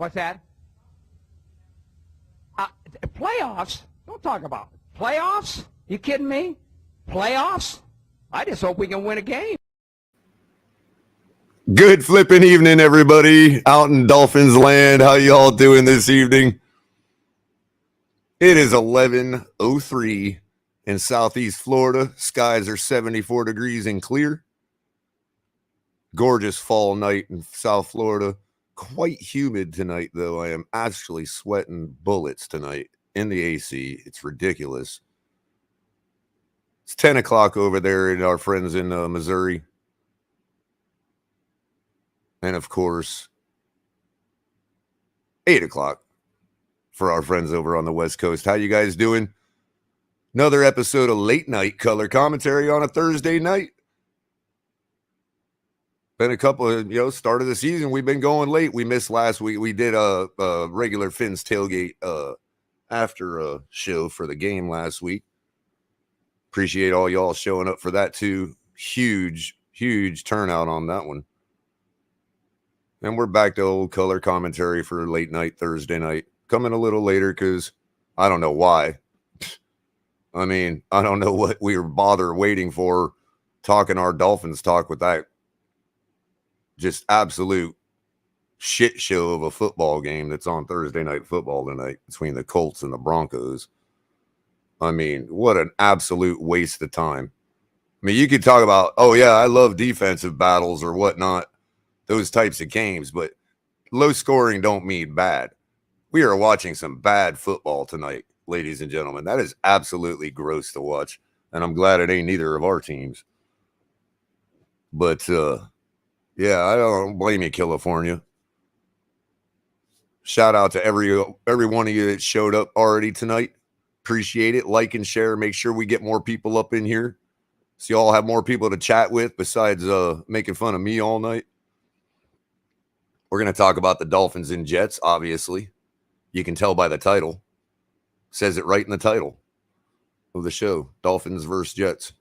What's that? Playoffs? Don't talk about it. Playoffs? You kidding me? Playoffs? I just hope we can win a game. Good flipping evening, everybody out in Dolphins land. How you all doing this evening? It is 11:03 in Southeast Florida. Skies are 74 degrees and clear. Gorgeous fall night in South Florida. Quite humid tonight, though. I am actually sweating bullets tonight in the AC. It's ridiculous. It's 10 o'clock over there and our friends in Missouri. And, of course, 8 o'clock for our friends over on the West Coast. How you guys doing? Another episode of Late Night Color Commentary on a Thursday night. Been a couple of, start of the season. We've been going late. We missed last week. We did a regular Finn's Tailgate after show for the game last week. Appreciate all y'all showing up for that too. Huge turnout on that one. And we're back to old color commentary for late night Thursday night. Coming a little later because I don't know why. I mean, I don't know what we were waiting for talking our Dolphins talk with that just absolute shit show of a football game that's on Thursday Night Football tonight between the Colts and the Broncos. I mean, what an absolute waste of time. I mean, you could talk about, oh, yeah, I love defensive battles or whatnot, those types of games, but low scoring don't mean bad. We are watching some bad football tonight, ladies and gentlemen. That is absolutely gross to watch, and I'm glad it ain't neither of our teams. But, yeah, I don't blame you, California. Shout out to every one of you that showed up already tonight. Appreciate it. Like and share. Make sure we get more people up in here. so y'all have more people to chat with besides making fun of me all night. We're going to talk about the Dolphins and Jets, obviously. You can tell by the title. Says it right in the title of the show. Dolphins versus Jets.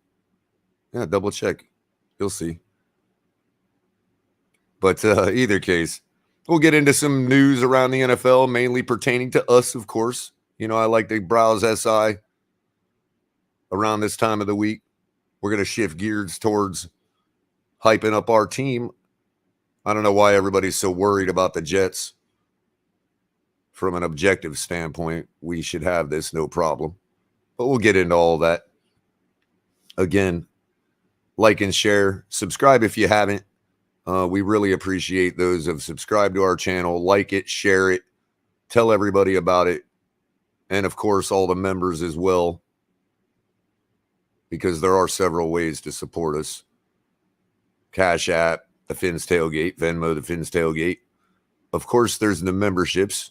Yeah, double check. You'll see. But either case, we'll get into some news around the NFL, mainly pertaining to us, of course. You know, I like to browse SI around this time of the week. We're going to shift gears towards hyping up our team. I don't know why everybody's so worried about the Jets. From an objective standpoint, we should have this no problem. But we'll get into all that. Again, like and share. Subscribe if you haven't. We really appreciate those who have subscribed to our channel. Like it, share it, tell everybody about it. And, of course, all the members as well. Because there are several ways to support us. Cash App, the Fins Tailgate, Venmo, the Fins Tailgate. Of course, there's the memberships,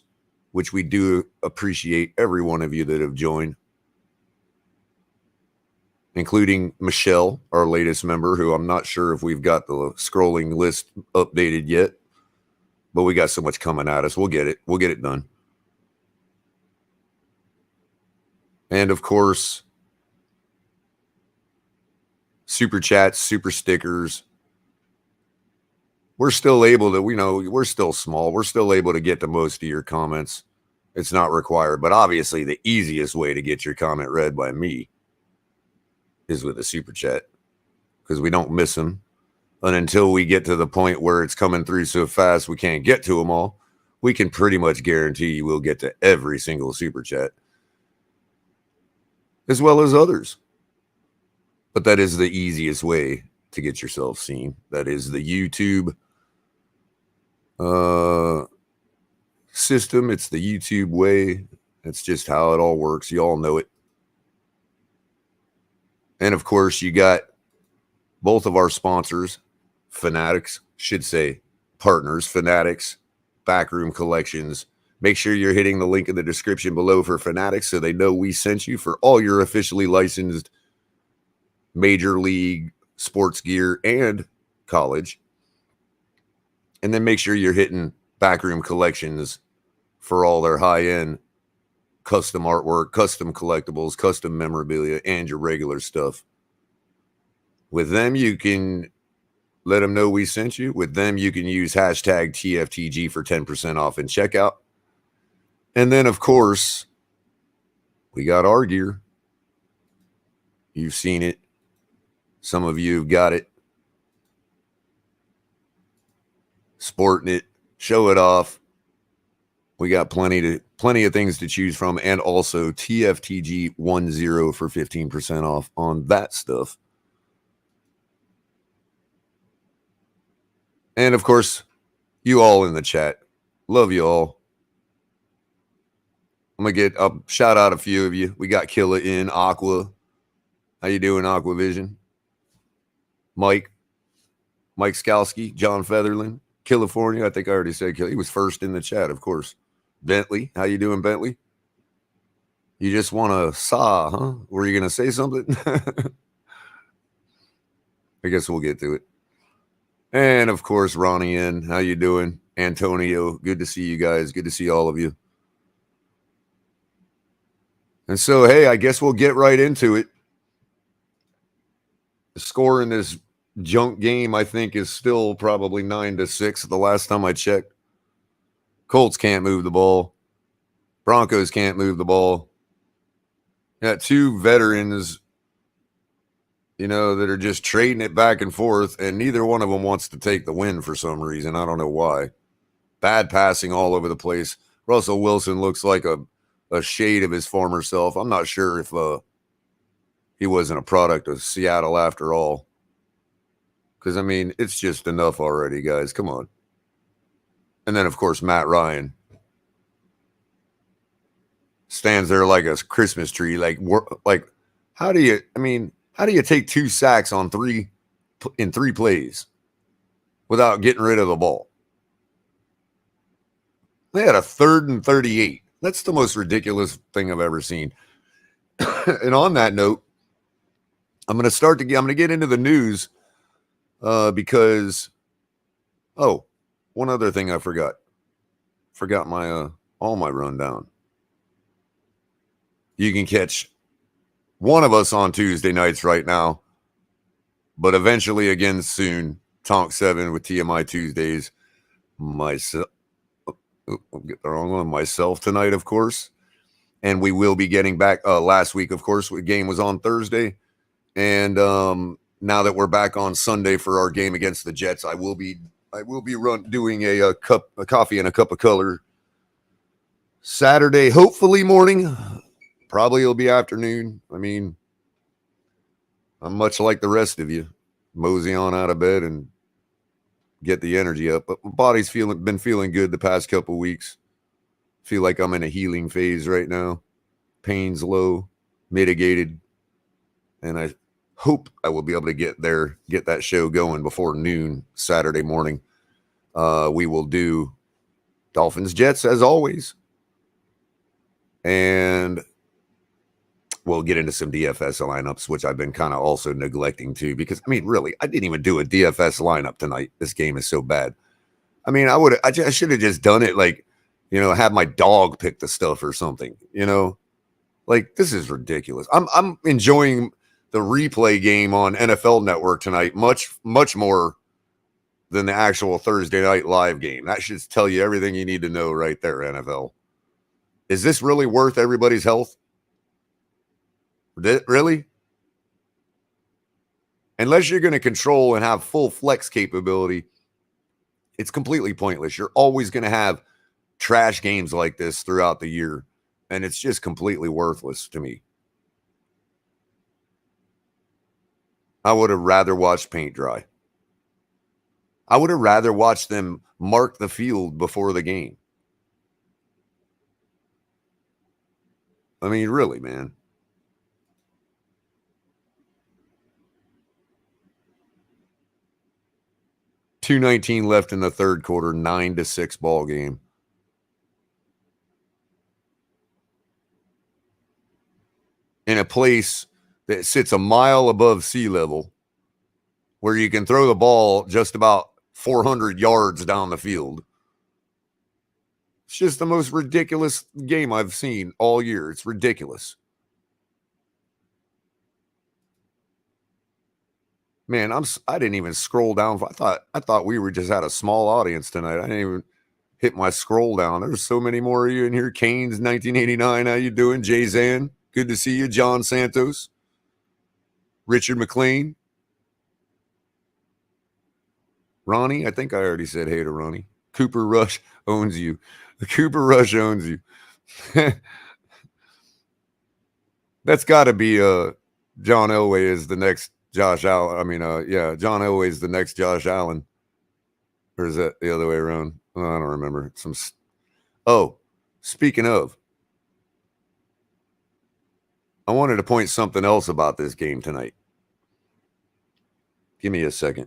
which we do appreciate every one of you that have joined, including Michelle, our latest member, who I'm not sure if we've got the scrolling list updated yet, but we got so much coming at us. We'll get it. We'll get it done. And, of course, super chats, super stickers. We're still able to, we're still small. We're still able to get to most of your comments. It's not required. But obviously, the easiest way to get your comment read by me is with a super chat, because we don't miss them. And until we get to the point where it's coming through so fast we can't get to them all, we can pretty much guarantee you we'll get to every single super chat, as well as others. But that is the easiest way to get yourself seen. That is the YouTube system. It's the YouTube way. It's just how it all works. You all know it. And of course, you got both of our sponsors, Fanatics, should say partners, Fanatics, Backroom Collections. Make sure you're hitting the link in the description below for Fanatics so they know we sent you for all your officially licensed major league sports gear and college. And then make sure you're hitting Backroom Collections for all their high-end custom artwork, custom collectibles, custom memorabilia, and your regular stuff. With them, you can let them know we sent you. With them, you can use hashtag TFTG for 10% off in checkout. And then, of course, we got our gear. You've seen it. Some of you have got it. Sporting it. Show it off. We got plenty of things to choose from, and also TFTG 10 for 15% off on that stuff. And of course, you all in the chat. Love you all. I'm gonna shout out a few of you. We got Culler in Aqua. How you doing, Aqua Vision? Mike Skalski, John Featherland, California. I think I already said He was first in the chat, of course. Bentley, how you doing, Bentley? You just want to saw, huh? Were you going to say something? I guess we'll get to it. And, of course, Ronnie in. How you doing? Antonio, good to see you guys. Good to see all of you. And so, hey, I guess we'll get right into it. The score in this junk game, I think, is still probably 9-6 the last time I checked. Colts can't move the ball. Broncos can't move the ball. Got two veterans, that are just trading it back and forth, and neither one of them wants to take the win for some reason. I don't know why. Bad passing all over the place. Russell Wilson looks like a shade of his former self. I'm not sure if he wasn't a product of Seattle after all. Because, it's just enough already, guys. Come on. And then, of course, Matt Ryan stands there like a Christmas tree. Like how do you take 2 sacks in 3 plays without getting rid of the ball? They had a 3rd and 38. That's the most ridiculous thing I've ever seen. And on that note, I'm going to get into the news because, one other thing I forgot. Forgot my all my rundown. You can catch one of us on Tuesday nights right now, but eventually again soon, Tonk 7 with TMI Tuesdays. Myself, I'll get the wrong one. Myself tonight, of course. And we will be getting back. Last week, of course, the game was on Thursday. And now that we're back on Sunday for our game against the Jets, I will be doing a coffee and a cup of color Saturday, hopefully morning. Probably it'll be afternoon. I mean, I'm much like the rest of you. Mosey on out of bed and get the energy up. But my body's been feeling good the past couple weeks. Feel like I'm in a healing phase right now. Pain's low, mitigated. And I hope I will be able to get that show going before noon Saturday morning. We will do Dolphins Jets as always. And we'll get into some DFS lineups, which I've been kind of also neglecting too, because I mean, really, I didn't even do a DFS lineup tonight. This game is so bad. I mean, I should have just done it like, have my dog pick the stuff or something, like this is ridiculous. I'm enjoying the replay game on NFL Network tonight much, much more than the actual Thursday night live game. That should tell you everything you need to know right there, NFL. Is this really worth everybody's health? Really? Unless you're going to control and have full flex capability, it's completely pointless. You're always going to have trash games like this throughout the year, and it's just completely worthless to me. I would have rather watched paint dry. I would have rather watched them mark the field before the game. I mean, really, man. $2:19 left in the third quarter, 9-6 ball game. In a place that sits a mile above sea level, where you can throw the ball just about 400 yards down the field. It's just the most ridiculous game I've seen all year. It's ridiculous. Man, I didn't even scroll down. I thought we were just had a small audience tonight. I didn't even hit my scroll down. There's so many more of you in here. Canes 1989. How you doing? Jay Zan. Good to see you. John Santos. Richard McLean. Ronnie. I think I already said hey to Ronnie. Cooper Rush owns you. Cooper Rush owns you. That's got to be John Elway is the next Josh Allen. I mean, John Elway is the next Josh Allen. Or is that the other way around? Oh, I don't remember. Speaking of, I wanted to point something else about this game tonight. Give me a second.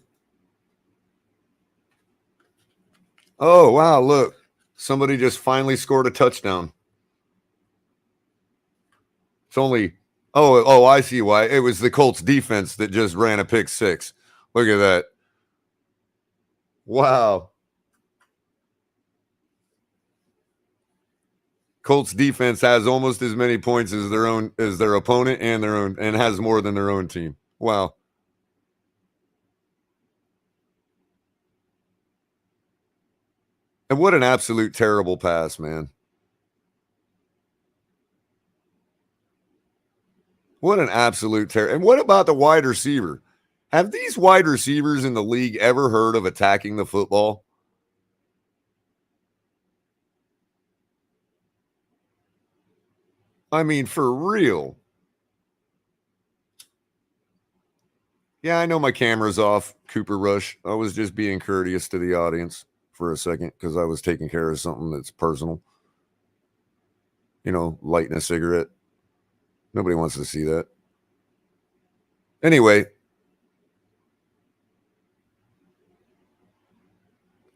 Oh, wow, look. Somebody just finally scored a touchdown. It's only, I see why. It was the Colts defense that just ran a pick six. Look at that. Wow. Colts defense has almost as many points as their opponent and has more than their own team. Wow. And what an absolute terrible pass, man. What an absolute terror. And what about the wide receiver? Have these wide receivers in the league ever heard of attacking the football? I mean, for real. Yeah, I know my camera's off, Cooper Rush. I was just being courteous to the audience for a second because I was taking care of something that's personal. Lighting a cigarette. Nobody wants to see that. Anyway.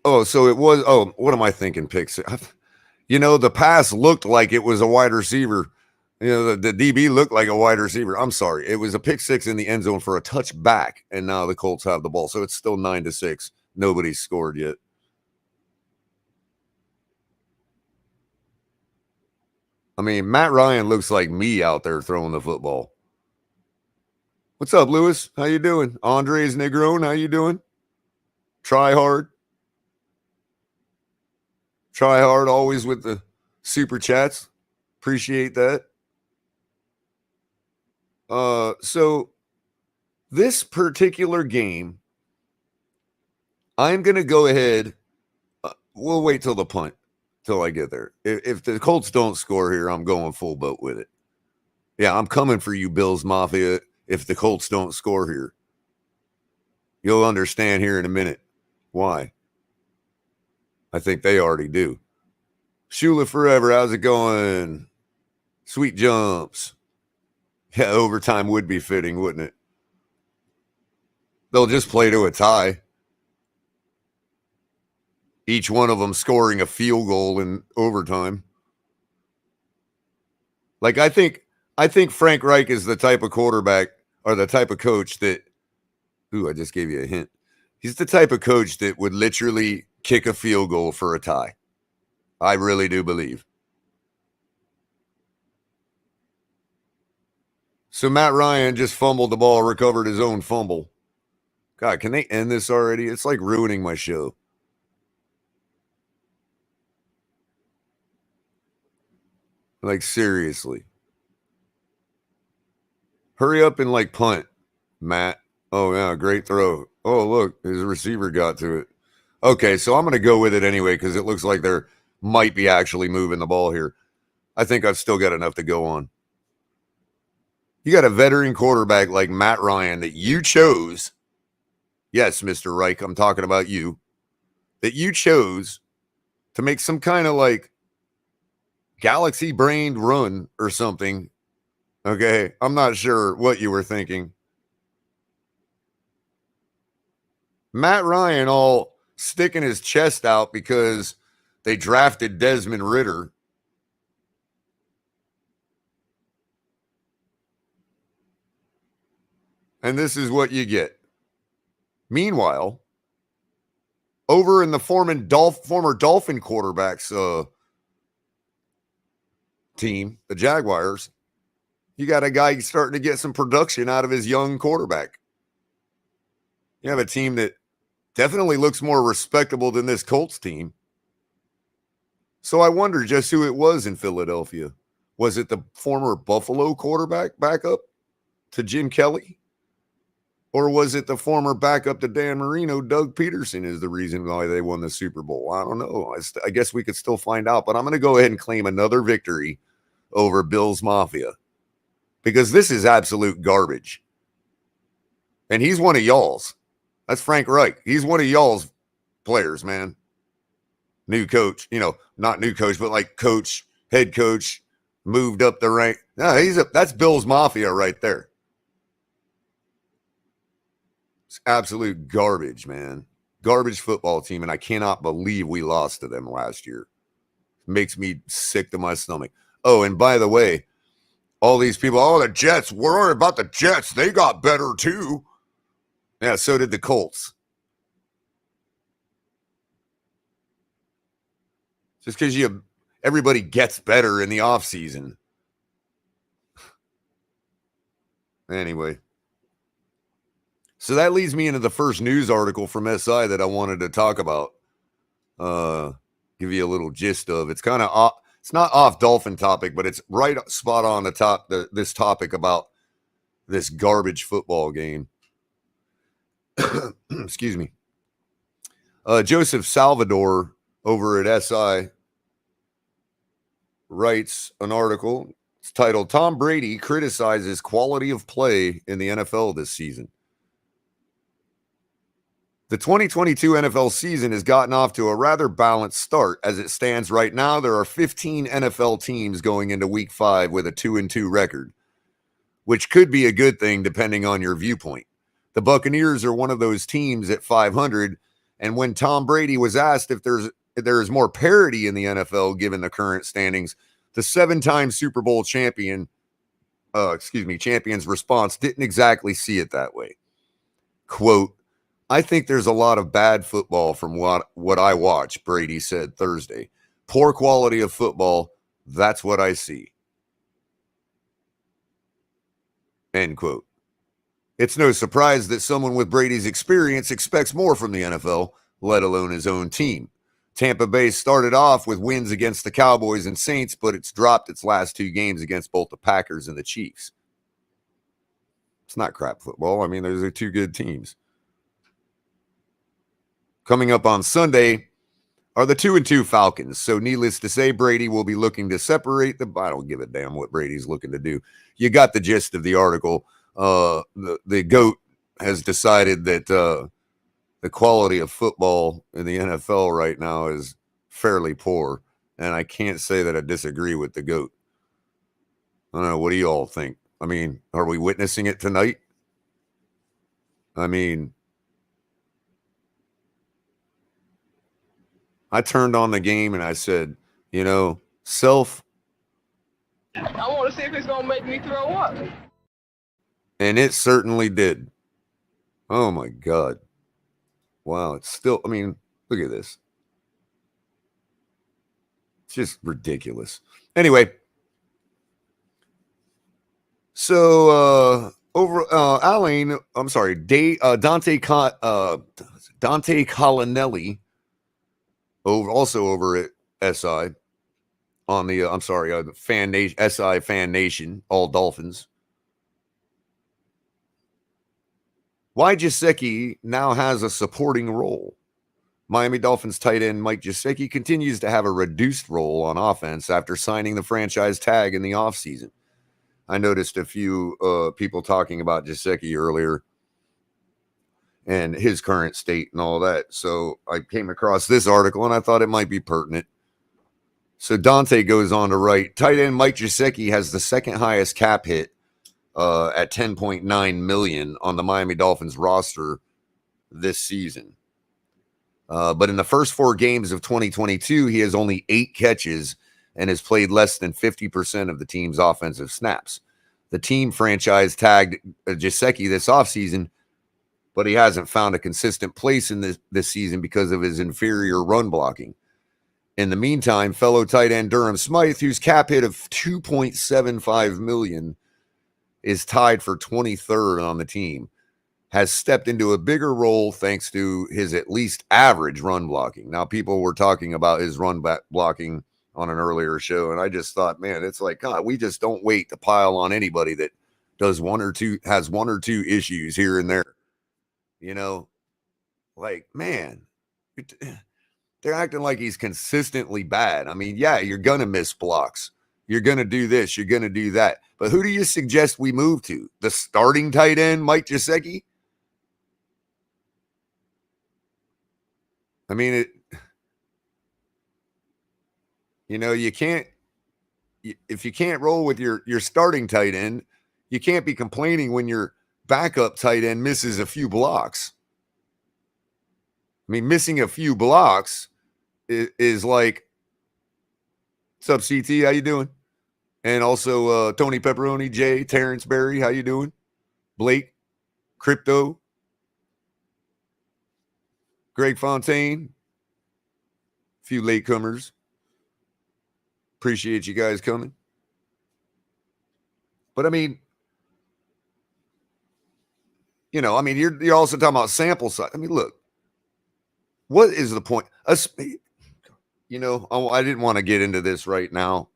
So it was, what am I thinking, pick six? The pass looked like it was a wide receiver You know, the DB looked like a wide receiver. I'm sorry. It was a pick six in the end zone for a touchback, and now the Colts have the ball. So it's still 9-6. Nobody's scored yet. I mean, Matt Ryan looks like me out there throwing the football. What's up, Lewis? How you doing? Andres Negron, how you doing? Try hard. Try hard always with the super chats. Appreciate that. So this particular game, I'm going to go ahead. We'll wait till the punt, till I get there. If the Colts don't score here, I'm going full boat with it. Yeah, I'm coming for you, Bills Mafia, if the Colts don't score here. You'll understand here in a minute why. I think they already do. Shula Forever, how's it going? Sweet jumps. Yeah, overtime would be fitting, wouldn't it? They'll just play to a tie. Each one of them scoring a field goal in overtime. Like, I think Frank Reich is the type of quarterback or the type of coach that, I just gave you a hint. He's the type of coach that would literally kick a field goal for a tie. I really do believe. So Matt Ryan just fumbled the ball, recovered his own fumble. God, can they end this already? It's like ruining my show. Like, seriously. Hurry up and, like, punt, Matt. Oh, yeah, great throw. Oh, look, his receiver got to it. Okay, so I'm going to go with it anyway because it looks like they're might be actually moving the ball here. I think I've still got enough to go on. You got a veteran quarterback like Matt Ryan that you chose. Yes, Mr. Reich, I'm talking about you. That you chose to make some kind of like galaxy-brained run or something. Okay, I'm not sure what you were thinking. Matt Ryan all sticking his chest out because they drafted Desmond Ridder. And this is what you get. Meanwhile, over in the former Dolphin quarterbacks team, the Jaguars, you got a guy starting to get some production out of his young quarterback. You have a team that definitely looks more respectable than this Colts team. So I wonder just who it was in Philadelphia. Was it the former Buffalo quarterback backup to Jim Kelly? Or was it the former backup to Dan Marino, Doug Peterson, is the reason why they won the Super Bowl? I don't know. I guess we could still find out. But I'm going to go ahead and claim another victory over Bills Mafia. Because this is absolute garbage. And he's one of y'all's. That's Frank Reich. He's one of y'all's players, man. New coach. You know, not new coach, but like coach, head coach, moved up the rank. No, that's Bills Mafia right there. It's absolute garbage, man. Garbage football team, and I cannot believe we lost to them last year. Makes me sick to my stomach. Oh, and by the way, all these people, the Jets, we're worried about the Jets. They got better too. Yeah, so did the Colts. Just because everybody gets better in the offseason. Anyway. So that leads me into the first news article from SI that I wanted to talk about. Give you a little gist of. It's kind of off. It's not off Dolphin topic, but it's right spot on the top. This topic about this garbage football game. Excuse me. Joseph Salvador over at SI writes an article. It's titled "Tom Brady Criticizes Quality of Play in the NFL This Season." The 2022 NFL season has gotten off to a rather balanced start. As it stands right now, there are 15 NFL teams going into Week 5 with a 2-2 record, which could be a good thing depending on your viewpoint. The Buccaneers are one of those teams at 500, and when Tom Brady was asked if there is more parity in the NFL given the current standings, The 7-time Super Bowl champion's response didn't exactly see it that way. Quote, I think there's a lot of bad football from what I watch, Brady said Thursday. Poor quality of football, that's what I see. End quote. It's no surprise that someone with Brady's experience expects more from the NFL, let alone his own team. Tampa Bay started off with wins against the Cowboys and Saints, but it's dropped its last 2 games against both the Packers and the Chiefs. It's not crap football. I mean, those are 2 good teams. Coming up on Sunday are the 2-2 Falcons. So needless to say, Brady will be looking to separate them. I don't give a damn what Brady's looking to do. You got the gist of the article. The GOAT has decided that the quality of football in the NFL right now is fairly poor. And I can't say that I disagree with the GOAT. I don't know. What do you all think? I mean, are we witnessing it tonight? I mean, I turned on the game and I said, you know, self. I want to see if it's going to make me throw up. And it certainly did. Oh, my God. Wow. It's still, I mean, look at this. It's just ridiculous. Anyway. So, Dante Collinelli, also over at SI, on the, the Fan Nation, SI Fan Nation, all Dolphins. Why Gesicki now has a supporting role. Miami Dolphins tight end Mike Gesicki continues to have a reduced role on offense after signing the franchise tag in the offseason. I noticed a few people talking about Gesicki earlier and his current state and all that. So I came across this article and I thought it might be pertinent. So Dante goes on to write, tight end Mike Gesicki has the second highest cap hit at $10.9 million on the Miami Dolphins roster this season. But in the first 4 games of 2022, he has only 8 catches and has played less than 50% of the team's offensive snaps. The team franchise tagged Gesicki this offseason, but he hasn't found a consistent place in this season because of his inferior run blocking. In the meantime, fellow tight end Durham Smythe, whose cap hit of $2.75 million is tied for 23rd on the team, has stepped into a bigger role thanks to his at least average run blocking. Now, people were talking about his run blocking on an earlier show, and I just thought, man, it's like, God, we just don't wait to pile on anybody that has 1 or 2 issues here and there. You know, like, man, they're acting like he's consistently bad. I mean, yeah, you're going to miss blocks. You're going to do this. You're going to do that. But who do you suggest we move to? The starting tight end, Mike Gesicki? I mean, you can't, if you can't roll with your starting tight end, you can't be complaining when your backup tight end misses a few blocks. I mean, missing a few blocks is like, what's up, CT? How you doing? And also Tony Pepperoni, Jay, Terrence Berry, how you doing? Blake, Crypto, Greg Fontaine, a few latecomers. Appreciate you guys coming. But I mean, you're also talking about sample size. I mean, look, what is the point? I didn't want to get into this right now,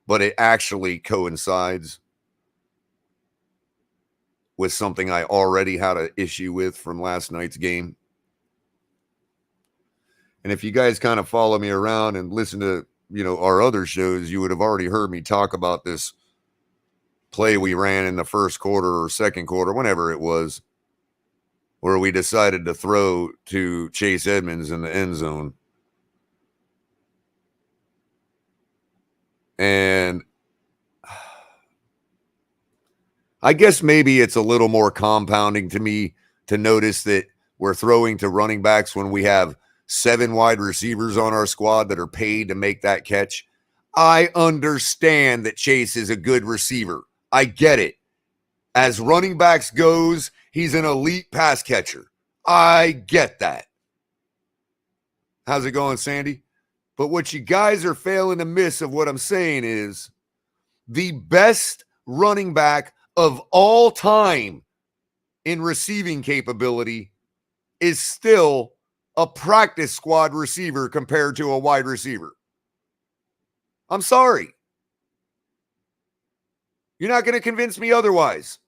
but it actually coincides with something I already had an issue with from last night's game. And if you guys kind of follow me around and listen to, our other shows, you would have already heard me talk about this play we ran in the first quarter or second quarter, whenever it was, where we decided to throw to Chase Edmonds in the end zone. And I guess maybe it's a little more compounding to me to notice that we're throwing to running backs when we have 7 wide receivers on our squad that are paid to make that catch. I understand that Chase is a good receiver. I get it. As running backs goes, he's an elite pass catcher. I get that. How's it going, Sandy? But what you guys are failing to miss of what I'm saying is the best running back of all time in receiving capability is still a practice squad receiver compared to a wide receiver. I'm sorry. You're not going to convince me otherwise.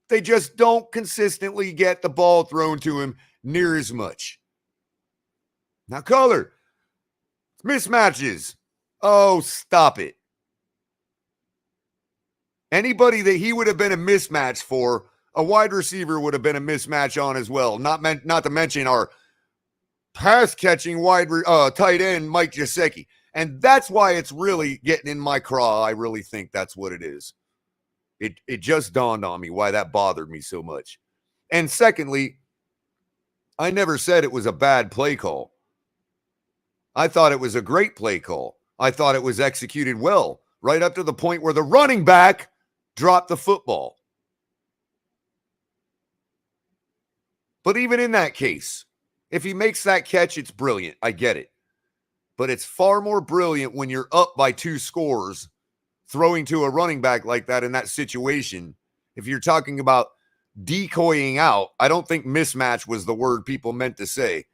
They just don't consistently get the ball thrown to him near as much. Now, Culler, mismatches. Oh, stop it. Anybody that he would have been a mismatch for, a wide receiver would have been a mismatch on as well. Not to mention our pass-catching tight end, Mike Gesicki. And that's why it's really getting in my craw. I really think that's what it is. It just dawned on me why that bothered me so much. And secondly, I never said it was a bad play call. I thought it was a great play call. I thought it was executed well, right up to the point where the running back dropped the football. But even in that case, if he makes that catch, it's brilliant. I get it. But it's far more brilliant when you're up by 2 scores, throwing to a running back like that in that situation. If you're talking about decoying out, I don't think mismatch was the word people meant to say.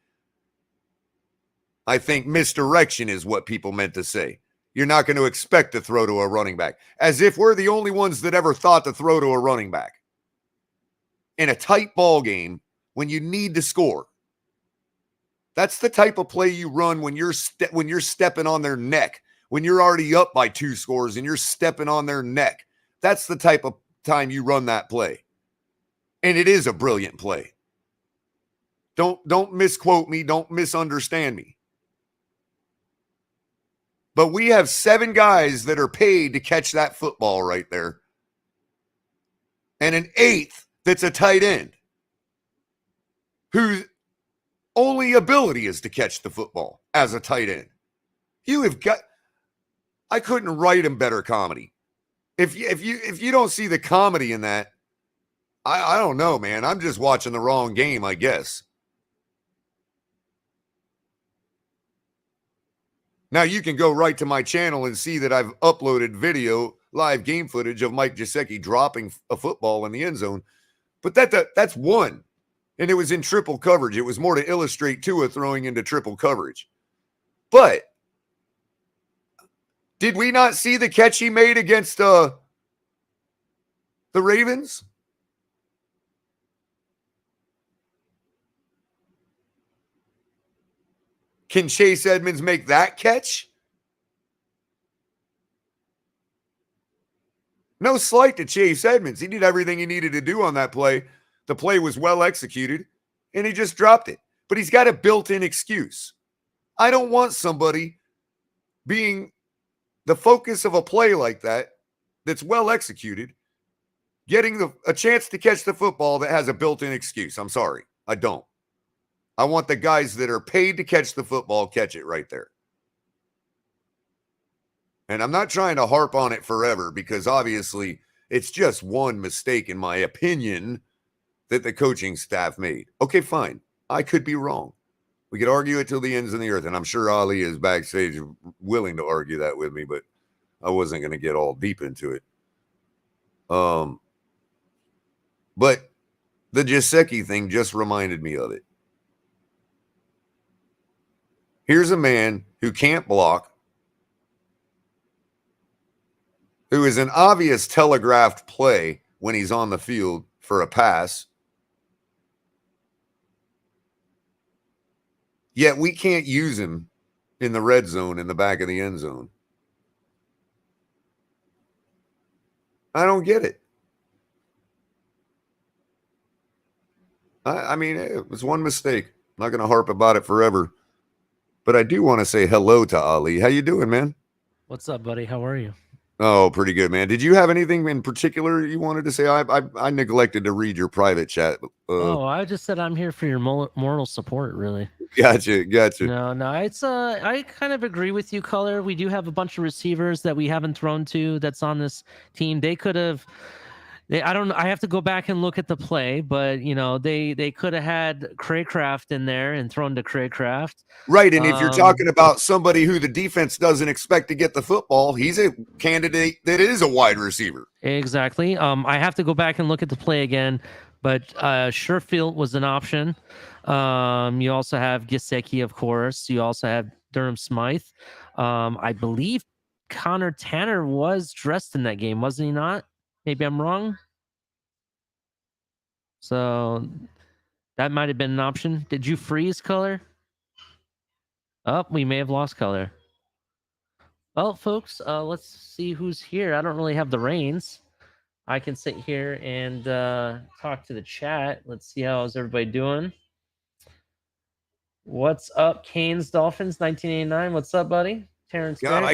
I think misdirection is what people meant to say. You're not going to expect to throw to a running back. As if we're the only ones that ever thought to throw to a running back. In a tight ball game, when you need to score. That's the type of play you run when you're stepping on their neck. When you're already up by 2 scores and you're stepping on their neck. That's the type of time you run that play. And it is a brilliant play. Don't misquote me. Don't misunderstand me. But we have 7 guys that are paid to catch that football right there. And an 8th that's a tight end. Whose only ability is to catch the football as a tight end. I couldn't write him better comedy. If you don't see the comedy in that, I don't know, man. I'm just watching the wrong game, I guess. Now you can go right to my channel and see that I've uploaded video, live game footage of Mike Gesicki dropping a football in the end zone. But that's one. And it was in triple coverage. It was more to illustrate Tua throwing into triple coverage. But did we not see the catch he made against the Ravens? Can Chase Edmonds make that catch? No slight to Chase Edmonds. He did everything he needed to do on that play. The play was well executed, and he just dropped it. But he's got a built-in excuse. I don't want somebody being the focus of a play like that that's well executed, getting a chance to catch the football that has a built-in excuse. I'm sorry. I don't. I want the guys that are paid to catch the football catch it right there. And I'm not trying to harp on it forever because obviously it's just one mistake, in my opinion, that the coaching staff made. Okay, fine. I could be wrong. We could argue it till the ends of the earth, and I'm sure Ali is backstage willing to argue that with me, but I wasn't going to get all deep into it. But the Gesicki thing just reminded me of it. Here's a man who can't block, who is an obvious telegraphed play when he's on the field for a pass. Yet we can't use him in the red zone in the back of the end zone. I don't get it. I mean, it was one mistake. I'm not going to harp about it forever. But I do want to say hello to Ali. How you doing, man? What's up, buddy? How are you? Oh, pretty good, man. Did you have anything in particular you wanted to say? I neglected to read your private chat. I just said I'm here for your moral support, really. Gotcha. No, it's I kind of agree with you, Culler. We do have a bunch of receivers that we haven't thrown to that's on this team. They could have. I don't know. I have to go back and look at the play, but they could have had Craycraft in there and thrown to Craycraft. Right, and if you're talking about somebody who the defense doesn't expect to get the football, he's a candidate that is a wide receiver. Exactly. I have to go back and look at the play again, but Sherfield was an option. You also have Gesicki, of course. You also have Durham Smythe. I believe Connor Tanner was dressed in that game, wasn't he not? Maybe I'm wrong. So that might have been an option. Did you freeze, Culler? Oh, we may have lost Culler. Well, folks, let's see who's here. I don't really have the reins. I can sit here and talk to the chat. Let's see how's everybody doing. What's up, Canes Dolphins 1989? What's up, buddy? Terrence. God, I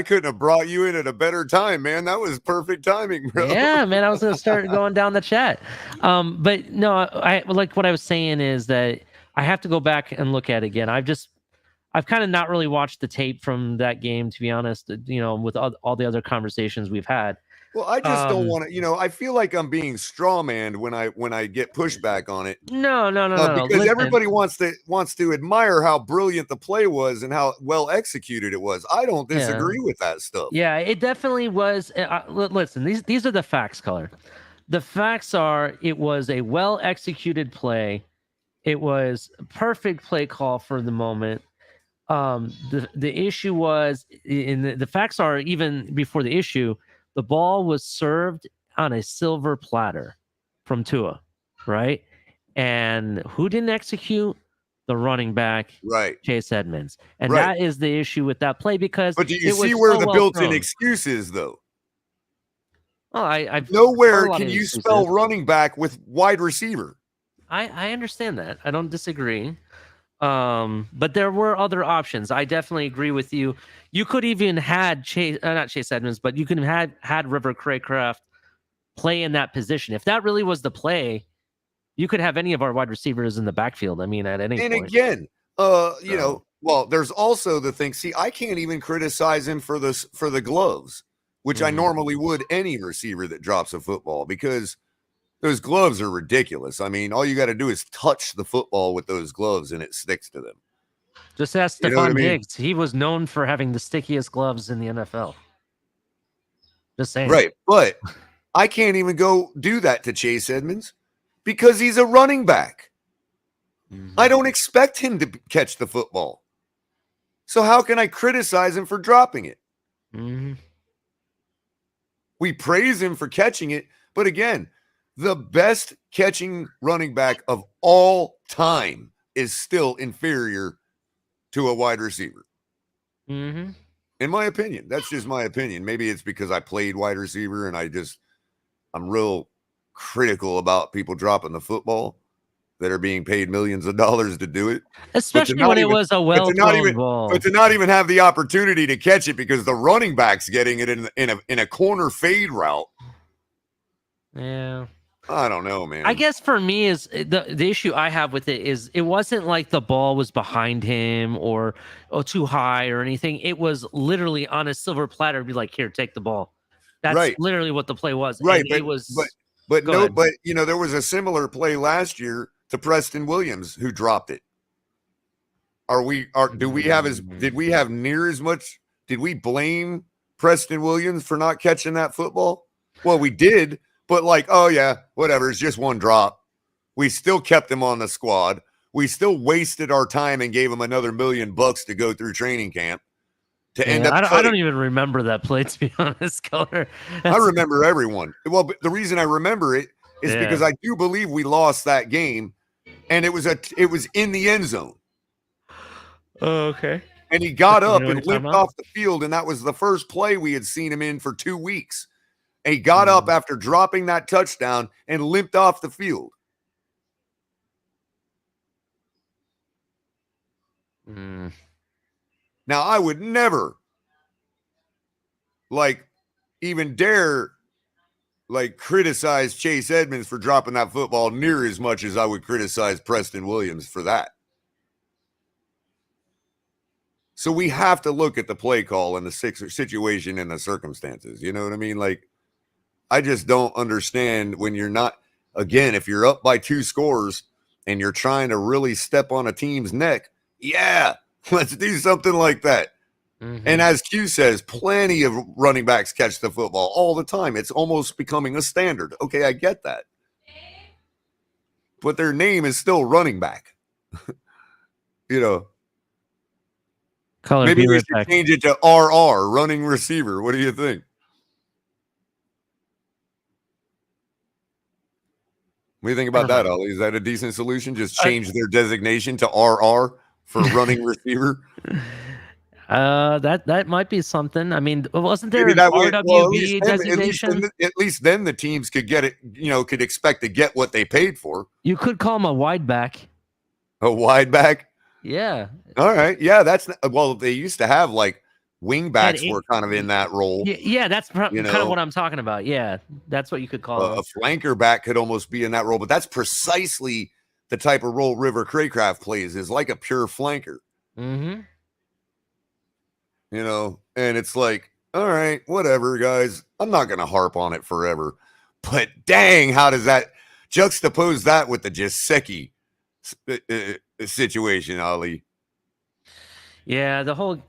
couldn't have brought you in at a better time, man. That was perfect timing, bro. Yeah, man. I was gonna start going down the chat. But no, I like what I was saying is that I have to go back and look at it again. I've kind of not really watched the tape from that game, to be honest, with all the other conversations we've had. Well, I just don't want to, I feel like I'm being strawmanned when I get pushback on it. No. Because Listen, everybody wants to admire how brilliant the play was and how well executed it was. I don't disagree with that stuff. Yeah, it definitely was. Listen, these are the facts, Culler. The facts are it was a well executed play. It was a perfect play call for the moment. The issue was, the facts are, even before the issue, the ball was served on a silver platter from Tua, right? And who didn't execute? The running back, right? Chase Edmonds. And that is the issue with that play, because but do you see where the built-in excuse is, though? Well, I've nowhere can you spell running back with wide receiver. I understand that. I don't disagree. But there were other options. I definitely agree with you. You could even had not Chase Edmonds, but you could have had River Craycraft play in that position. If that really was the play, you could have any of our wide receivers in the backfield. I mean, at any point. And again, well, there's also the thing. See, I can't even criticize him for the gloves, which I normally would any receiver that drops a football, because those gloves are ridiculous. I mean, all you got to do is touch the football with those gloves and it sticks to them. Just ask Stephon Diggs. He was known for having the stickiest gloves in the NFL. Just saying. Right. But I can't even go do that to Chase Edmonds because he's a running back. I don't expect him to catch the football. So how can I criticize him for dropping it? We praise him for catching it. But again, the best catching running back of all time is still inferior to a wide receiver. In my opinion. That's just my opinion. Maybe it's because I played wide receiver and I'm real critical about people dropping the football that are being paid millions of dollars to do it. Especially when it was a well-thrown ball. But to not even have the opportunity to catch it because the running back's getting it in a corner fade route. Yeah. I don't know, man. I guess for me is the issue I have with it is it wasn't like the ball was behind him or too high or anything. It was literally on a silver platter. Be like, here, take the ball. That's literally what the play was. Right, and but there was a similar play last year to Preston Williams who dropped it. Did we have near as much? Did we blame Preston Williams for not catching that football? Well, we did. But oh yeah, whatever. It's just one drop. We still kept him on the squad. We still wasted our time and gave him another $1 million to go through training camp to end up. I don't even remember that play, to be honest, Culler. I remember everyone. Well, but the reason I remember it is because I do believe we lost that game, and it was in the end zone. Oh, okay. And he got up and limped off the field, and that was the first play we had seen him in for 2 weeks. And he got up after dropping that touchdown and limped off the field. Now, I would never like even dare like criticize Chase Edmonds for dropping that football near as much as I would criticize Preston Williams for that. So we have to look at the play call and the situation and the circumstances. You know what I mean? Like, I just don't understand when you're not, again, if you're up by 2 scores and you're trying to really step on a team's neck, yeah, let's do something like that. Mm-hmm. And as Q says, plenty of running backs catch the football all the time. It's almost becoming a standard. Okay, I get that. But their name is still running back. You know. Culler, maybe we should change it to RR, running receiver. What do you think? What do you think about that, Ollie? Is that a decent solution? Just change their designation to RR for running receiver? That might be something. I mean, wasn't there an RWB designation? At least then the teams could get it, could expect to get what they paid for. You could call him a wide back. A wide back? Yeah. All right. Yeah, they used to have like wing backs were kind of in that role. Yeah, that's kind of what I'm talking about. Yeah, that's what you could call a flanker back could almost be in that role, but that's precisely the type of role River Craycraft plays, is like a pure flanker. Mm-hmm. And it's like, all right, whatever, guys. I'm not going to harp on it forever. But dang, how does that juxtapose that with the Gesicki situation, Ali? Yeah, the whole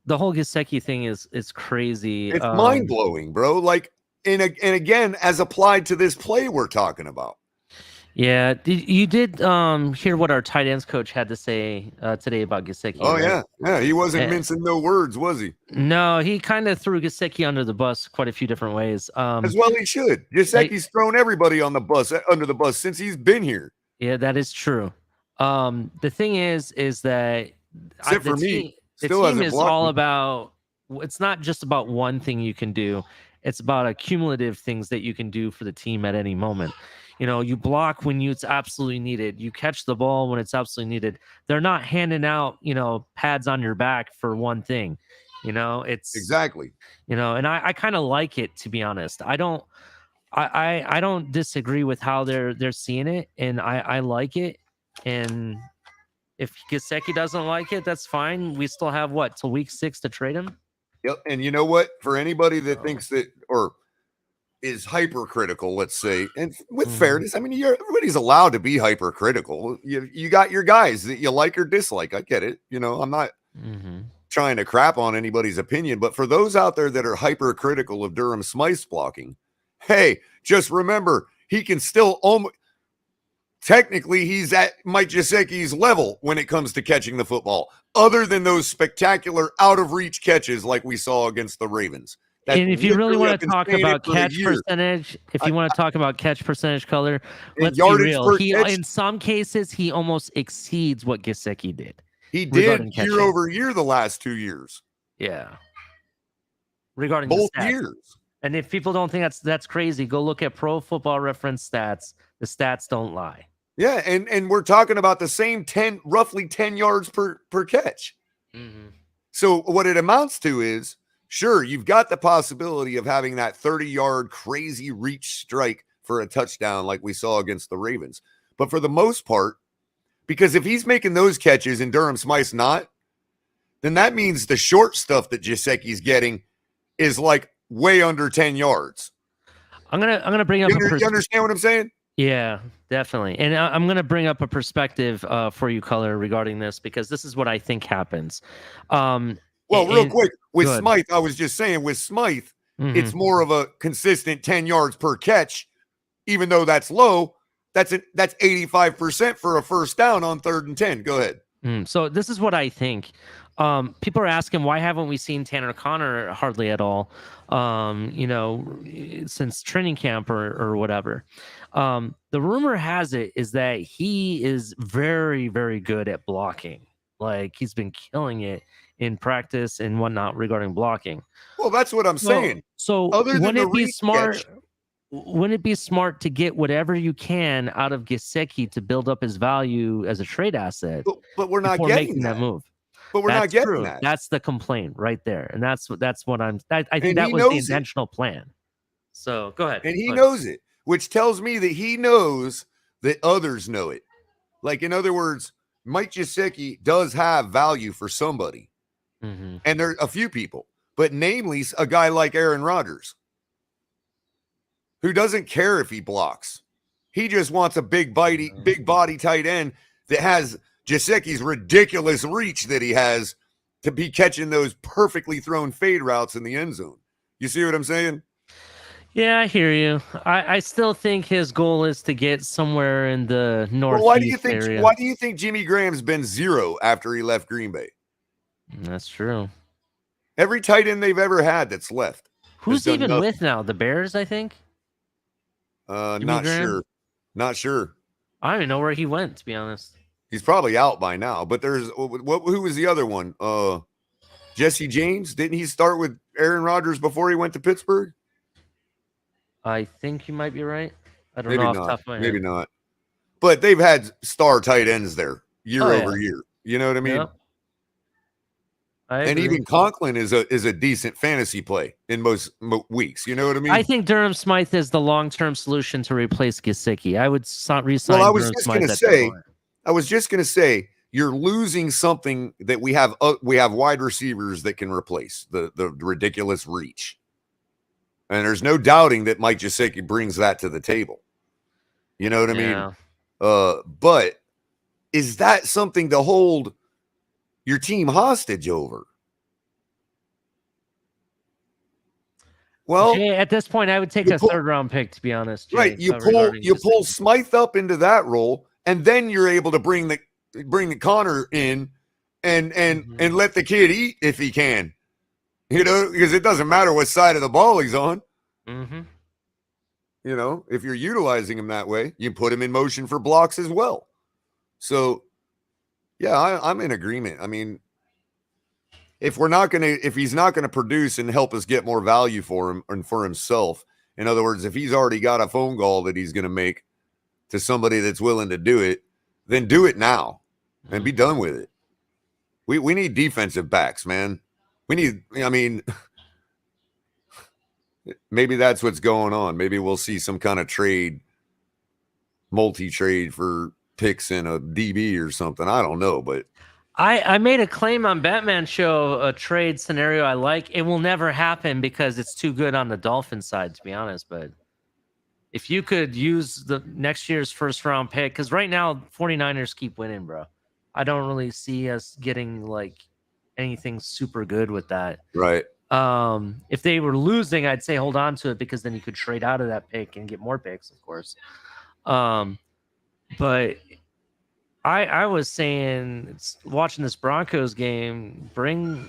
Gesicki thing is crazy. It's mind-blowing, bro. Like, and again, as applied to this play we're talking about. Yeah, you did hear what our tight ends coach had to say today about Gesicki? Oh, right? Yeah, he wasn't mincing no words, was he? No, he kind of threw Gesicki under the bus quite a few different ways. As well he should. Gesicki's thrown everybody under the bus since he's been here. Yeah, that is true. The thing is that except for me, the team is all about. It's not just about one thing you can do. It's about accumulative things that you can do for the team at any moment. You block when it's absolutely needed. You catch the ball when it's absolutely needed. They're not handing out, pads on your back for one thing. It's exactly. And I kind of like it, to be honest. I don't disagree with how they're seeing it, and I like it. And if Gesicki doesn't like it, that's fine. We still have till week 6 to trade him. Yep. And you know what? For anybody that thinks that or is hypercritical, let's say, and with fairness, I mean, everybody's allowed to be hypercritical. You got your guys that you like or dislike. I get it. I'm not trying to crap on anybody's opinion, but for those out there that are hypercritical of Durham Smythe's blocking, hey, just remember, he can still technically he's at Mike Gesicki's level when it comes to catching the football, other than those spectacular out of reach catches like we saw against the Ravens. And if you really want to talk about catch percentage, Culler, let's be real. In some cases, he almost exceeds what Gesicki did. He did year over year the last 2 years. Yeah. Regarding both the stats. years. And if people don't think that's crazy, go look at Pro Football Reference stats. The stats don't lie. Yeah, and we're talking about the same roughly 10 yards per catch. Mm-hmm. So what it amounts to is, sure, you've got the possibility of having that 30-yard crazy reach strike for a touchdown like we saw against the Ravens. But for the most part, because if he's making those catches and Durham Smythe's not, then that means the short stuff that Gesicki's getting is like way under 10 yards. I'm gonna bring up. You understand what I'm saying? Yeah, definitely. And I'm going to bring up a perspective for you, Culler, regarding this, because this is what I think happens. Real quick, with Smythe, I was just saying with Smythe, it's more of a consistent 10 yards per catch, even though that's low. That's 85% for a first down on 3rd and 10. Go ahead. So this is what I think. People are asking, why haven't we seen Tanner Connor hardly at all, since training camp or whatever. The rumor has it is that he is very, very good at blocking. Like, he's been killing it in practice and whatnot regarding blocking. Well, that's what I'm saying. So wouldn't it be smart? Wouldn't it be smart to get whatever you can out of Gesicki to build up his value as a trade asset? But we're not getting that move. But we're not That's getting true. that. That's the complaint right there, and that's what I think And that he was the knows it. intentional plan. So go ahead. And he Go ahead. knows it, which tells me that he knows that others know it. Like, in other words, Mike Gesicki does have value for somebody. Mm-hmm. And there are a few people, but namely a guy like Aaron Rodgers, who doesn't care if he blocks. He just wants a big body tight end that has Gesicki's ridiculous reach that he has to be catching those perfectly thrown fade routes in the end zone. You see what I'm saying? Yeah, I hear you. I still think his goal is to get somewhere in the northeast area. Why do you think Jimmy Graham's been 0 after he left Green Bay? That's true. Every tight end they've ever had that's left. Who's he even with now? The Bears, I think. Not sure. Not sure. I don't even know where he went, to be honest. He's probably out by now. But there's who was the other one? Jesse James. Didn't he start with Aaron Rodgers before he went to Pittsburgh? I think you might be right. I don't Maybe know off not. the top of my head. Maybe not. But they've had star tight ends there year over year. You know what I mean? Yep. And even Conklin is a decent fantasy play in most weeks. You know what I mean? I think Durham Smythe is the long-term solution to replace Gesicki. I would resign. Well, I was Durham just Smythe going to at say, that point. I was just going to say, you're losing something that we have wide receivers that can replace the ridiculous reach. And there's no doubting that Mike Gesicki brings that to the table. You know what I mean? But is that something to hold your team hostage over? Well, Jay, at this point, I would take a third-round pick, to be honest. Jay, right? You pull Smythe up into that role, and then you're able to bring the Connor in and let the kid eat if he can. You know, because it doesn't matter what side of the ball he's on. Mm-hmm. You know, if you're utilizing him that way, you put him in motion for blocks as well. So, yeah, I'm in agreement. I mean, if he's not gonna produce and help us get more value for him and for himself, in other words, if he's already got a phone call that he's gonna make to somebody that's willing to do it, then do it now and be done with it. We need defensive backs, man. I mean, maybe that's what's going on. Maybe we'll see some kind of multi-trade for picks in a DB or something. I don't know, but I made a claim on Batman Show, a trade scenario I like. It will never happen because it's too good on the Dolphins side, to be honest. But if you could use the next year's first-round pick, because right now 49ers keep winning, bro. I don't really see us getting like anything super good with that. Right. If they were losing, I'd say hold on to it because then you could trade out of that pick and get more picks, of course. But I was saying, watching this Broncos game, bring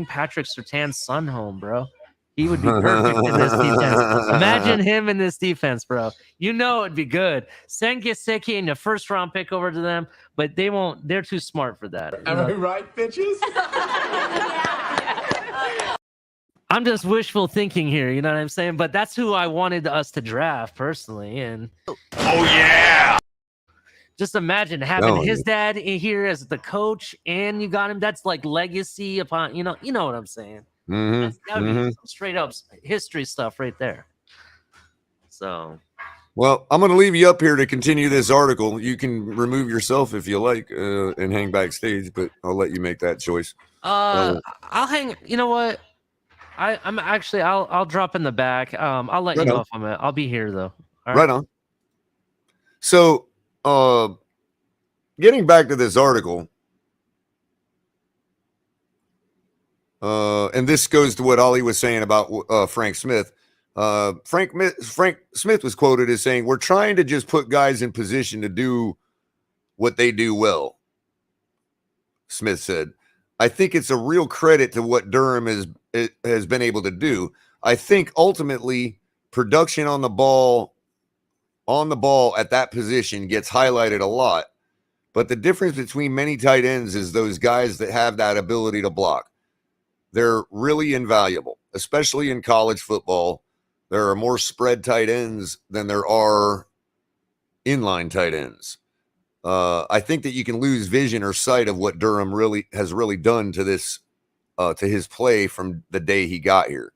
Patrick Surtain's son home, bro. He would be perfect in this defense. Imagine him in this defense, bro. You know it'd be good. Send Gesicki and a first-round pick over to them, but they won't. They're too smart for that. Am I right, bitches? I'm just wishful thinking here, you know what I'm saying? But that's who I wanted us to draft personally. And oh yeah, just imagine having his dad in here as the coach, and you got him. That's like legacy upon you know what I'm saying. That would be some straight up history stuff right there. So, well, I'm going to leave you up here to continue this article. You can remove yourself if you like and hang backstage, but I'll let you make that choice. I'll hang. You know what? I'm actually I'll drop in the back. I'll let you know if I'm I'll be here though. All right on. So, getting back to this article, and this goes to what Ollie was saying about Frank Smith. Frank Smith was quoted as saying, "We're trying to just put guys in position to do what they do well." Smith said, "I think it's a real credit to what Durham has been able to do. I think ultimately production on the ball at that position gets highlighted a lot. But the difference between many tight ends is those guys that have that ability to block. They're really invaluable, especially in college football. There are more spread tight ends than there are inline tight ends. I think that you can lose vision or sight of what Durham has done to this, to his play from the day he got here.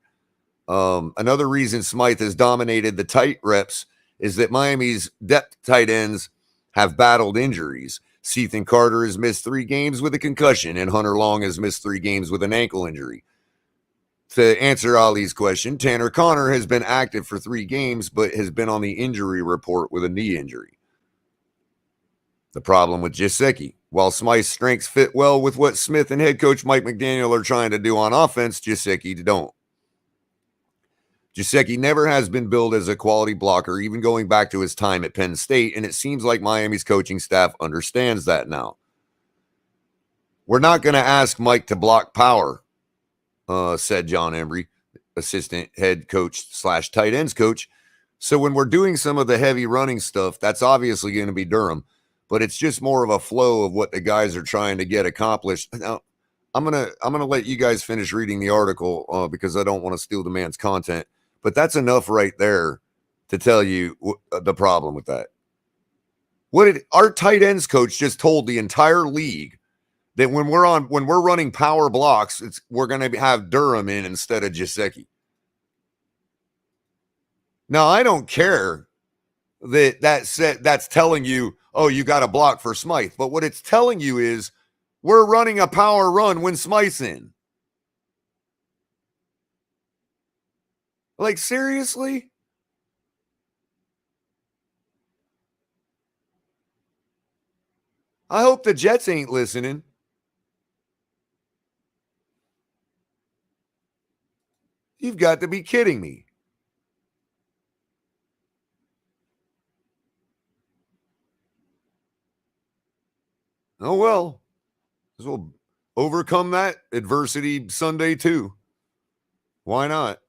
Another reason Smythe has dominated the tight reps is that Miami's depth tight ends have battled injuries. Ethan Carter has missed 3 games with a concussion, and Hunter Long has missed 3 games with an ankle injury. To answer Ali's question, Tanner Connor has been active for 3 games, but has been on the injury report with a knee injury. The problem with Gesicki, while Smythe's strengths fit well with what Smith and head coach Mike McDaniel are trying to do on offense, Gesicki don't. Gesicki never has been billed as a quality blocker, even going back to his time at Penn State, and it seems like Miami's coaching staff understands that now. We're not going to ask Mike to block power, said John Embry, assistant head coach / tight ends coach. So when we're doing some of the heavy running stuff, that's obviously going to be Durham, but it's just more of a flow of what the guys are trying to get accomplished. Now, I'm gonna let you guys finish reading the article because I don't want to steal the man's content. But that's enough right there to tell you the problem with that. Our tight ends coach just told the entire league that when we're running power blocks, we're going to have Durham in instead of Gesicki. Now, I don't care that's telling you, oh, you got to block for Smythe. But what it's telling you is we're running a power run when Smythe's in. Like, seriously? I hope the Jets ain't listening. You've got to be kidding me. Oh, well. We'll overcome that adversity Sunday, too. Why not?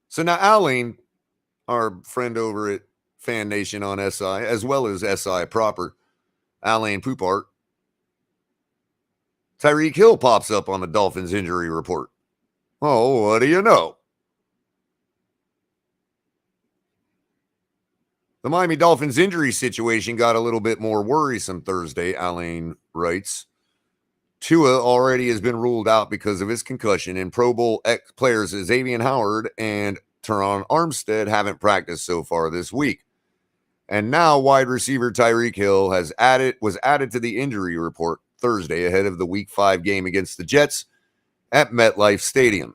So now Alain, our friend over at Fan Nation on SI, as well as SI proper, Alain Poupart, Tyreek Hill pops up on the Dolphins injury report. Oh, what do you know? The Miami Dolphins injury situation got a little bit more worrisome Thursday, Alain writes. Tua already has been ruled out because of his concussion, and Pro Bowl players Xavier Howard and Teron Armstead haven't practiced so far this week. And now wide receiver Tyreek Hill was added to the injury report Thursday ahead of the Week 5 game against the Jets at MetLife Stadium.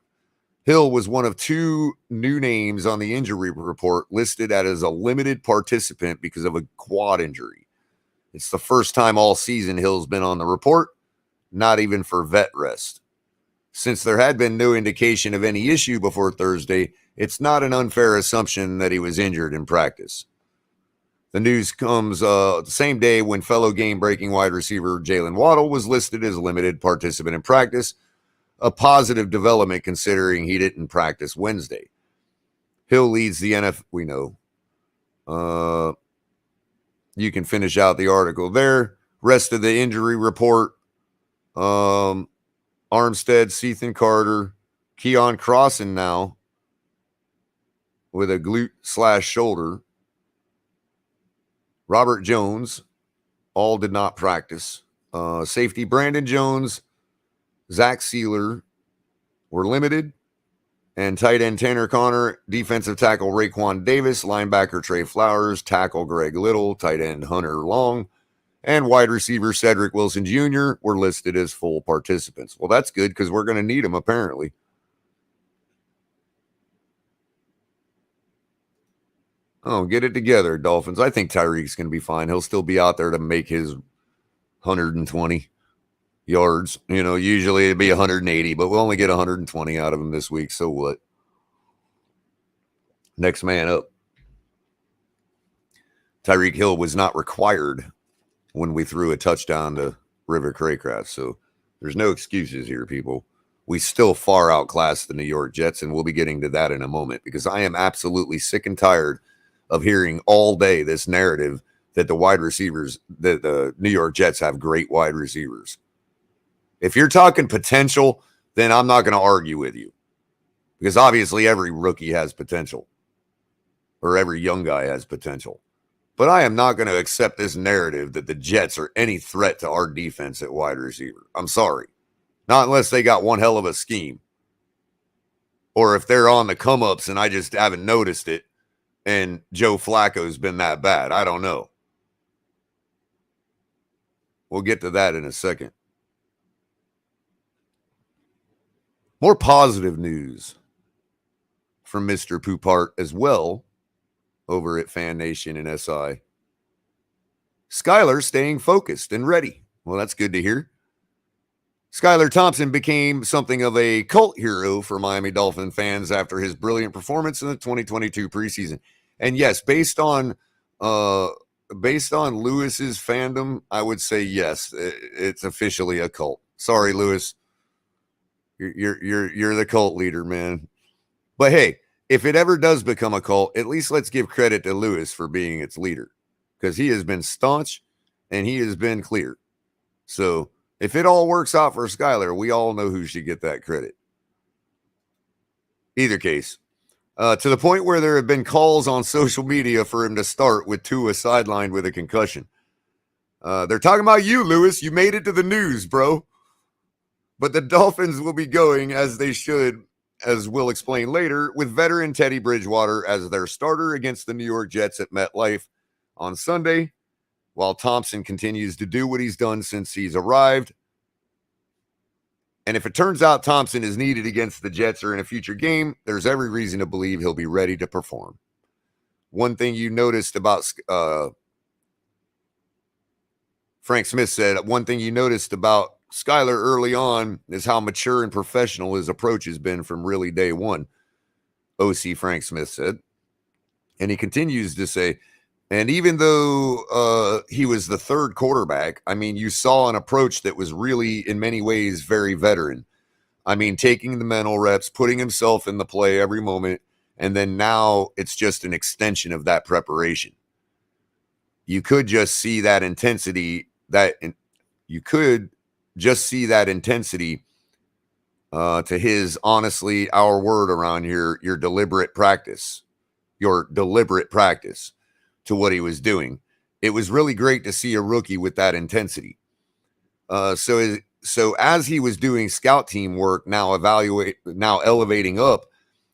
Hill was one of 2 new names on the injury report listed as a limited participant because of a quad injury. It's the first time all season Hill's been on the report, not even for vet rest. Since there had been no indication of any issue before Thursday, it's not an unfair assumption that he was injured in practice. The news comes the same day when fellow game-breaking wide receiver Jalen Waddle was listed as a limited participant in practice, a positive development considering he didn't practice Wednesday. Hill leads the NFL, we know. You can finish out the article there. Rest of the injury report, Armstead, Ethan Carter, Keon Crossan now with a glute / shoulder. Robert Jones, all did not practice. Safety Brandon Jones, Zach Sealer were limited. And tight end Tanner Connor, defensive tackle Raekwon Davis, linebacker Trey Flowers, tackle Greg Little, tight end Hunter Long, and wide receiver Cedric Wilson Jr. were listed as full participants. Well, that's good because we're going to need them apparently. Oh, get it together, Dolphins. I think Tyreek's going to be fine. He'll still be out there to make his 120 yards. You know, usually it'd be 180, but we'll only get 120 out of him this week. So what? Next man up. Tyreek Hill was not required when we threw a touchdown to River Craycraft. So there's no excuses here, people. We still far outclassed the New York Jets, and we'll be getting to that in a moment because I am absolutely sick and tired of hearing all day this narrative that the wide receivers, that the New York Jets have great wide receivers. If you're talking potential, then I'm not going to argue with you because obviously every rookie has potential or every young guy has potential. But I am not going to accept this narrative that the Jets are any threat to our defense at wide receiver. I'm sorry. Not unless they got one hell of a scheme. Or if they're on the come-ups and I just haven't noticed it and Joe Flacco's been that bad. I don't know. We'll get to that in a second. More positive news from Mr. Poupart as well over at Fan Nation and SI. Skylar staying focused and ready. Well, that's good to hear. Skylar Thompson became something of a cult hero for Miami Dolphin fans after his brilliant performance in the 2022 preseason. And yes, based on Lewis's fandom, I would say yes, it's officially a cult. Sorry, Lewis. You're the cult leader, man. But hey, if it ever does become a cult, at least let's give credit to Lewis for being its leader, because he has been staunch and he has been clear. So if it all works out for Skylar, we all know who should get that credit. Either case, to the point where there have been calls on social media for him to start with Tua sidelined with a concussion. They're talking about you, Lewis. You made it to the news, bro. But the Dolphins will be going, as they should, as we'll explain later, with veteran Teddy Bridgewater as their starter against the New York Jets at MetLife on Sunday, while Thompson continues to do what he's done since he's arrived. And if it turns out Thompson is needed against the Jets or in a future game, there's every reason to believe he'll be ready to perform. One thing you noticed about Frank Smith said, one thing you noticed about Skylar early on is how mature and professional his approach has been from really day one, OC Frank Smith said. And he continues to say, and even though he was the third quarterback, I mean, you saw an approach that was really, in many ways, very veteran. I mean, taking the mental reps, putting himself in the play every moment, and then now it's just an extension of that preparation. You could just see that intensity, to his, honestly, our word around here, your deliberate practice to what he was doing. It was really great to see a rookie with that intensity. So as he was doing scout team work, now elevating up,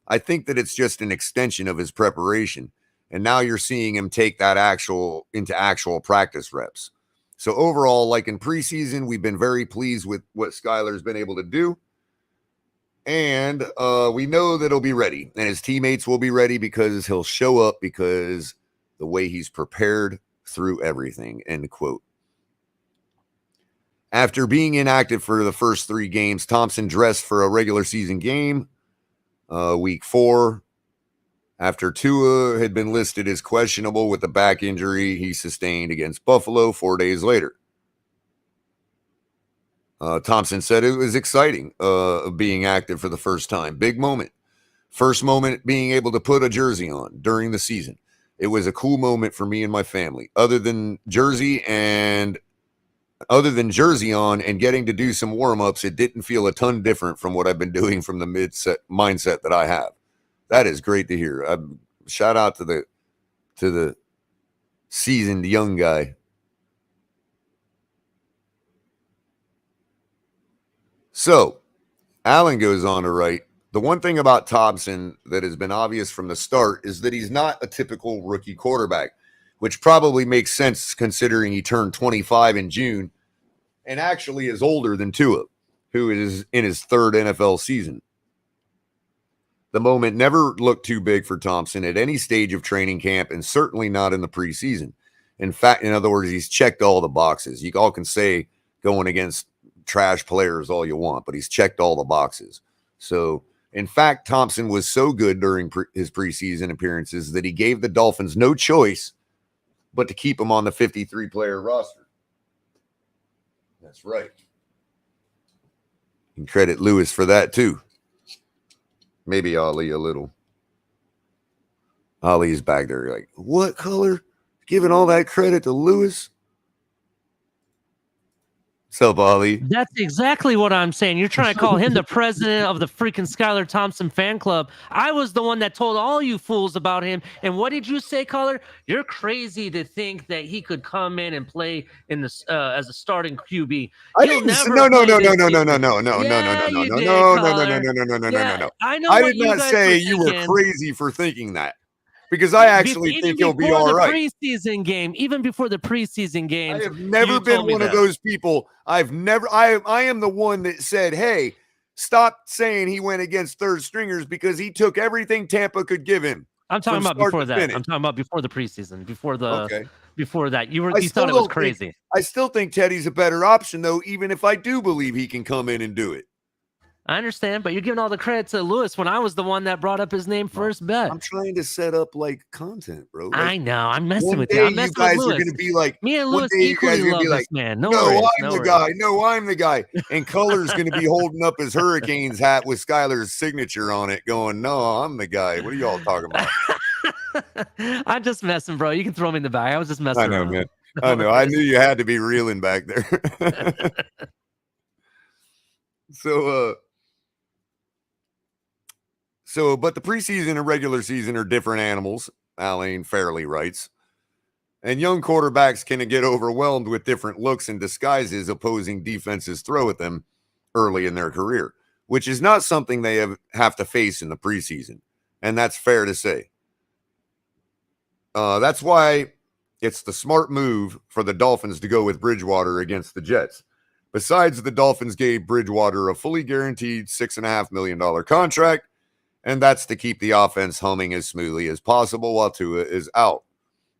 I think that it's just an extension of his preparation. And now you're seeing him take that into actual practice reps. So overall, like in preseason, we've been very pleased with what Skylar's been able to do. And we know that he'll be ready. And his teammates will be ready because he'll show up because the way he's prepared through everything, end quote. After being inactive for the first 3 games, Thompson dressed for a regular season game, week 4. After Tua had been listed as questionable with the back injury he sustained against Buffalo 4 days later. Thompson said it was exciting being active for the first time. Big moment. First moment being able to put a jersey on during the season. It was a cool moment for me and my family. Other than jersey on and getting to do some warm-ups, it didn't feel a ton different from what I've been doing from the mindset that I have. That is great to hear. Shout out to the seasoned young guy. So, Allen goes on to write, the one thing about Thompson that has been obvious from the start is that he's not a typical rookie quarterback, which probably makes sense considering he turned 25 in June and actually is older than Tua, who is in his 3rd NFL season. The moment never looked too big for Thompson at any stage of training camp and certainly not in the preseason. In fact, in other words, he's checked all the boxes. You all can say going against trash players all you want, but he's checked all the boxes. So, in fact, Thompson was so good during his preseason appearances that he gave the Dolphins no choice but to keep him on the 53-player roster. That's right. You can credit Lewis for that, too. Maybe Ali a little. Ali's back there like, what, Culler? Giving all that credit to Lewis? Sup, Ollie? That's exactly what I'm saying. You're trying to call him the president of the freaking Skylar Thompson fan club. I was the one that told all you fools about him. And what did you say, Culler? You're crazy to think that he could come in and play in this as a starting QB. I He'll didn't. never No, no, play no, no, this no, no, season. no, no, no, no, no, Yeah, no, no, you no, did, no, no, no, no, Culler. no, no, no, no, no, Yeah, no. I know I what did you not guys say were you were thinking. crazy for thinking that, because I actually Even think he'll be before all the right. preseason game, even before the preseason I games, have never you been told me one of that. those people. I am the one that said, hey, stop saying he went against third stringers, because he took everything Tampa could give him. I'm talking from about start before to that. finish. I'm talking about before the preseason, Okay. before that. You I thought still it was don't think- crazy. I still think Teddy's a better option, though, even if I do believe he can come in and do it. I understand, but you're giving all the credit to Lewis when I was the one that brought up his name first bet. I'm trying to set up like content, bro. Like, I know. I'm messing one with day you. I'm you messing guys with are Lewis. going to be like, Me and one Lewis day you guys equally are gonna be love like, this man. no, worries, I'm no the worries. guy. No, I'm the guy. And Culler's going to be holding up his Hurricanes hat with Skylar's signature on it, going, no, I'm the guy. What are y'all talking about? I'm just messing, bro. You can throw me in the bag. I was just messing I know, around. man. No I know. I worries. knew you had to be reeling back there. But the preseason and regular season are different animals, Alain fairly writes. And young quarterbacks can get overwhelmed with different looks and disguises opposing defenses throw at them early in their career, which is not something they have to face in the preseason. And that's fair to say. That's why it's the smart move for the Dolphins to go with Bridgewater against the Jets. Besides, the Dolphins gave Bridgewater a fully guaranteed $6.5 million contract, and that's to keep the offense humming as smoothly as possible while Tua is out.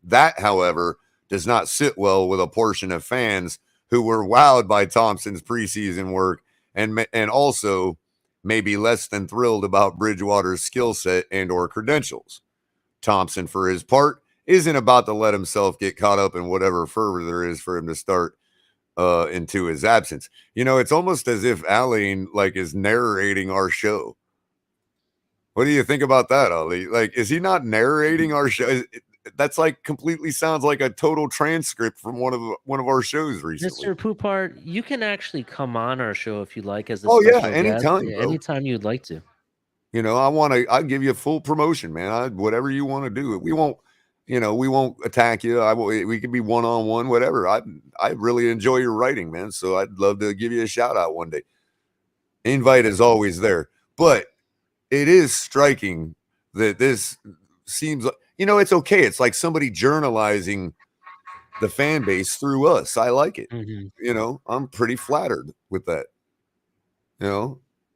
That, however, does not sit well with a portion of fans who were wowed by Thompson's preseason work and also maybe less than thrilled about Bridgewater's skill set and or credentials. Thompson, for his part, isn't about to let himself get caught up in whatever fervor there is for him to start into his absence. You know, it's almost as if Alain is narrating our show. What do you think about that, Ali? Is he not narrating our show? That's completely sounds like a total transcript from one of our shows recently. Mr. Poupart, you can actually come on our show if you like as a special guest. anytime, Yeah, anytime you'd like to. You know, I'll give you full promotion, man. Whatever you want to do. We won't attack you. We could be one-on-one, whatever. I really enjoy your writing, man. So I'd love to give you a shout out one day. Invite is always there. But it is striking that this seems like, it's okay. It's like somebody journalizing the fan base through us. I like it. Mm-hmm. I'm pretty flattered with that.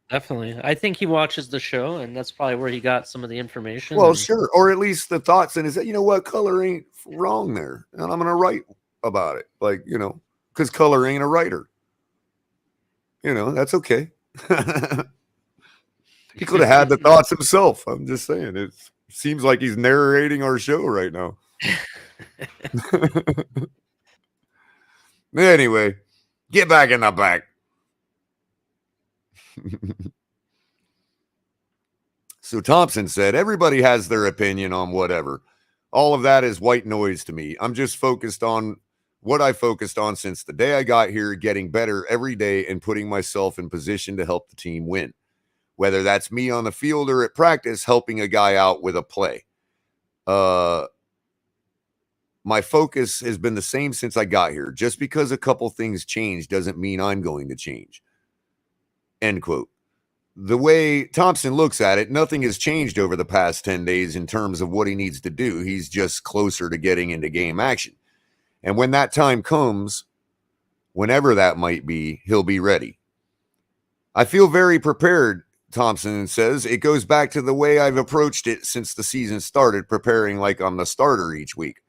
Definitely. I think he watches the show, and that's probably where he got some of the information. Well, sure. Or at least the thoughts. And is that, what, Culler ain't wrong there. And I'm going to write about it. Because Culler ain't a writer. That's okay. He could have had the thoughts himself. I'm just saying. It seems like he's narrating our show right now. Anyway, get back in the back. So Thompson said, everybody has their opinion on whatever. All of that is white noise to me. I'm just focused on what I focused on since the day I got here, getting better every day and putting myself in position to help the team win. Whether that's me on the field or at practice, helping a guy out with a play. My focus has been the same since I got here. Just because a couple things change doesn't mean I'm going to change. End quote. The way Thompson looks at it, nothing has changed over the past 10 days in terms of what he needs to do. He's just closer to getting into game action. And when that time comes, whenever that might be, he'll be ready. I feel very prepared, Thompson says. It goes back to the way I've approached it since the season started, preparing like I'm the starter each week,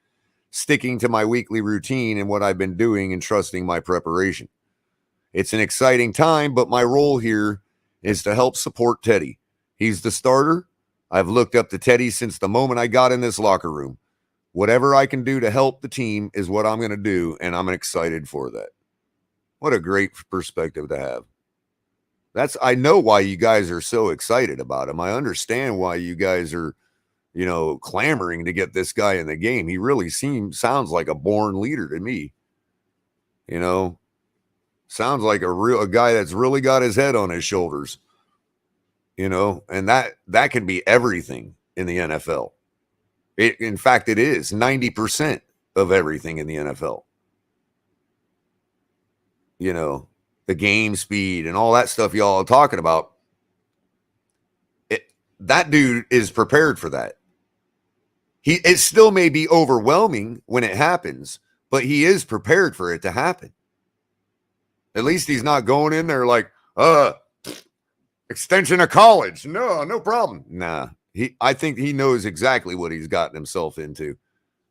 sticking to my weekly routine and what I've been doing and trusting my preparation. It's an exciting time, but my role here is to help support Teddy. He's the starter. I've looked up to Teddy since the moment I got in this locker room. Whatever I can do to help the team is what I'm going to do, and I'm excited for that. What a great perspective to have. I know why you guys are so excited about him. I understand why you guys are, clamoring to get this guy in the game. He really sounds like a born leader to me. Sounds like a guy that's really got his head on his shoulders, you know, and that can be everything in the NFL. In fact, it is 90% of everything in the NFL. You know, the game speed and all that stuff y'all are talking about. That dude is prepared for that. It still may be overwhelming when it happens, but he is prepared for it to happen. At least he's not going in there like, extension of college. No problem. Nah, I think he knows exactly what he's gotten himself into.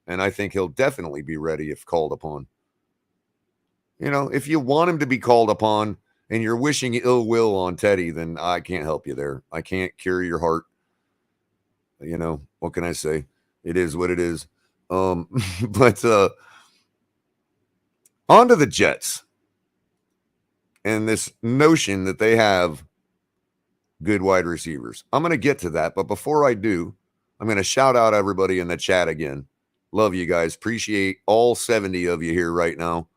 And I think he'll definitely be ready if called upon. You know, if you want him to be called upon and you're wishing ill will on Teddy, then I can't help you there. I can't cure your heart. You know, what can I say? It is what it is. But on to the Jets and this notion that they have good wide receivers. I'm going to get to that. But before I do, I'm going to shout out everybody in the chat again. Love you guys. Appreciate all 70 of you here right now.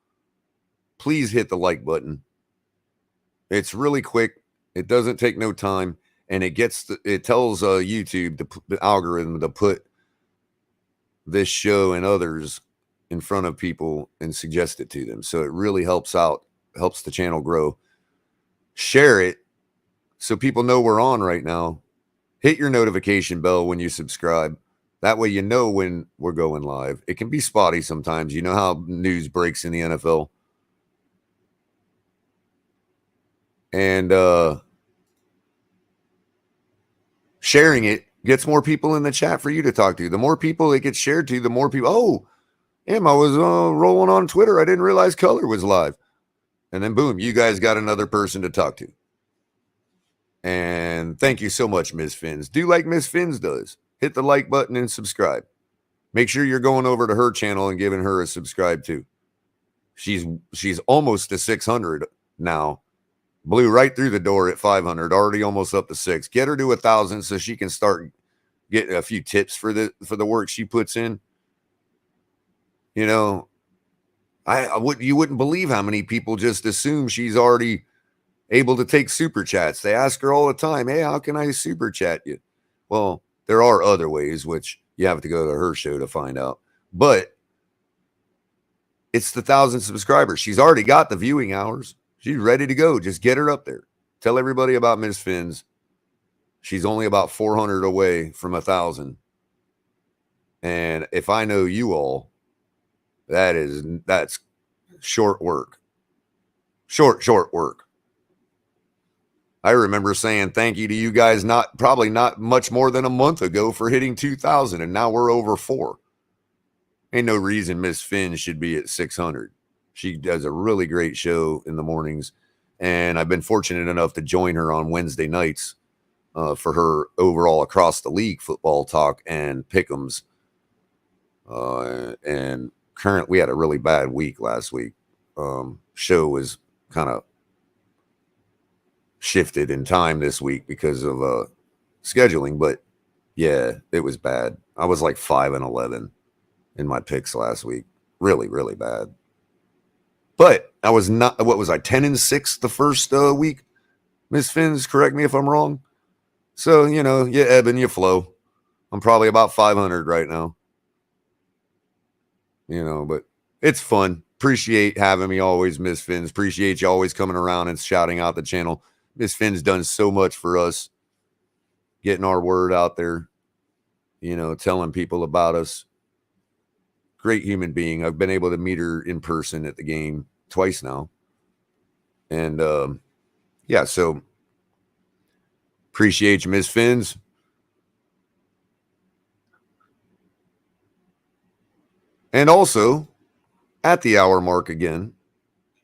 Please hit the like button. It's really quick. It doesn't take no time. And it tells YouTube, the algorithm, to put this show and others in front of people and suggest it to them. So it really helps the channel grow. Share it so people know we're on right now. Hit your notification bell when you subscribe. That way you know when we're going live. It can be spotty sometimes. You know how news breaks in the NFL. And sharing it gets more people in the chat for you to talk to. The more people it gets shared to, the more people. Oh, damn, I was rolling on Twitter. I didn't realize Culler was live. And then boom, you guys got another person to talk to. And thank you so much, Ms. Fins. Do like Ms. Fins does. Hit the like button and subscribe. Make sure you're going over to her channel and giving her a subscribe too. She's almost to 600 now. Blew right through the door at 500, already almost up to 6. Get her to 1,000 so she can start getting a few tips for the work she puts in. You know, you wouldn't believe how many people just assume she's already able to take super chats. They ask her all the time, hey, how can I super chat you? Well, there are other ways, which you have to go to her show to find out. But it's the 1,000 subscribers. She's already got the viewing hours. She's ready to go. Just get her up there. Tell everybody about Ms. Fins. She's only about 400 away from 1,000. And if I know you all, that's short work. Short work. I remember saying thank you to you guys probably not much more than a month ago for hitting 2,000, and now we're over 4. Ain't no reason Miss Finn should be at 600. She does a really great show in the mornings, and I've been fortunate enough to join her on Wednesday nights for her overall across the league football talk and pick'ems. And we had a really bad week last week. Show was kind of shifted in time this week because of scheduling, but yeah, it was bad. I was like 5-11 in my picks last week. Really, really bad. But I was not, 10-6 the first week? Miss Fins, correct me if I'm wrong. So, you know, you ebb and you flow. I'm probably about 500 right now. You know, but it's fun. Appreciate having me always, Miss Fins. Appreciate you always coming around and shouting out the channel. Miss Fins done so much for us, getting our word out there, you know, telling people about us. Great human being. I've been able to meet her in person at the game twice now. And yeah, so appreciate you, Miss Fins. And also, at the hour mark again,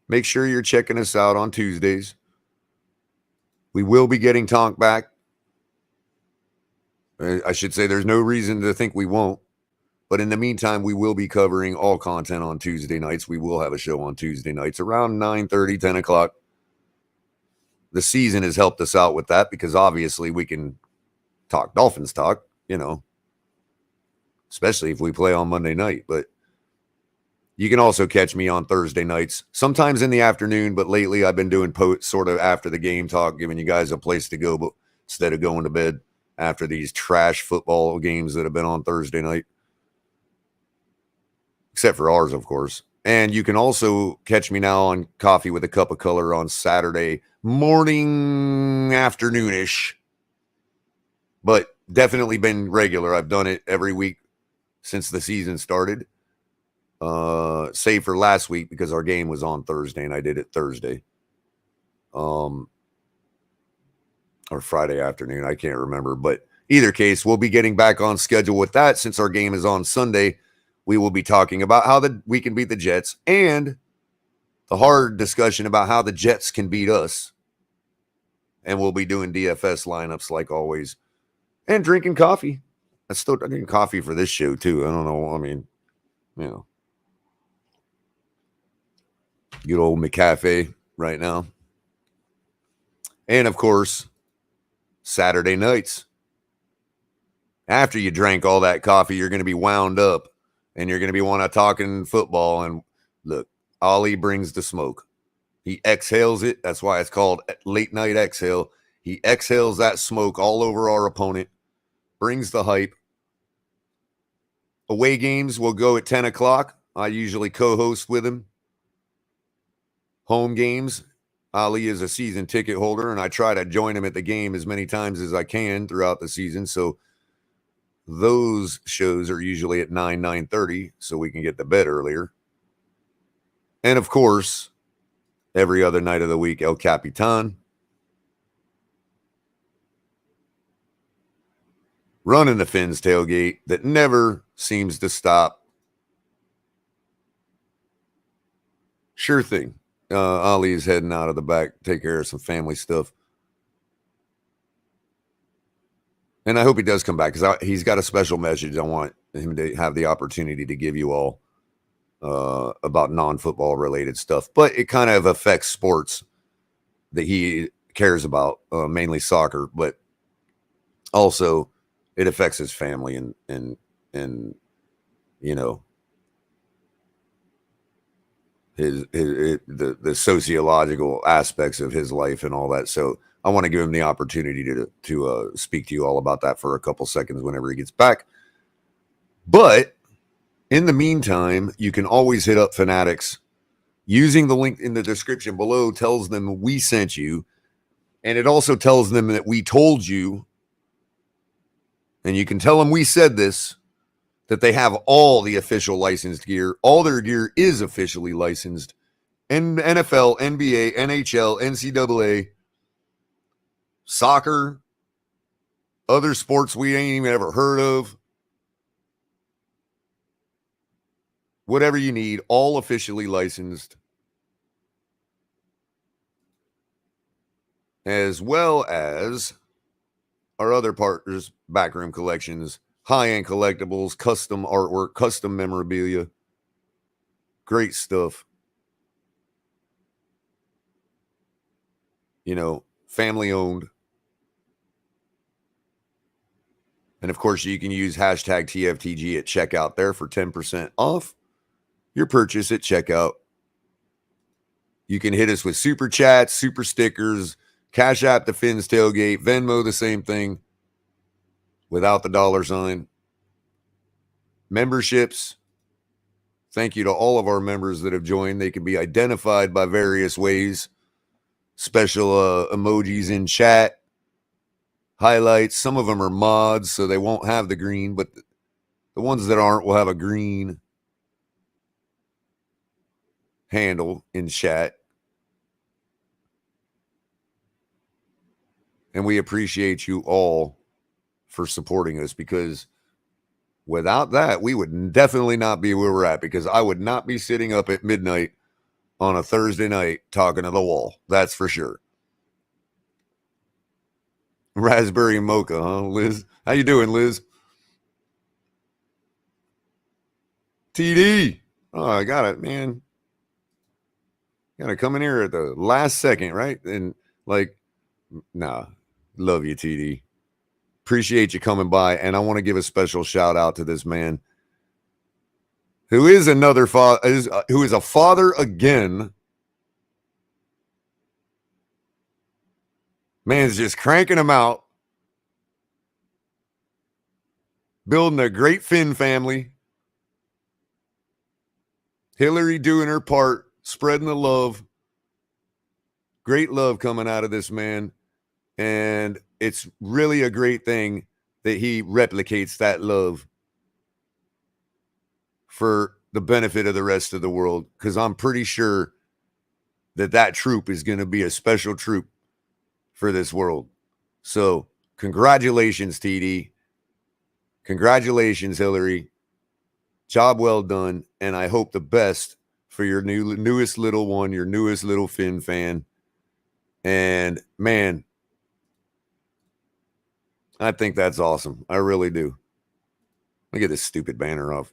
make sure you're checking us out on Tuesdays. We will be getting Tonk back. I should say there's no reason to think we won't. But in the meantime, we will be covering all content on Tuesday nights. We will have a show on Tuesday nights around 9:30, 10 o'clock. The season has helped us out with that because obviously we can talk Dolphins talk, you know, especially if we play on Monday night. But You can also catch me on Thursday nights, sometimes in the afternoon, but lately I've been doing sort of after the game talk, giving you guys a place to go, but instead of going to bed after these trash football games that have been on Thursday night. Except for ours, of course. And you can also catch me now on Coffee with a Cup of Color on Saturday morning, afternoonish. But definitely been regular. I've done it every week since the season started. Save for last week because our game was on Thursday and I did it Thursday. Or Friday afternoon. I can't remember. But either case, we'll be getting back on schedule with that since our game is on Sunday. We will be talking about how we can beat the Jets and the hard discussion about how the Jets can beat us. And we'll be doing DFS lineups like always. And drinking coffee. I'm still drinking coffee for this show too. I don't know. I mean, you know. Good old McCafe right now. And of course, Saturday nights. After you drank all that coffee, you're going to be wound up. And you're going to be want to talking football. And look, Ollie brings the smoke. He exhales it. That's why it's called late night exhale. He exhales that smoke all over our opponent. Brings the hype. Away games will go at 10 o'clock. I usually co-host with him. Home games, Ali is a season ticket holder, and I try to join him at the game as many times as I can throughout the season. So those shows are usually at 9:30, so we can get to bed earlier. And of course, every other night of the week, El Capitan. Running the Fins tailgate that never seems to stop. Sure thing. Ali is heading out of the back, take care of some family stuff. And I hope he does come back because he's got a special message I want him to have the opportunity to give you all about non-football related stuff. But it kind of affects sports that he cares about, mainly soccer, but also it affects his family and you know, the sociological aspects of his life and all that. So I want to give him the opportunity to speak to you all about that for a couple seconds whenever he gets back. But in the meantime, you can always hit up Fanatics. Using the link in the description below tells them we sent you. And it also tells them that we told you. And you can tell them we said this, that they have all the official licensed gear. All their gear is officially licensed. NFL, NBA, NHL, NCAA, soccer, other sports we ain't even ever heard of. Whatever you need, all officially licensed. As well as our other partners, Backroom Collections, high-end collectibles, custom artwork, custom memorabilia. Great stuff. You know, family owned. And of course, you can use hashtag TFTG at checkout there for 10% off your purchase at checkout. You can hit us with super chats, super stickers, Cash App the Fins Tailgate, Venmo the same thing without the $sign. Memberships. Thank you to all of our members that have joined. They can be identified by various ways. Special emojis in chat. Highlights. Some of them are mods, so they won't have the green, but the ones that aren't will have a green handle in chat. And we appreciate you all for supporting us, because without that, we would definitely not be where we're at, because I would not be sitting up at midnight on a Thursday night talking to the wall. That's for sure. Raspberry mocha, huh, Liz? How you doing, Liz? TD. Oh, I got it, man. Got to come in here at the last second, right? And like, nah, love you, TD. Appreciate you coming by. And I want to give a special shout out to this man. who is another father, who is a father again. Man's just cranking them out, building a great Finn family. Hillary doing her part, spreading the love. Great love coming out of this man. And it's really a great thing that he replicates that love for the benefit of the rest of the world, because I'm pretty sure that troop is going to be a special troop for this world. So congratulations, TD. Congratulations, Hillary. Job well done. And I hope the best for your newest little one, your newest little Finn fan. And man, I think that's awesome. I really do. Let me get this stupid banner off,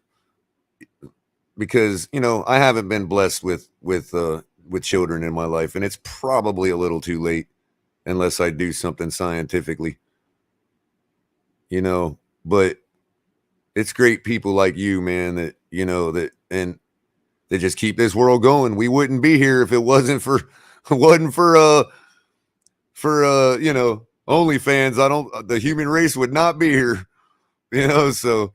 because, you know, I haven't been blessed with children in my life, and it's probably a little too late unless I do something scientifically, you know, but it's great people like you, man, that, you know, that, and they just keep this world going. We wouldn't be here if it wasn't for you know, OnlyFans. The human race would not be here, you know. So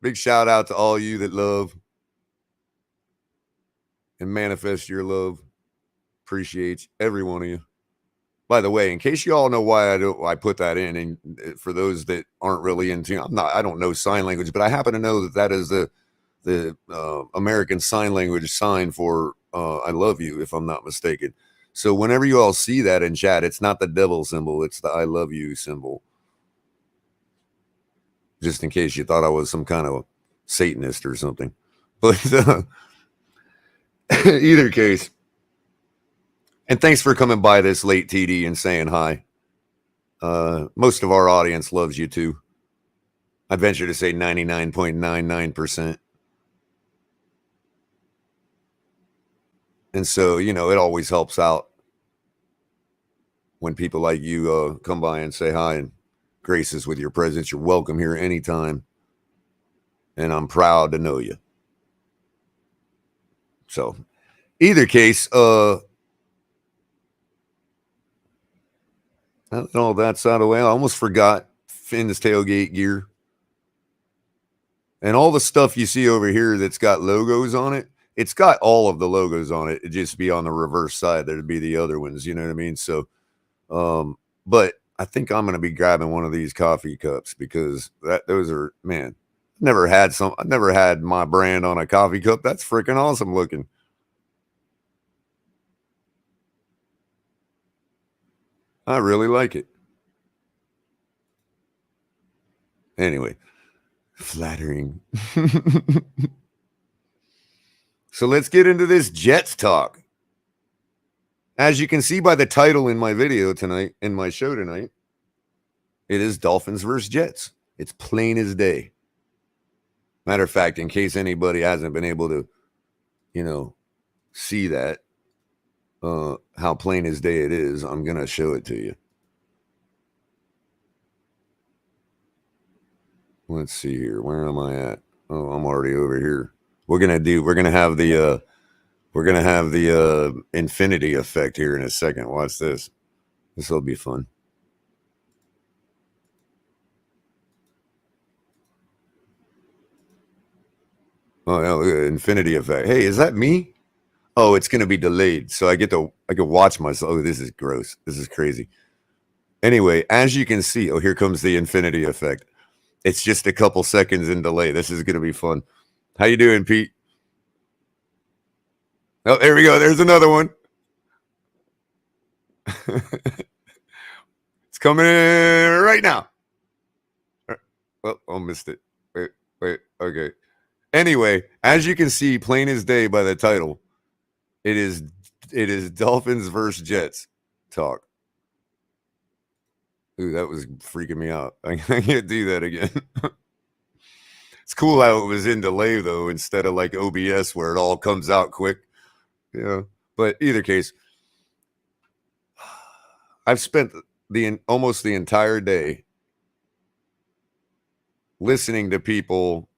big shout out to all you that love and manifest your love. Appreciate every one of you. By the way, in case you all know why I put that in, and for those that aren't really into, I don't know sign language, but I happen to know that is the American Sign Language sign for I love you, if I'm not mistaken. So whenever you all see that in chat, it's not the devil symbol, it's the I love you symbol. Just in case you thought I was some kind of Satanist or something. But either case. And thanks for coming by this late, TD, and saying hi. Most of our audience loves you too. I'd venture to say 99.99%. And so, you know, it always helps out when people like you come by and say hi and grace us with your presence. You're welcome here anytime. And I'm proud to know you. So, either case, all that's out of the way. I almost forgot Finn's tailgate gear. And all the stuff you see over here that's got logos on it, it's got all of the logos on it. It'd just be on the reverse side. There'd be the other ones, you know what I mean? So, but I think I'm going to be grabbing one of these coffee cups, because those are, man, I've never had my brand on a coffee cup. That's freaking awesome looking. I really like it. Anyway, flattering. So let's get into this Jets talk. As you can see by the title in my video tonight, in my show tonight, it is Dolphins versus Jets. It's plain as day. Matter of fact, in case anybody hasn't been able to, you know, see that, how plain as day it is, I'm going to show it to you. Let's see here. Where am I at? Oh, I'm already over here. We're going to have the infinity effect here in a second. Watch this. This will be fun. Oh, yeah, look at the infinity effect. Hey, is that me? Oh, it's going to be delayed. So I could watch myself. Oh, this is gross. This is crazy. Anyway, as you can see, oh, here comes the infinity effect. It's just a couple seconds in delay. This is going to be fun. How you doing, Pete? Oh, there we go. There's another one. It's coming in right now. Oh, I missed it. Wait. Okay. Anyway, as you can see, plain as day by the title, it is Dolphins versus Jets talk. Ooh, that was freaking me out. I can't do that again. It's cool how it was in delay, though, instead of like OBS where it all comes out quick. Yeah. But either case, I've spent almost the entire day listening to people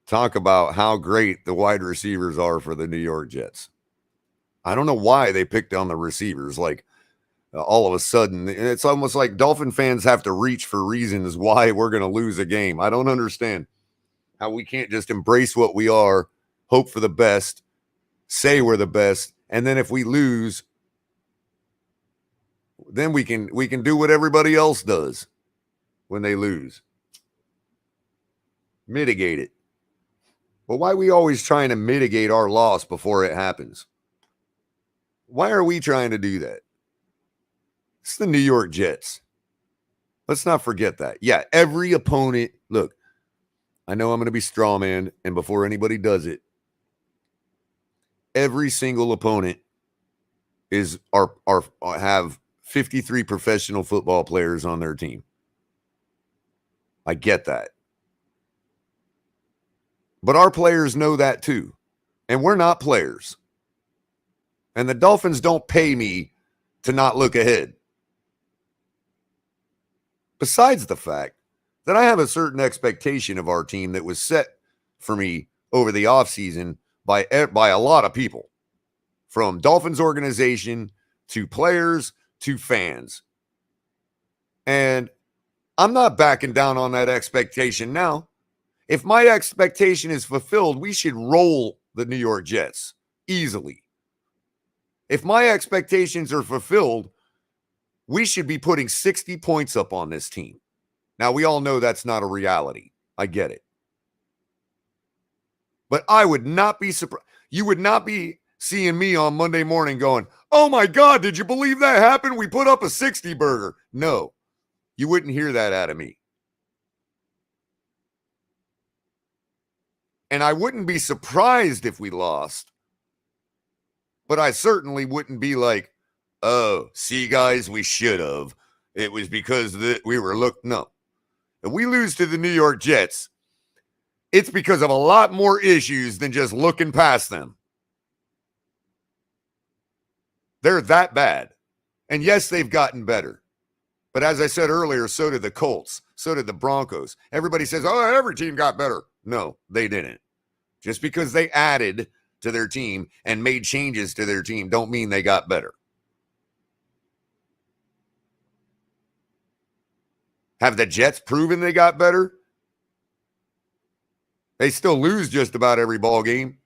talk about how great the wide receivers are for the New York Jets. I don't know why they picked on the receivers. Like, all of a sudden, it's almost like Dolphin fans have to reach for reasons why we're going to lose a game. I don't understand how we can't just embrace what we are, hope for the best, say we're the best, and then if we lose, then we can do what everybody else does when they lose. Mitigate it. But why are we always trying to mitigate our loss before it happens? Why are we trying to do that? It's the New York Jets. Let's not forget that. Yeah, every opponent, look, I know I'm going to be strawman, and before anybody does it, every single opponent have 53 professional football players on their team. I get that. But our players know that too. And we're not players. And the Dolphins don't pay me to not look ahead. Besides the fact that I have a certain expectation of our team that was set for me over the offseason by a lot of people, from Dolphins organization to players to fans. And I'm not backing down on that expectation now. If my expectation is fulfilled, we should roll the New York Jets easily. If my expectations are fulfilled, we should be putting 60 points up on this team. Now, we all know that's not a reality. I get it. But I would not be surprised. You would not be seeing me on Monday morning going, oh my God, did you believe that happened? We put up a 60 burger. No, you wouldn't hear that out of me. And I wouldn't be surprised if we lost. But I certainly wouldn't be like, oh, see, guys, we should have. It was because we were no. If we lose to the New York Jets, it's because of a lot more issues than just looking past them. They're that bad. And yes, they've gotten better. But as I said earlier, so did the Colts. So did the Broncos. Everybody says, oh, every team got better. No, they didn't. Just because they added to their team and made changes to their team don't mean they got better. Have the Jets proven they got better? They still lose just about every ball game.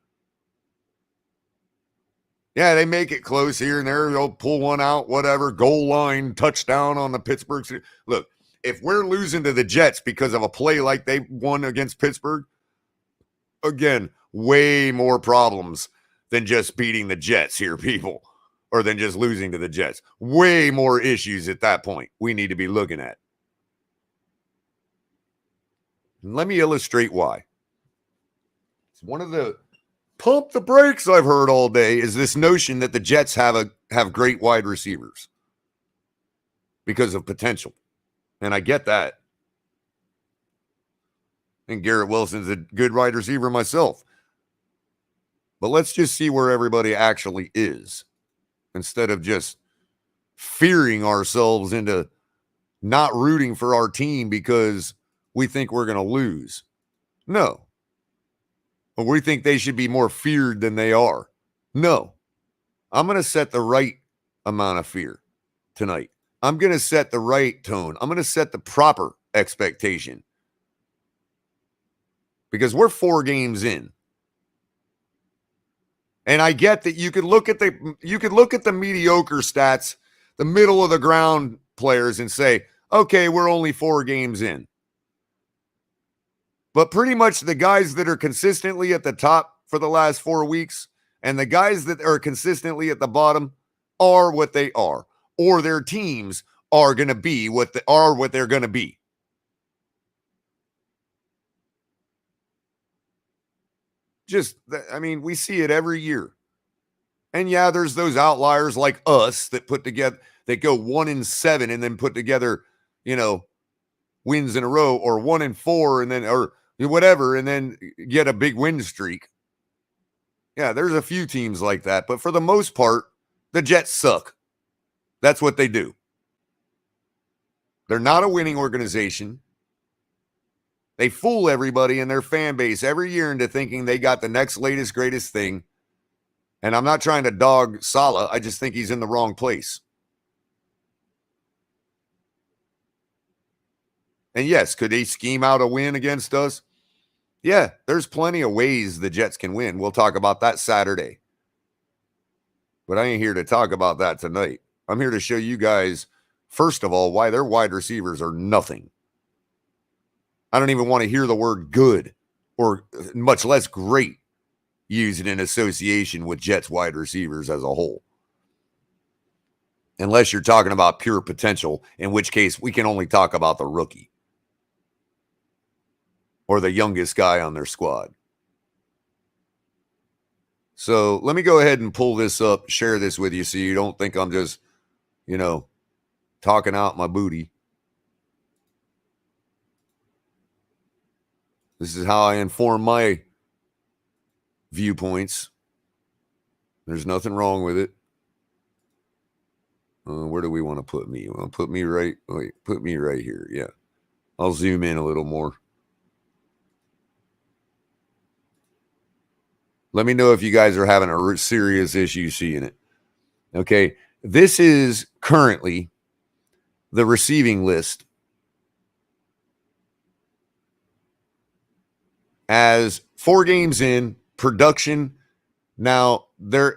Yeah, they make it close here and there. They'll pull one out, whatever, goal line, touchdown on the Pittsburgh. Look, if we're losing to the Jets because of a play like they won against Pittsburgh, again, way more problems than just beating the Jets here, people, or than just losing to the Jets. Way more issues at that point we need to be looking at. And let me illustrate why. It's one of the pump the brakes I've heard all day is this notion that the Jets have great wide receivers because of potential. And I get that. And Garrett Wilson's a good wide receiver myself. But let's just see where everybody actually is instead of just fearing ourselves into not rooting for our team because we think we're going to lose. No. Or we think they should be more feared than they are. No. I'm going to set the right amount of fear tonight. I'm going to set the right tone. I'm going to set the proper expectation. Because we're 4 games in. And I get that you could look at the mediocre stats, the middle of the ground players, and say, okay, we're only 4 games in. But pretty much the guys that are consistently at the top for the last 4 weeks and the guys that are consistently at the bottom are what they are, or their teams are going to be what they're going to be. We see it every year. And yeah, there's those outliers like us that go 1-7 and then put together, wins in a row, or 1-4 and then, or whatever, and then get a big win streak. Yeah, there's a few teams like that, but for the most part, the Jets suck. That's what they do. They're not a winning organization. They fool everybody in their fan base every year into thinking they got the next latest, greatest thing. And I'm not trying to dog Saleh. I just think he's in the wrong place. And yes, could he scheme out a win against us? Yeah, there's plenty of ways the Jets can win. We'll talk about that Saturday. But I ain't here to talk about that tonight. I'm here to show you guys, first of all, why their wide receivers are nothing. I don't even want to hear the word good or much less great used in association with Jets wide receivers as a whole. Unless you're talking about pure potential, in which case we can only talk about the rookie or the youngest guy on their squad. So let me go ahead and pull this up, share this with you so you don't think I'm just, talking out my booty. This is how I inform my viewpoints. There's nothing wrong with it. Where do we want to put me? You want to put me right? Wait, put me right here. Yeah. I'll zoom in a little more. Let me know if you guys are having a serious issue seeing it. Okay. This is currently the receiving list as 4 games in production. Now they're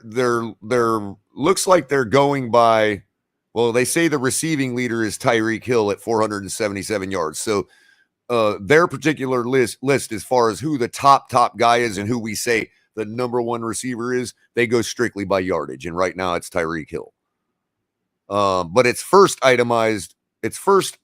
looks like they're going by, well, they say the receiving leader is Tyreek Hill at 477 yards. So their particular list as far as who the top guy is and who we say the number 1 receiver is, they go strictly by yardage. And right now it's Tyreek Hill. But it's first itemized, it's first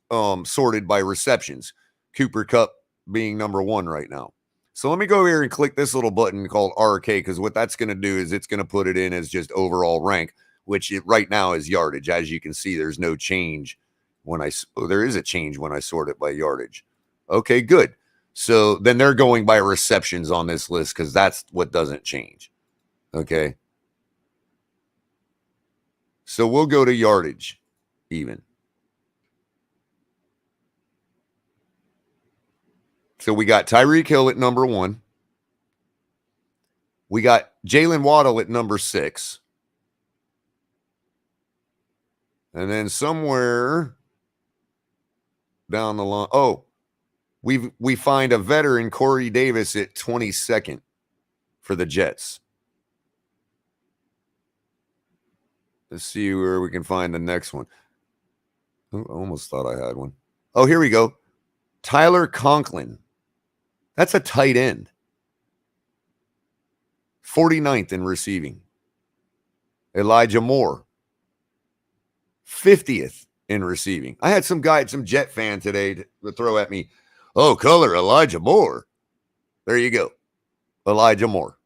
sorted by receptions. Cooper Kupp being number 1 right now. So let me go here and click this little button called RK, because what that's going to do is it's going to put it in as just overall rank, which right now is yardage. As you can see, there's no change when there is a change when I sort it by yardage. Okay, good. So then they're going by receptions on this list because that's what doesn't change. Okay. So we'll go to yardage even. So we got Tyreek Hill at number 1. We got Jalen Waddle at number 6. And then somewhere down the line, we find a veteran, Corey Davis, at 22nd for the Jets. Let's see where we can find the next one. Oh, I almost thought I had one. Oh, here we go. Tyler Conklin. That's a tight end. 49th in receiving. Elijah Moore. 50th in receiving. I had some Jet fan today to throw at me, oh, Culler, Elijah Moore. There you go. Elijah Moore.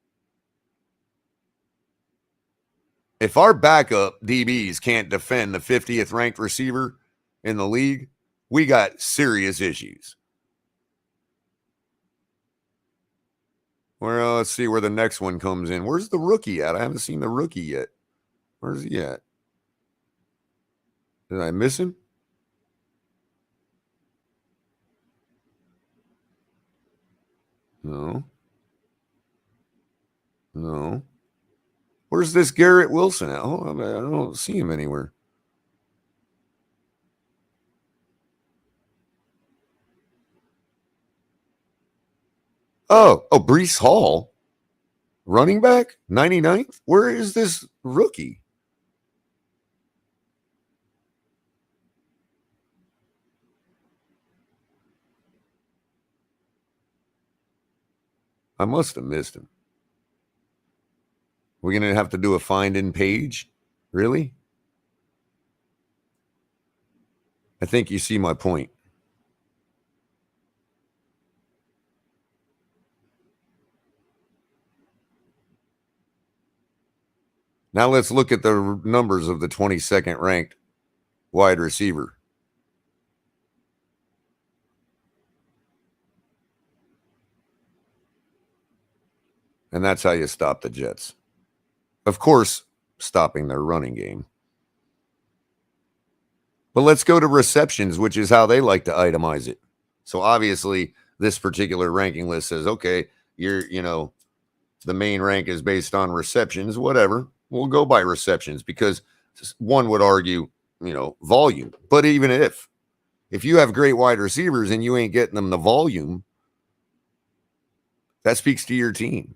If our backup DBs can't defend the 50th ranked receiver in the league, we got serious issues. Well, let's see where the next one comes in. Where's the rookie at? I haven't seen the rookie yet. Where's he at? Did I miss him? No. Where's this Garrett Wilson at? Oh, I don't see him anywhere. Oh, Breece Hall, running back, 99th. Where is this rookie? I must have missed him. We're going to have to do a find in page? Really? I think you see my point. Now let's look at the numbers of the 22nd ranked wide receiver. And that's how you stop the Jets. Of course, stopping their running game. But let's go to receptions, which is how they like to itemize it. So obviously, this particular ranking list says, okay, the main rank is based on receptions, whatever. We'll go by receptions because one would argue, volume. But even if you have great wide receivers and you ain't getting them the volume, that speaks to your team.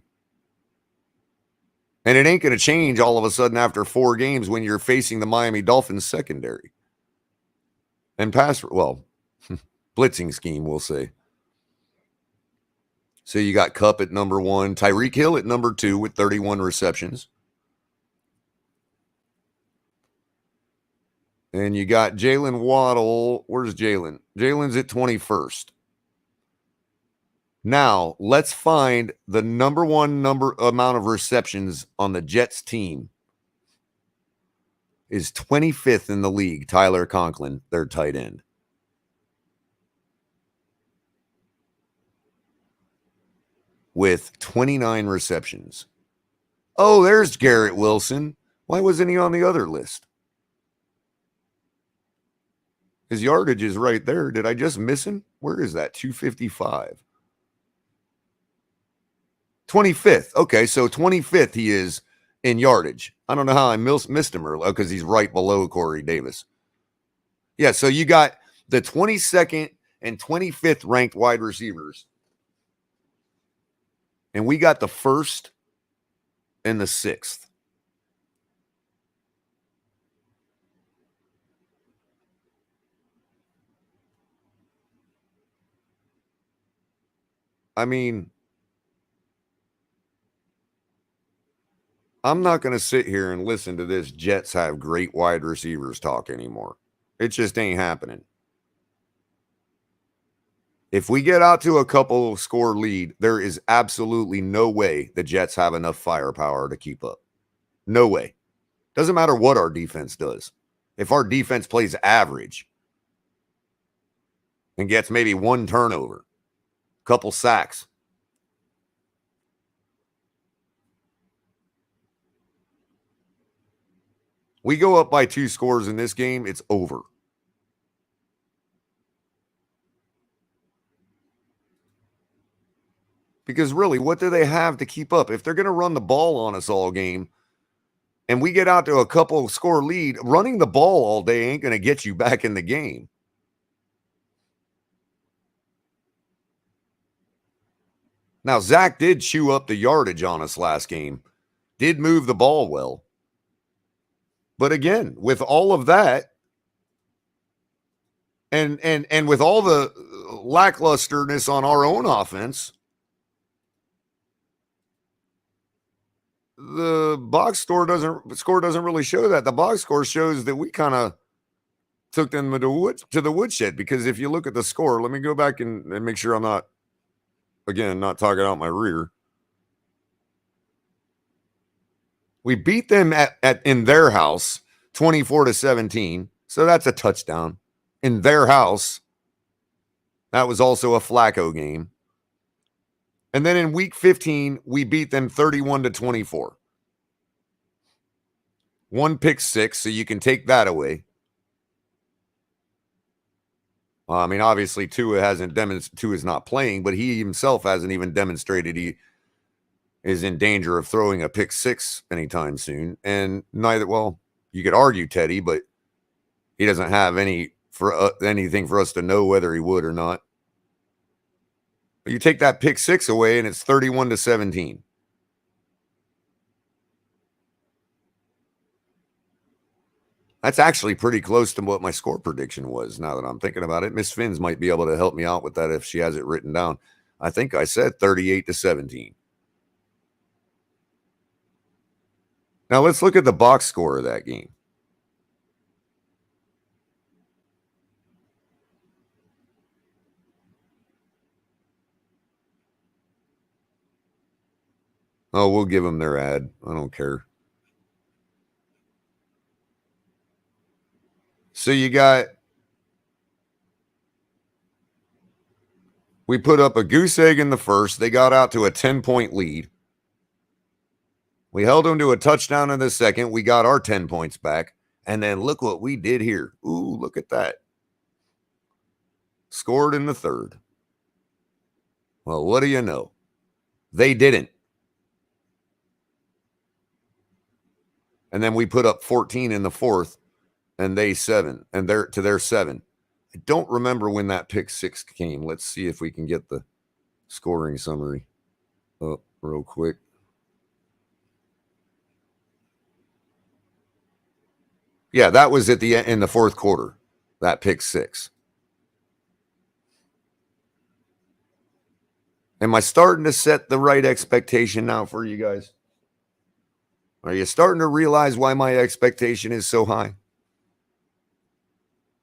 And it ain't going to change all of a sudden after 4 games when you're facing the Miami Dolphins secondary. And blitzing scheme, we'll say. So you got Kupp at number 1, Tyreek Hill at number 2 with 31 receptions. And you got Jalen Waddle. Where's Jalen? Jalen's at 21st. Now, let's find the number 1 amount of receptions on the Jets team. Is 25th in the league, Tyler Conklin, their tight end. With 29 receptions. Oh, there's Garrett Wilson. Why wasn't he on the other list? His yardage is right there. Did I just miss him? Where is that? 255. 25th. Okay, so 25th he is in yardage. I don't know how I missed him earlier because he's right below Corey Davis. Yeah, so you got the 22nd and 25th ranked wide receivers. And we got the 1st and the 6th. I mean, I'm not going to sit here and listen to this Jets have great wide receivers talk anymore. It just ain't happening. If we get out to a couple of score lead, there is absolutely no way the Jets have enough firepower to keep up. No way. Doesn't matter what our defense does. If our defense plays average and gets maybe 1 turnover, couple sacks, we go up by 2 scores in this game, it's over. Because really, what do they have to keep up? If they're going to run the ball on us all game and we get out to a couple score lead, running the ball all day ain't going to get you back in the game. Now, Zach did chew up the yardage on us last game, did move the ball well. But again, with all of that, and with all the lacklusterness on our own offense, the box score doesn't really show that. The box score shows that we kind of took them to the woodshed, because if you look at the score, let me go back and make sure I'm not talking out my rear. We beat them in their house 24-17. So that's a touchdown in their house. That was also a Flacco game. And then in week 15, we beat them 31-24. 1 pick 6, so you can take that away. I mean, obviously, Tua is not playing, but he himself hasn't even demonstrated he is in danger of throwing a pick 6 anytime soon. And you could argue Teddy, but he doesn't have anything for us to know whether he would or not. But you take that pick 6 away, and it's 31-17. That's actually pretty close to what my score prediction was, now that I'm thinking about it. Miss Finns might be able to help me out with that if she has it written down. I think I said 38-17. Now let's look at the box score of that game. Oh, we'll give them their ad. I don't care. So we put up a goose egg in the first. They got out to a 10-point lead. We held them to a touchdown in the second. We got our 10 points back. And then look what we did here. Ooh, look at that. Scored in the third. Well, what do you know? They didn't. And then we put up 14 in the fourth, and they 7, and they're to their 7. I don't remember when that pick 6 came. Let's see if we can get the scoring summary up real quick. Yeah, that was at the in the fourth quarter. That pick 6. Am I starting to set the right expectation now for you guys? Are you starting to realize why my expectation is so high?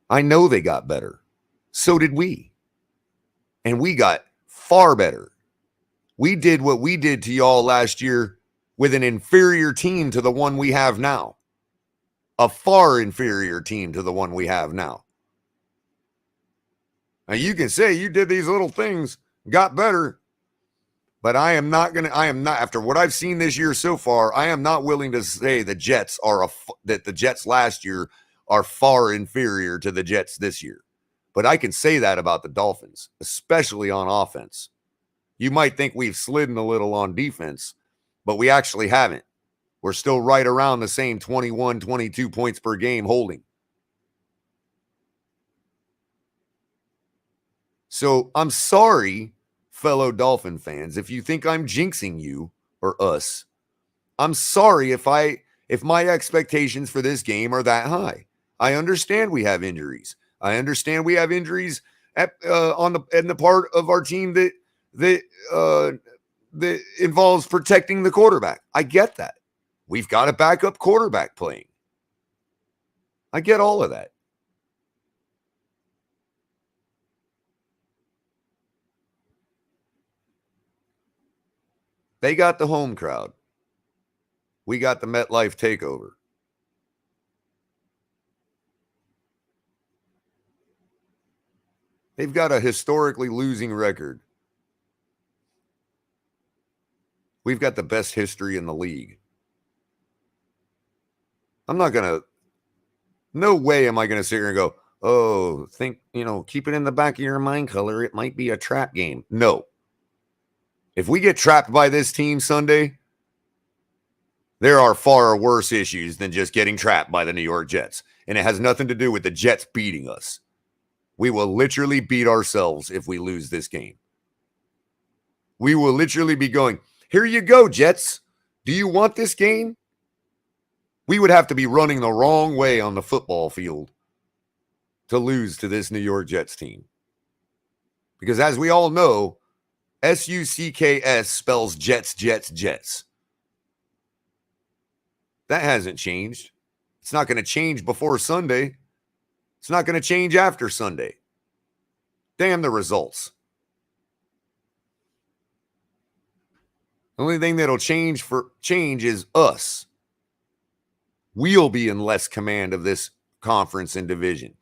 I know they got better. So did we. And we got far better. We did what we did to y'all last year with an inferior team to the one we have now. A far inferior team to the one we have now. Now you can say you did these little things, got better, but I am not, after what I've seen this year so far, I am not willing to say the Jets that the Jets last year are far inferior to the Jets this year. But I can say that about the Dolphins, especially on offense. You might think we've slidden a little on defense, but we actually haven't. We're still right around the same 21, 22 points per game holding. So I'm sorry, fellow Dolphin fans, if you think I'm jinxing you or us. I'm sorry if my expectations for this game are that high. I understand we have injuries. I understand we have injuries in the part of our team that involves protecting the quarterback. I get that. We've got a backup quarterback playing. I get all of that. They got the home crowd. We got the MetLife takeover. They've got a historically losing record. We've got the best history in the league. No way am I going to sit here and go, oh, keep it in the back of your mind, Culler. It might be a trap game. No. If we get trapped by this team Sunday, there are far worse issues than just getting trapped by the New York Jets. And it has nothing to do with the Jets beating us. We will literally beat ourselves if we lose this game. We will literally be going, here you go, Jets. Do you want this game? We would have to be running the wrong way on the football field to lose to this New York Jets team. Because as we all know, SUCKS spells Jets, Jets, Jets. That hasn't changed. It's not going to change before Sunday. It's not going to change after Sunday. Damn the results. The only thing that'll change is us. We'll be in less command of this conference and division.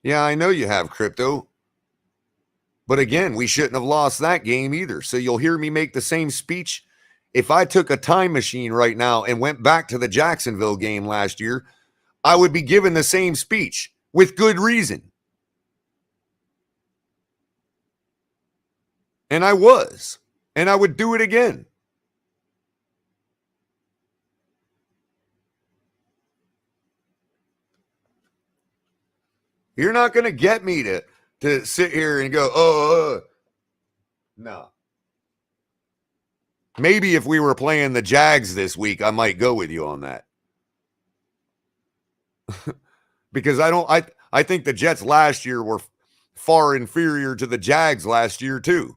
Yeah, I know you have crypto. But again, we shouldn't have lost that game either. So you'll hear me make the same speech. If I took a time machine right now and went back to the Jacksonville game last year, I would be given the same speech with good reason. And I was. And I would do it again. You're not going to get me to sit here and go, no. Maybe if we were playing the Jags this week, I might go with you on that. Because I think the Jets last year were far inferior to the Jags last year too.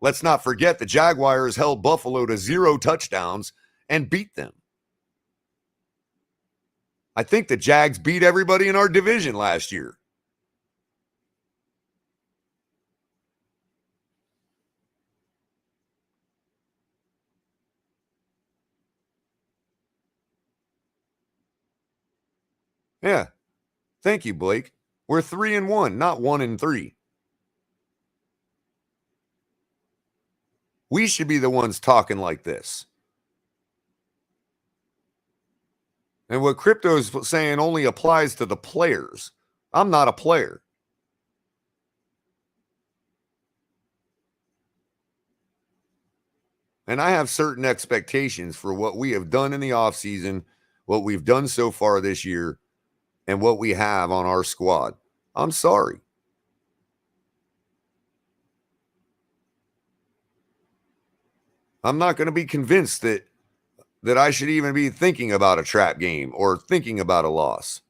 Let's not forget the Jaguars held Buffalo to 0 touchdowns and beat them. I think the Jags beat everybody in our division last year. Yeah. Thank you, Blake. We're 3-1, not 1-3. We should be the ones talking like this. And what Crypto's saying only applies to the players. I'm not a player. And I have certain expectations for what we have done in the offseason, what we've done so far this year, and what we have on our squad. I'm sorry. I'm not going to be convinced that I should even be thinking about a trap game or thinking about a loss.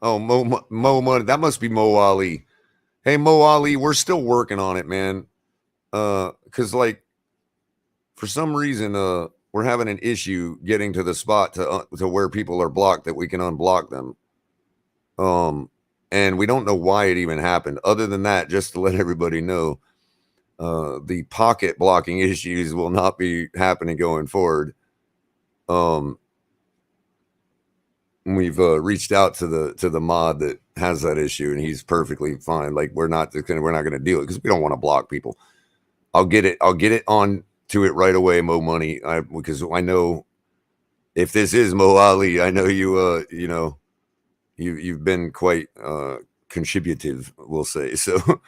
Oh, Mo Money. That must be Mo Ali. Hey, Mo Ali, we're still working on it, man. Because, like, for some reason, we're having an issue getting to the spot to where people are blocked that we can unblock them. And we don't know why it even happened. Other than that, just to let everybody know, the pocket blocking issues will not be happening going forward. We've reached out to the mod that has that issue, and he's perfectly fine. Like, we're not going to deal with it because we don't want to block people. I'll get it on to it right away, Mo Money. Because I know if this is Mo Ali, I know you you've been quite contributive, we'll say. So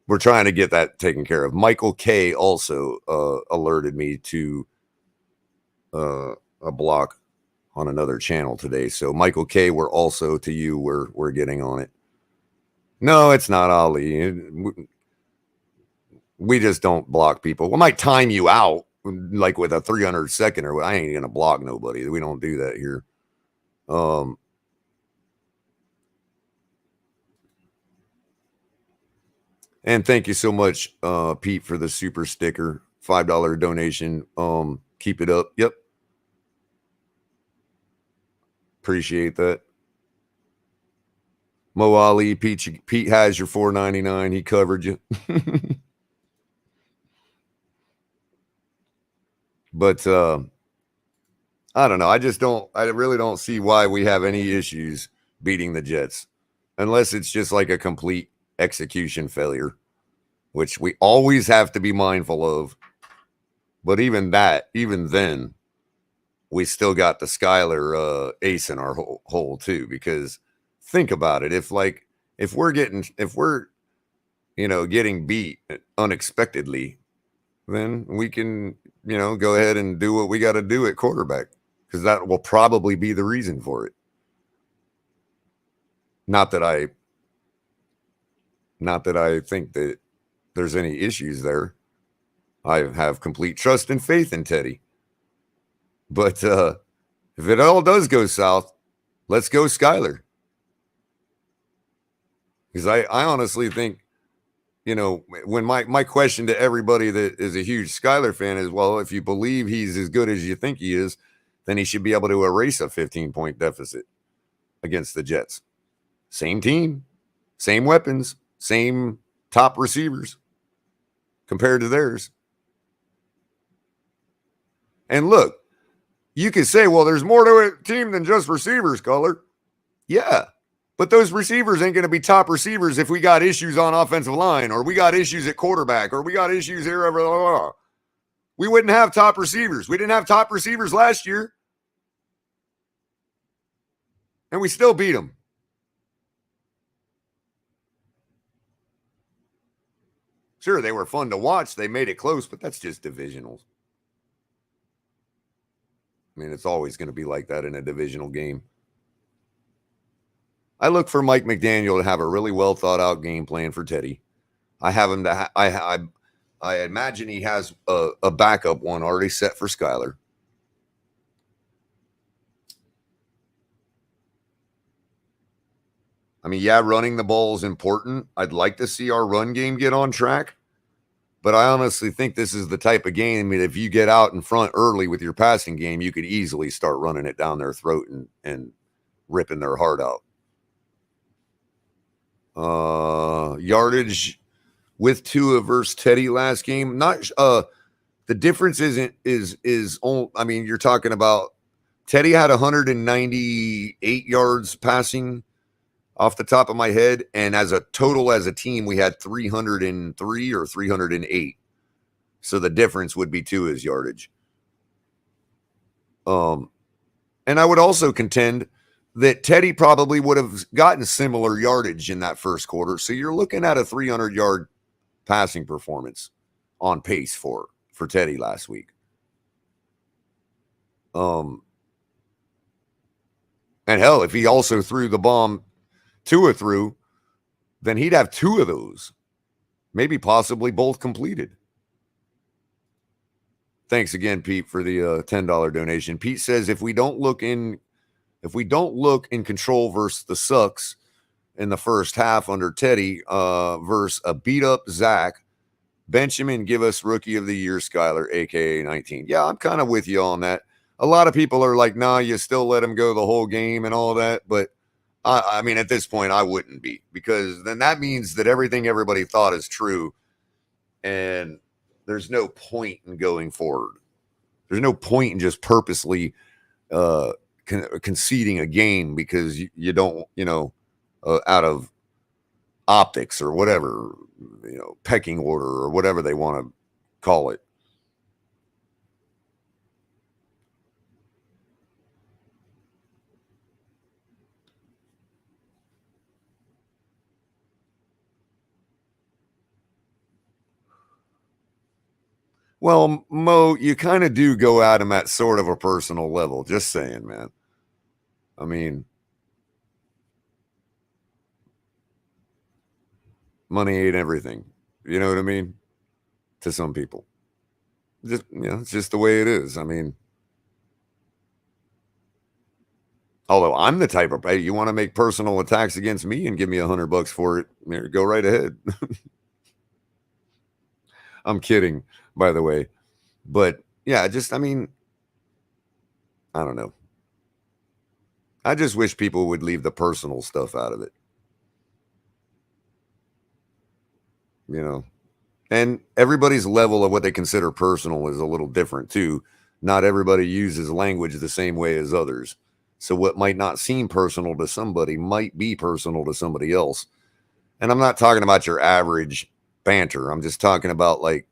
we're trying to get that taken care of. Michael K also alerted me to a block on another channel today. So Michael K, we're also to you. We're getting on it. No, it's not Ali. We just don't block people. We might time you out like with a 300 second or I ain't gonna block nobody. We don't do that here. And thank you so much, Pete, for the super sticker, $5 donation. Keep it up. Yep. Appreciate that. Mo Ali, Pete has your $4.99. He covered you. But I don't know. I really don't see why we have any issues beating the Jets unless it's just like a complete execution failure, which we always have to be mindful of. But even then, we still got the Skylar ace in our hole too, because think about it. If we're getting beat unexpectedly, then we can, go ahead and do what we got to do at quarterback, because that will probably be the reason for it. Not that I think that there's any issues there. I have complete trust and faith in Teddy. But if it all does go south, let's go Skylar. Because I honestly think, when my question to everybody that is a huge Skylar fan is, well, if you believe he's as good as you think he is, then he should be able to erase a 15-point deficit against the Jets. Same team, same weapons, same top receivers compared to theirs. And look, you could say, well, there's more to a team than just receivers, Culler. Yeah, but those receivers ain't going to be top receivers if we got issues on offensive line, or we got issues at quarterback, or we got issues here. We wouldn't have top receivers. We didn't have top receivers last year, and we still beat them. Sure, they were fun to watch. They made it close, but that's just divisionals. I mean, it's always going to be like that in a divisional game. I look for Mike McDaniel to have a really well thought out game plan for Teddy. I have him to. I imagine he has a backup one already set for Skylar. I mean, yeah, running the ball is important. I'd like to see our run game get on track. But I honestly think this is the type of game that if you get out in front early with your passing game, you could easily start running it down their throat and ripping their heart out. Yardage with Tua versus Teddy last game. Not The difference I mean, you're talking about Teddy had 198 yards passing off the top of my head, and as a total as a team, we had 303 or 308. So the difference would be to his yardage. And I would also contend that Teddy probably would have gotten similar yardage in that first quarter. So you're looking at a 300-yard passing performance on pace for Teddy last week. And hell, if he also threw the bomb Tua threw, then he'd have 2 of those, maybe possibly both completed. Thanks again, Pete, for the $10 donation. Pete says if we don't look in control versus the Sucks in the first half under Teddy versus a beat up Zach, bench him and give us rookie of the year Skylar, aka 19. Yeah, I'm kind of with you on that. A lot of people are like, nah, you still let him go the whole game and all that. But I mean, at this point, I wouldn't be, because then that means that everything everybody thought is true. And there's no point in going forward. There's no point in just purposely conceding a game because you don't, out of optics or whatever, pecking order or whatever they want to call it. Well, Mo, you kind of do go at him at sort of a personal level. Just saying, man. I mean, money ain't everything. You know what I mean? To some people. Just, it's just the way it is. I mean, although I'm the type of, hey, you want to make personal attacks against me and give me $100 for it, go right ahead. I'm kidding, by the way. But yeah, I mean, I don't know. I just wish people would leave the personal stuff out of it. And everybody's level of what they consider personal is a little different too. Not everybody uses language the same way as others. So what might not seem personal to somebody might be personal to somebody else. And I'm not talking about your average banter. I'm just talking about, like,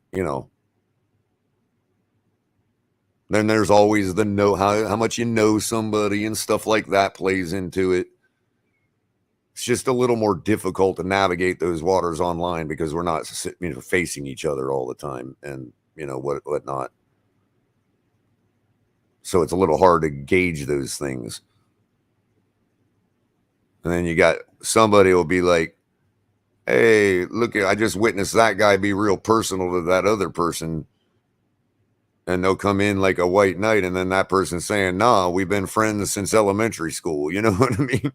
then there's always the how much you know somebody and stuff like that plays into it. It's just a little more difficult to navigate those waters online because we're not facing each other all the time and whatnot. So it's a little hard to gauge those things. And then you got somebody will be like, hey, look, I just witnessed that guy be real personal to that other person. And they'll come in like a white knight, and then that person saying, nah, we've been friends since elementary school. You know what I mean?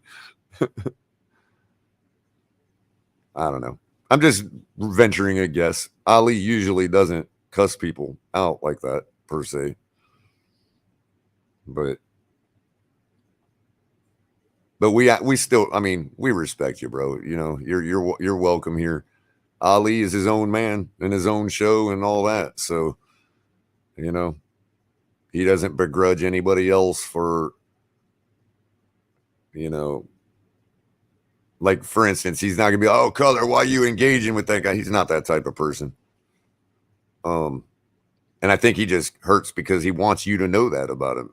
I don't know. I'm just venturing a guess. Ali usually doesn't cuss people out like that, per se. But we still, I mean, we respect you, bro. You're welcome here. Ali is his own man and his own show and all that. So, he doesn't begrudge anybody else for, like, for instance, he's not gonna be, oh, Culler, why are you engaging with that guy? He's not that type of person. And I think he just hurts because he wants you to know that about him,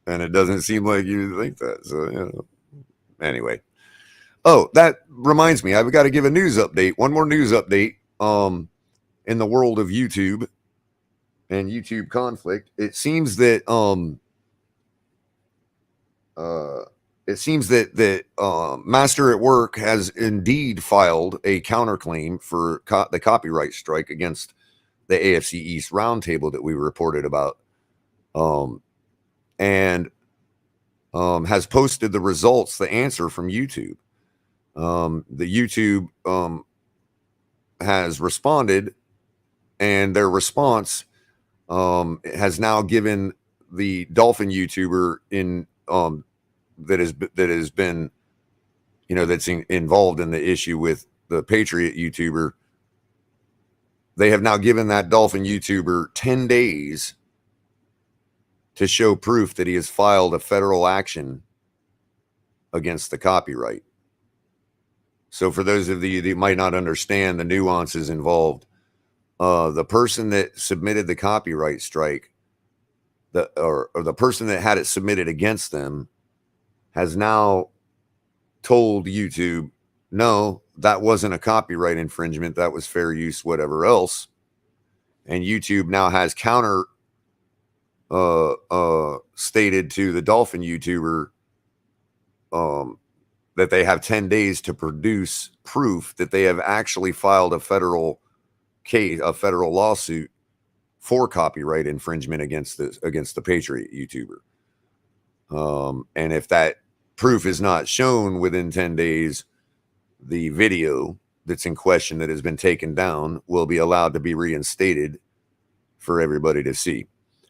and it doesn't seem like you think that. So, anyway. Oh, that reminds me, I've got to give a news update. One more news update. In the world of YouTube and YouTube conflict, it seems that Master at Work has indeed filed a counterclaim for the copyright strike against the AFC East roundtable that we reported about, and has posted the results, the answer from YouTube. The YouTube has responded, and their response has now given the Dolphin YouTuber that has been, that's involved in the issue with the Patriot YouTuber, they have now given that Dolphin YouTuber 10 days to show proof that he has filed a federal action against the copyright. So for those of you that might not understand the nuances involved, the person that submitted the copyright strike, or the person that had it submitted against them, has now told YouTube, no, that wasn't a copyright infringement. That was fair use, whatever else. And YouTube now has counter stated to the Dolphin YouTuber that they have 10 days to produce proof that they have actually filed a federal case, a federal lawsuit for copyright infringement against the Patriot YouTuber. And if that proof is not shown within 10 days, the video that's in question that has been taken down will be allowed to be reinstated for everybody to see.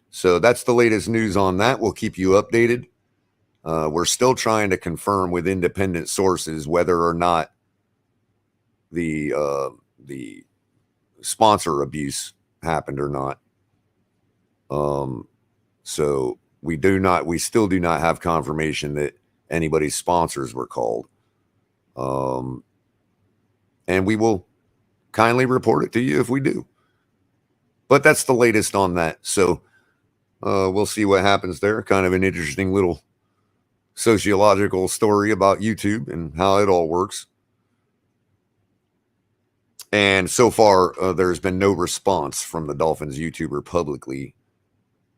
So that's the latest news on that. We'll keep you updated. We're still trying to confirm with independent sources whether or not the sponsor abuse happened or not. So we still do not have confirmation that anybody's sponsors were called. And we will kindly report it to you if we do. But that's the latest on that. So we'll see what happens there. Kind of an interesting little sociological story about YouTube and how it all works. And so far, there's been no response from the Dolphins YouTuber publicly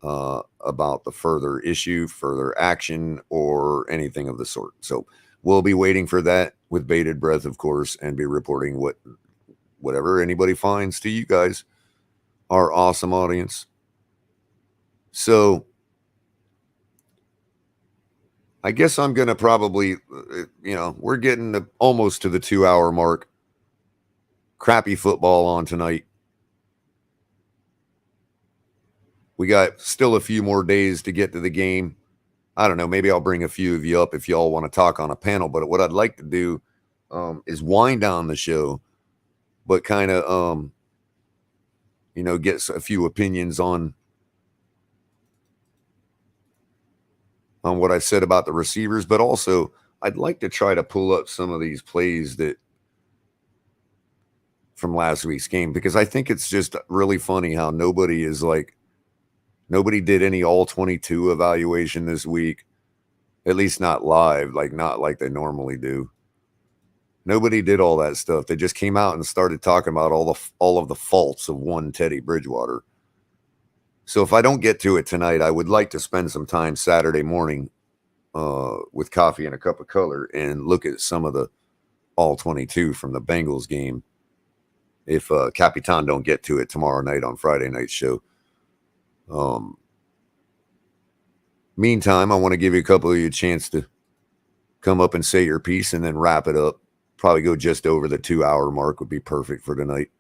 about the further issue, further action, or anything of the sort. So we'll be waiting for that with bated breath, of course, and be reporting whatever anybody finds to you guys, our awesome audience. So I guess I'm going to probably, we're getting almost to the 2-hour mark. Crappy football on tonight. We got still a few more days to get to the game. I don't know. Maybe I'll bring a few of you up if y'all want to talk on a panel. But what I'd like to do is wind down the show, but kind of, get a few opinions on what I said about the receivers. But also, I'd like to try to pull up some of these plays from last week's game, because I think it's just really funny how nobody did any all 22 evaluation this week, at least not live, not like they normally do. Nobody did all that stuff. They just came out and started talking about all of the faults of one Teddy Bridgewater. So if I don't get to it tonight, I would like to spend some time Saturday morning with coffee and a cup of Culler and look at some of the all 22 from the Bengals game. If Capitan don't get to it tomorrow night on Friday night's show. Meantime, I want to give you a couple of you a chance to come up and say your piece and then wrap it up. Probably go just over the 2-hour mark would be perfect for tonight.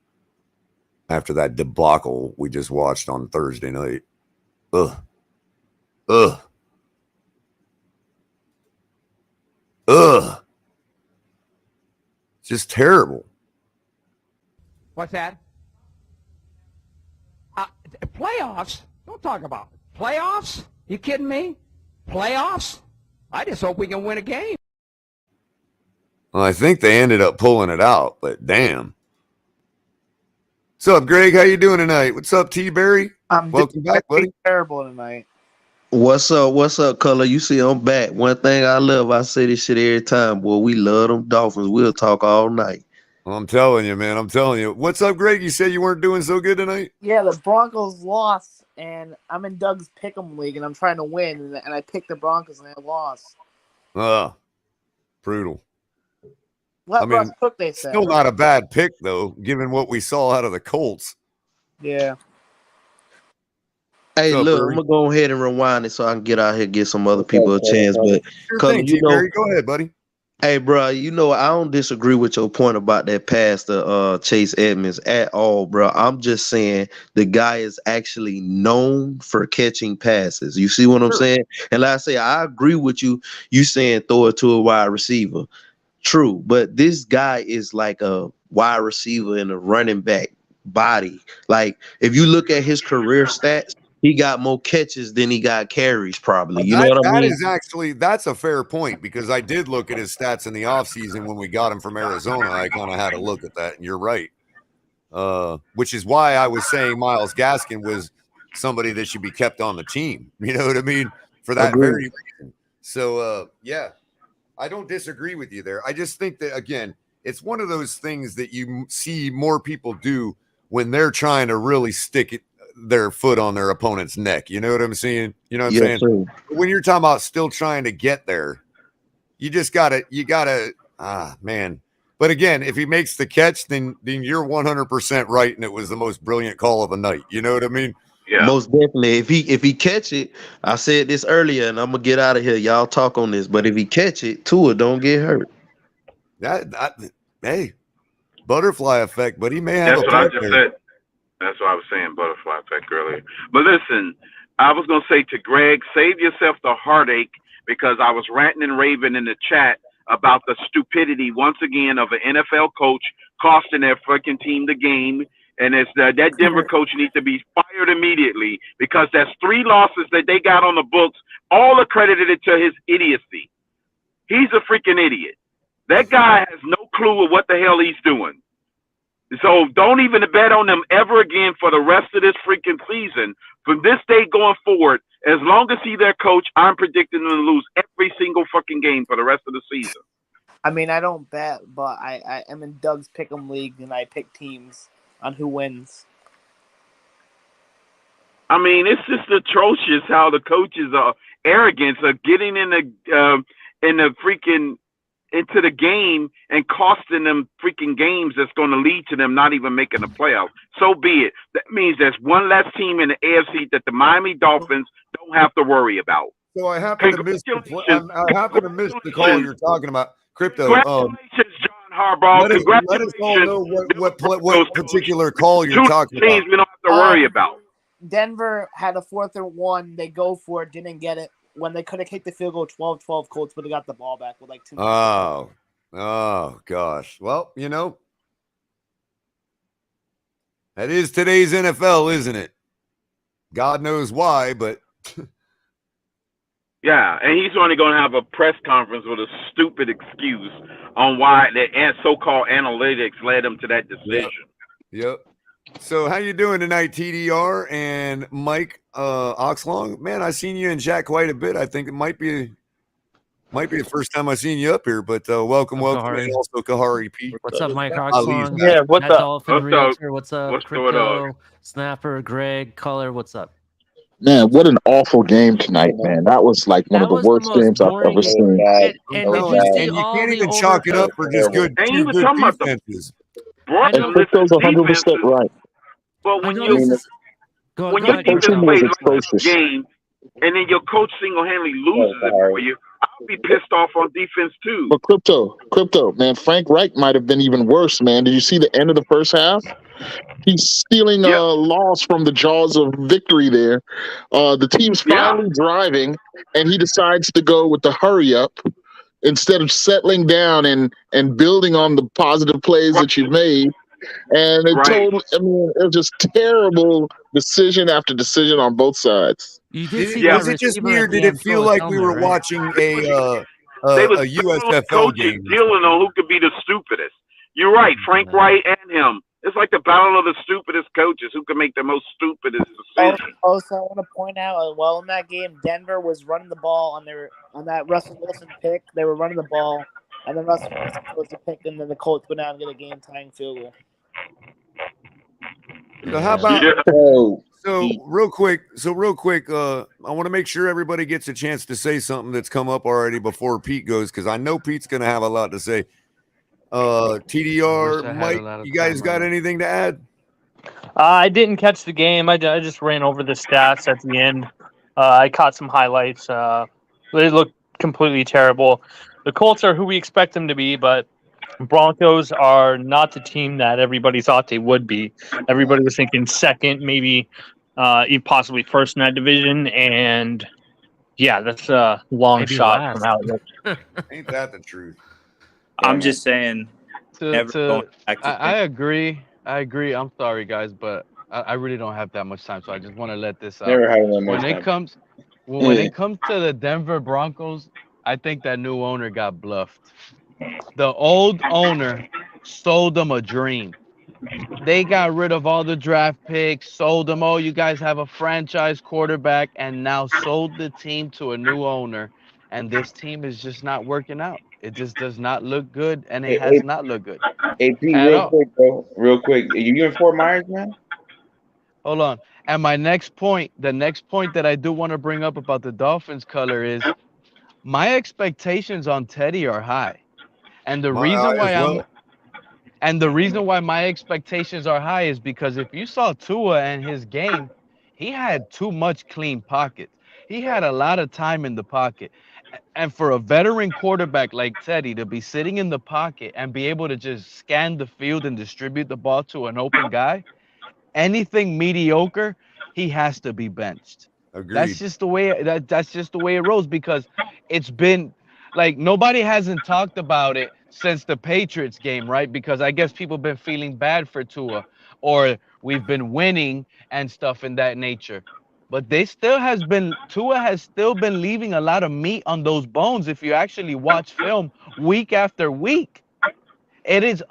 After that debacle we just watched on Thursday night. Ugh. Just terrible. What's that? Playoffs? Don't talk about it. Playoffs? You kidding me? Playoffs? I just hope we can win a game. Well, I think they ended up pulling it out, but damn. What's up, Greg? How you doing tonight? What's up, T-Berry? Welcome back, buddy. Terrible tonight. What's up, Culler? You see, I'm back. One thing I love, I say this shit every time, boy, we love them Dolphins. We'll talk all night. I'm telling you, man. I'm telling you. What's up, Greg? You said you weren't doing so good tonight? Yeah, the Broncos lost, and I'm in Doug's Pick'em League, and I'm trying to win, and I picked the Broncos, and they lost. Brutal. Let Russ cook, they said. Still not a bad pick, though, given what we saw out of the Colts. Yeah. Hey, look, I'm going to go ahead and rewind it so I can get out here and give some other people a chance. But Culler, go ahead, buddy. Hey, bro, I don't disagree with your point about that pass to Chase Edmonds at all, bro. I'm just saying the guy is actually known for catching passes. You see what I'm saying? And like I say, I agree with you. You saying throw it to a wide receiver. True, but this guy is like a wide receiver and a running back body. Like if you look at his career stats, he got more catches than he got carries, probably. You know what I mean? That's a fair point, because I did look at his stats in the offseason when we got him from Arizona. I kind of had a look at that, and you're right. Which is why I was saying Myles Gaskin was somebody that should be kept on the team. You know what I mean? For that very reason. So, yeah, I don't disagree with you there. I just think that, again, it's one of those things that you see more people do when they're trying to really stick their foot on their opponent's neck. You know what I'm saying? You know what I'm saying? True. When you're talking about still trying to get there, you gotta, man. But again, if he makes the catch, then you're 100% right, and it was the most brilliant call of the night. You know what I mean? Yeah. Most definitely. If he catch it, I said this earlier, and I'm gonna get out of here. Y'all talk on this, but if he catch it, Tua don't get hurt. Hey, butterfly effect, but he may have. That's what I just said. That's what I was saying, butterfly effect earlier. But listen, I was gonna say to Greg, save yourself the heartache, because I was ranting and raving in the chat about the stupidity once again of an NFL coach costing their freaking team the game. And it's that Denver coach needs to be fired immediately, because that's 3 losses that they got on the books, all accredited to his idiocy. He's a freaking idiot. That guy has no clue of what the hell he's doing. So don't even bet on them ever again for the rest of this freaking season. From this day going forward, as long as he's their coach, I'm predicting them to lose every single fucking game for the rest of the season. I mean, I don't bet, but I am in Doug's Pick'em League, and I pick teams on who wins. I mean, it's just atrocious how the coaches are arrogant of getting in the freaking into the game and costing them freaking games that's going to lead to them not even making the playoffs. So be it. That means there's one less team in the AFC that the Miami Dolphins don't have to worry about. So I happen to miss the call you're talking about, Crypto. Congratulations, John Harbaugh. Let us all know what particular call you're talking about. Teams we don't have to worry about. Denver had a 4th and 1. They go for it, didn't get it. When they could have kicked the field goal 12-12, Colts would have got the ball back with like 2 minutes. Oh, gosh. Well, that is today's NFL, isn't it? God knows why, but... Yeah, and he's only going to have a press conference with a stupid excuse on why the so-called analytics led him to that decision. Yep. So how you doing tonight, TDR and Mike Oxlong? Man, I seen you in chat quite a bit. I think it might be the first time I've seen you up here, but welcome, and also Kahari Pete. What's up, Mike Oxlong? Yeah, what's up? Dolphin Realtor, what's up? What's Crypto, going on? Snapper, Greg, Culler, what's up? Man, what an awful game tonight, man. That was like one of the worst games I've ever seen. And you can't even chalk it up for just good defenses. And Crypto's 100% right. But when your defense plays like this game, and then your coach single-handedly loses it for you, I'll be pissed off on defense too. But Crypto, man, Frank Reich might have been even worse, man. Did you see the end of the first half? He's stealing a loss from the jaws of victory there. The team's finally driving, and he decides to go with the hurry up instead of settling down and building on the positive plays that you've made. And it was just terrible decision after decision on both sides. You did see was it just me, or did it feel like we were watching a USFL game? Dealing on who could be the stupidest. You're right, Frank Wright and him. It's like the battle of the stupidest coaches who can make the most stupidest decisions. Also, I want to point out, well, in that game, Denver was running the ball on that Russell Wilson pick. They were running the ball, and then Russell Wilson was the pick, and then the Colts went out and get a game-tying field goal. So how about real quick, I want to make sure everybody gets a chance to say something that's come up already before Pete goes, because I know Pete's going to have a lot to say. TDR, Mike, you guys got anything to add? I didn't catch the game. I just ran over the stats at the end. I caught some highlights. They looked completely terrible. The Colts are who we expect them to be, but Broncos are not the team that everybody thought they would be. Everybody was thinking second, maybe even possibly first in that division, and yeah, that's a long shot from how it looks. Ain't that the truth? I'm just saying. I agree. I agree. I'm sorry, guys, but I really don't have that much time, so I just want to let this out. Never had that much When it time. comes, when it comes to the Denver Broncos, I think that new owner got bluffed. The old owner sold them a dream. They got rid of all the draft picks, sold them. Oh, you guys have a franchise quarterback, and now sold the team to a new owner. And this team is just not working out. It just does not look good, and it has not looked good Hey, Pete, at real all. quick, bro. Real quick. You in Fort Myers, man? Hold on. And my next point, the next point that I do want to bring up about the Dolphins, Color, is my expectations on Teddy are high. And the My reason eye why as well. my expectations are high is because if you saw Tua and his game, he had too much clean pockets. He had a lot of time in the pocket. And for a veteran quarterback like Teddy to be sitting in the pocket and be able to just scan the field and distribute the ball to an open guy, anything mediocre, he has to be benched. Agreed. That's just the way that's just the way it rolls, because it's been like nobody hasn't talked about it since the Patriots game, right? Because I guess people have been feeling bad for Tua, or we've been winning and stuff in that nature. But Tua has still been leaving a lot of meat on those bones if you actually watch film week after week. It is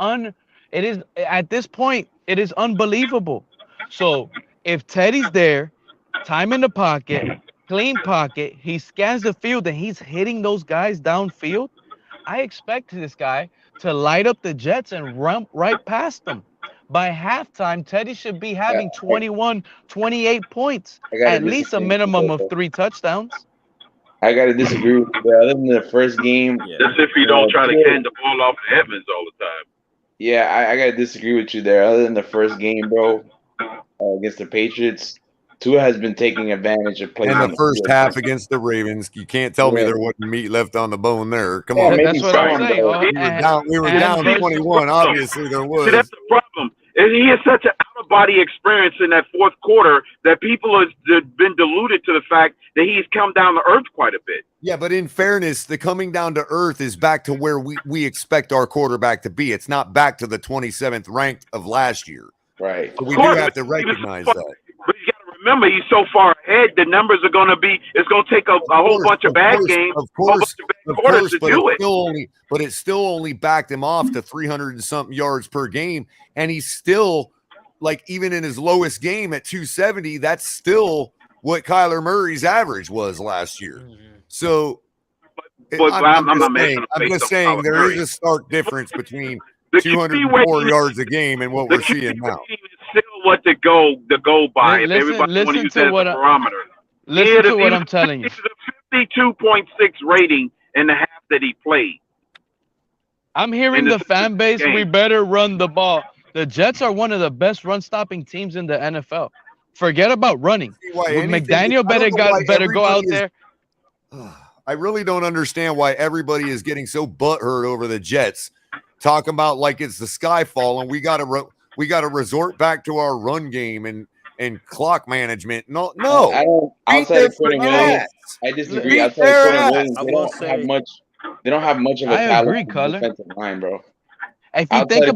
at this point, it is unbelievable. So if Teddy's there, time in the pocket, clean pocket, he scans the field and he's hitting those guys downfield, I expect this guy to light up the Jets and run right past them. By halftime, Teddy should be having 21, 28 points, at least a minimum of 3 touchdowns. I got to disagree with you there. Other than the first game. That's if you don't try to hand the ball off to Evans all the time. Yeah, I got to disagree with you there. Other than the first game, bro, against the Patriots, Tua has been taking advantage of plays. And the first half against the Ravens, you can't tell me there wasn't meat left on the bone there. Come on. That's what I'm saying. We were down 21. Obviously, there was. See, that's the problem. And he has such an out-of-body experience in that fourth quarter that people have been deluded to the fact that he's come down to earth quite a bit. Yeah, but in fairness, the coming down to earth is back to where we expect our quarterback to be. It's not back to the 27th ranked of last year. Right. So we do have to recognize that. But you got to remember, he's so far ahead. The numbers are going to be. It's going to take a whole bunch of bad games, of course, to do it. But it still only backed him off to 300 and something yards per game, and he's still like even in his lowest game at 270. That's still what Kyler Murray's average was last year. So, I'm just saying there is a stark difference between 204 yards a game and what we're seeing now. Still what to go by. If everybody want to use that as a barometer. Listen to what I'm telling you. It's a 52.6 rating in the half that he played. I'm hearing the fan base, we better run the ball. The Jets are one of the best run-stopping teams in the NFL. Forget about running. McDaniel better go out there. I really don't understand why everybody is getting so butthurt over the Jets, talking about like it's the sky falling. We got to resort back to our run game and clock management. No. Outside of Quentin Williams, I disagree. Outside of Quentin Williams, they don't have much. They don't have much of a talent defensive line, bro. If you think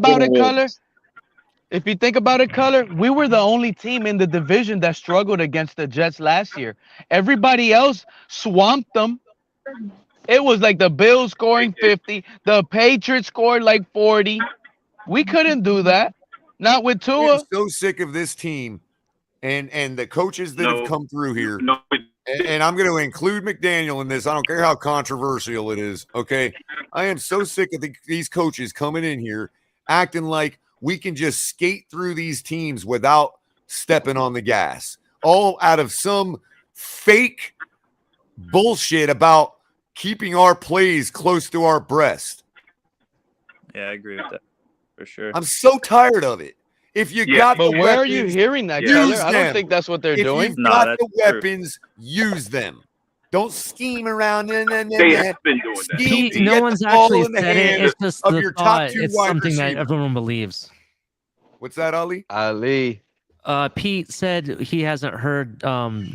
about it, Culler, we were the only team in the division that struggled against the Jets last year. Everybody else swamped them. It was like the Bills scoring 50, the Patriots scored like 40. We couldn't do that. Not with Tua. I'm so sick of this team and the coaches that have come through here. And I'm going to include McDaniel in this. I don't care how controversial it is. Okay. I am so sick of these coaches coming in here acting like we can just skate through these teams without stepping on the gas, all out of some fake bullshit about keeping our plays close to our breast. Yeah, I agree with that for sure. I'm so tired of it. If you got but the where weapons, are you hearing that, Culler? I don't think that's what they're doing. If you've got the weapons, use them. Don't scheme around. They have been doing that. No one's actually said it. It's just of the your thought. top two It's wide something that receivers. everyone believes. What's that, Ali? Pete said he hasn't heard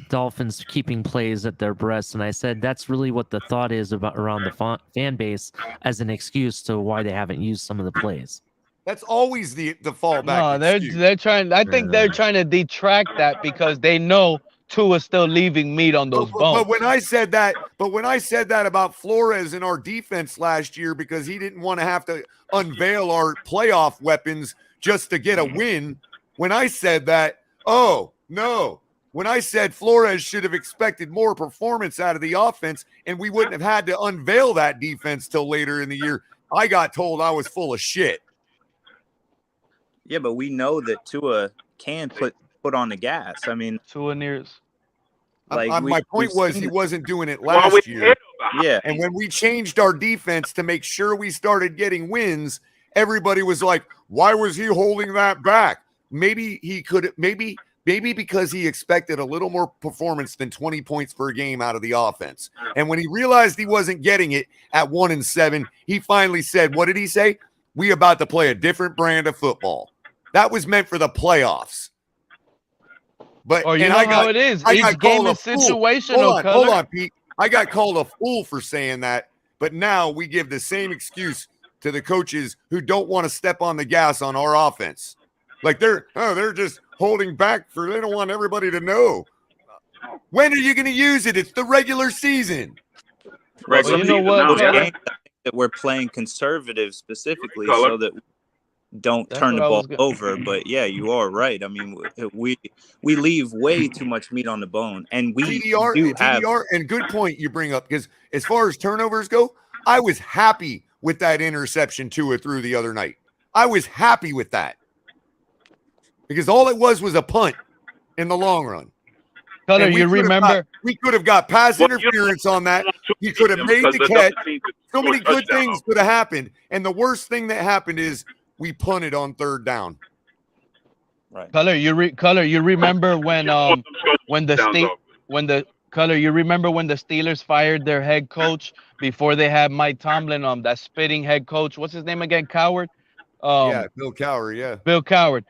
Dolphins keeping plays at their breasts, and I said that's really what the thought is about around the fan base as an excuse to why they haven't used some of the plays. That's always the fallback. No, they're trying. I think they're trying to detract that because they know Tua's still leaving meat on those bones. But when I said that about Flores and our defense last year, because he didn't want to have to unveil our playoff weapons just to get a win. When I said that, oh no. When I said Flores should have expected more performance out of the offense, and we wouldn't have had to unveil that defense till later in the year, I got told I was full of shit. Yeah, but we know that Tua can put on the gas. I mean, Tua nears. Like my point was he wasn't doing it last year. Yeah. And when we changed our defense to make sure we started getting wins, everybody was like, why was he holding that back? Maybe he could maybe because he expected a little more performance than 20 points per game out of the offense. And when he realized he wasn't getting it at 1-7, he finally said, what did he say? We about to play a different brand of football. That was meant for the playoffs. But how it is. Each game is situational. Hold on, Pete. I got called a fool for saying that, but now we give the same excuse to the coaches who don't want to step on the gas on our offense. Like they're just holding back they don't want everybody to know. When are you going to use it? It's the regular season. Right. Well, you know what? That we're playing conservative specifically so that don't turn the ball over. But yeah, you are right. I mean, we leave way too much meat on the bone, and we TDR, and good point you bring up, because as far as turnovers go, I was happy with that interception Tua threw the other night. I was happy with that because all it was a punt in the long run. Culler, you remember? We could have got pass interference on that. He could have made the catch. So many good things could have happened, and the worst thing that happened is we punted on third down. Right. Culler, you remember when the Steelers fired their head coach before they had Mike Tomlin, that spitting head coach. What's his name again? Coward. Bill Cowher. Yeah. Bill Cowher.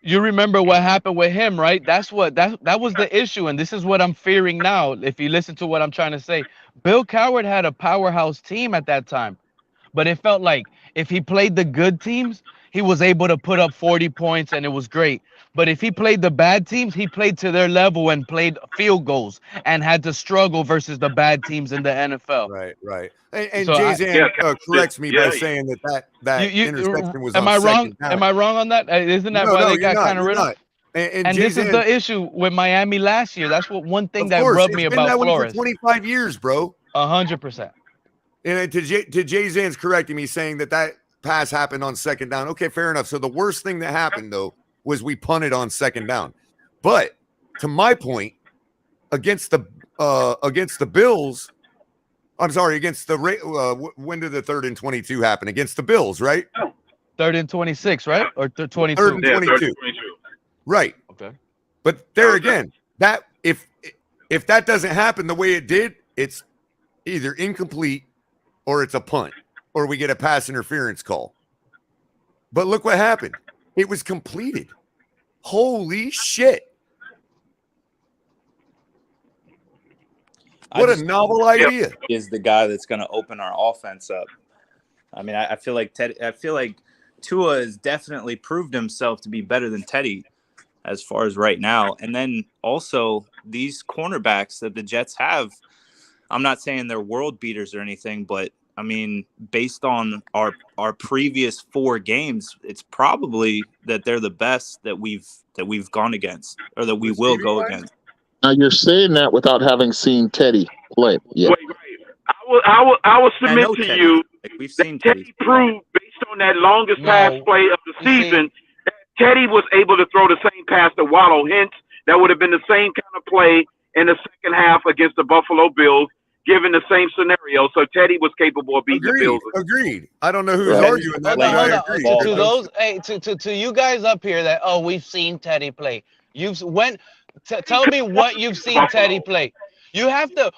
You remember what happened with him, right? That was the issue, and this is what I'm fearing now. If you listen to what I'm trying to say, Bill Cowher had a powerhouse team at that time, but it felt like if he played the good teams, he was able to put up 40 points and it was great. But if he played the bad teams, he played to their level and played field goals and had to struggle versus the bad teams in the NFL. Right. And so Jay-Zan corrects me by saying that interception was am I wrong? Am I wrong on that? Isn't that why they got kind of rid of it? And this is the issue with Miami last year. That's one thing that rubbed me about Flores. For 25 years, bro. 100%. And to Jay-Zan's correcting me, saying that pass happened on second down. Okay, fair enough. So the worst thing that happened, though, was we punted on second down. But to my point, against the Bills, I'm sorry, against the when did the 3rd and 22 happen? Against the Bills, right? 3rd and 26, right? Or 22? 3rd and 22. Right. Okay. But there again, that if that doesn't happen the way it did, it's either incomplete or it's a punt or we get a pass interference call. But look what happened. It was completed. Holy shit. What a novel idea. Is the guy that's going to open our offense up. I mean, I feel like Tua has definitely proved himself to be better than Teddy as far as right now. And then also these cornerbacks that the Jets have, I'm not saying they're world beaters or anything, but I mean, based on our previous 4 games, it's probably that they're the best that we've gone against or that we will go against. Now you're saying that without having seen Teddy play. Yeah. Wait. I will submit to you we've seen Teddy proved based on that longest pass play of the season that Teddy was able to throw the same pass to Waddle. Hence, that would have been the same kind of play in the second half against the Buffalo Bills, given the same scenario. So Teddy was capable of beating the Bills. Agreed. I don't know who's arguing that. To those, to you guys up here that we've seen Teddy play. Tell me what you've seen Teddy play.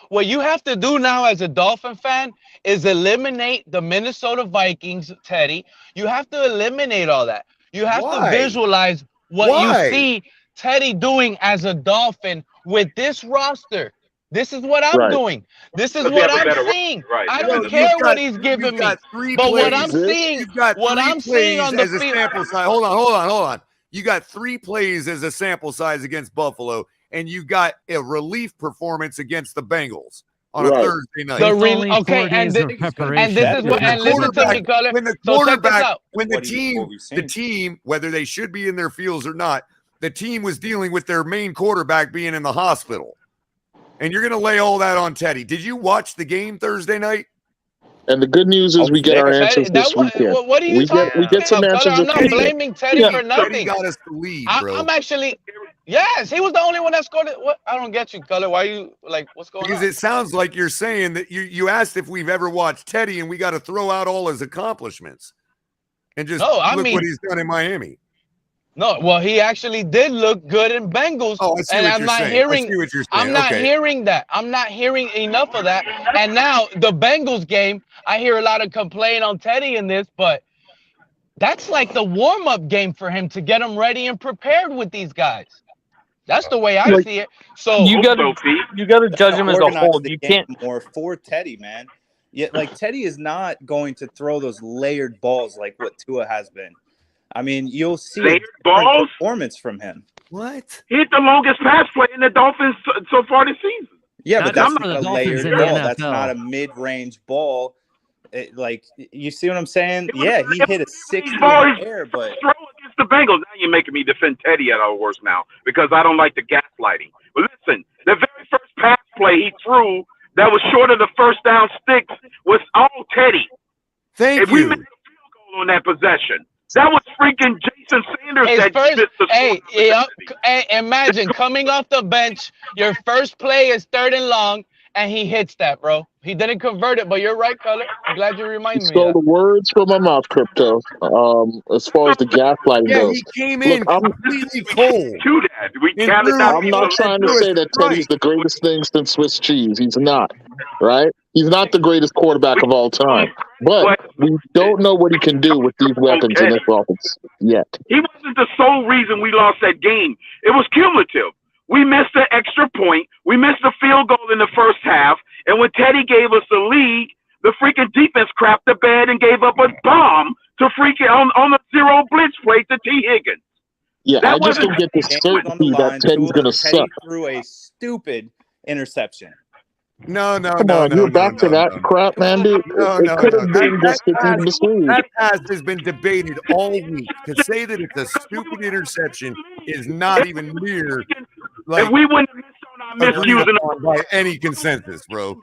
What you have to do now as a Dolphin fan is eliminate the Minnesota Vikings, Teddy. You have to eliminate all that. You have to visualize what you see Teddy doing as a Dolphin with this roster. This is what I'm doing. This is what I'm seeing. I don't care what he's giving me. But what I'm seeing, on the field sample size. Hold on. You got 3 plays as a sample size against Buffalo, and you got a relief performance against the Bengals on a Thursday night. And this is what. And listen to me, Culler. When the quarterback, when the team, whether they should be in their fields or not, the team was dealing with their main quarterback being in the hospital. And you're going to lay all that on Teddy. Did you watch the game Thursday night? And the good news is we get our answers this weekend. What are you talking we get some about, answers. I'm not blaming Teddy for nothing. Teddy got us the lead, bro. I'm actually, yes, he was the only one that scored it. What? I don't get you, Culler. Why you like? What's going on? Because it sounds like you're saying that you asked if we've ever watched Teddy, and we got to throw out all his accomplishments and just look what he's done in Miami. No, well, he actually did look good in Bengals. Oh, I see and what I'm you're not saying. hearing. I see what you're saying. I'm not hearing that. I'm not hearing enough of that. And now the Bengals game, I hear a lot of complaint on Teddy in this, but that's like the warm-up game for him to get him ready and prepared with these guys. That's the way I see it. So you gotta judge him as a whole. You can't more for Teddy, man. Yeah, like Teddy is not going to throw those layered balls like what Tua has been. I mean, you'll see a different performance from him. What? He hit the longest pass play in the Dolphins so far this season. Yeah, but that's not the a Dolphins layered in the ball. NFL. That's not a mid-range ball. Like, you see what I'm saying? Yeah, he hit a 60 in the air, but throw against the Bengals. Now you're making me defend Teddy at our worst now because I don't like the gaslighting. But listen, the very first pass play he threw that was short of the first down sticks was all Teddy. Thank we you. made a field goal on that possession. That was freaking Jason Sanders. Imagine coming off the bench, your first play is 3rd and long, and he hits that, bro. He didn't convert it, but you're right, Culler. I'm glad you reminded me. Stole the words from my mouth, Crypto. As far as the gaslighting goes, he came in completely cold. I'm not trying to say that Teddy's the greatest thing since Swiss cheese. He's not, right? He's not the greatest quarterback of all time. But we don't know what he can do with these weapons in this offense yet. He wasn't the sole reason we lost that game. It was cumulative. We missed the extra point. We missed the field goal in the first half. And when Teddy gave us the lead, the freaking defense crapped the bed and gave up a bomb to freaking on a 0 blitz play to T. Higgins. Yeah, I just don't get the certainty that Teddy's going to suck. Threw a stupid interception. No. You're back to that crap, man, dude. It could have been just that pass has been debated all week. To say that it's a stupid interception is not even near. Like, if we wouldn't have missed on our miscues by any consensus, bro.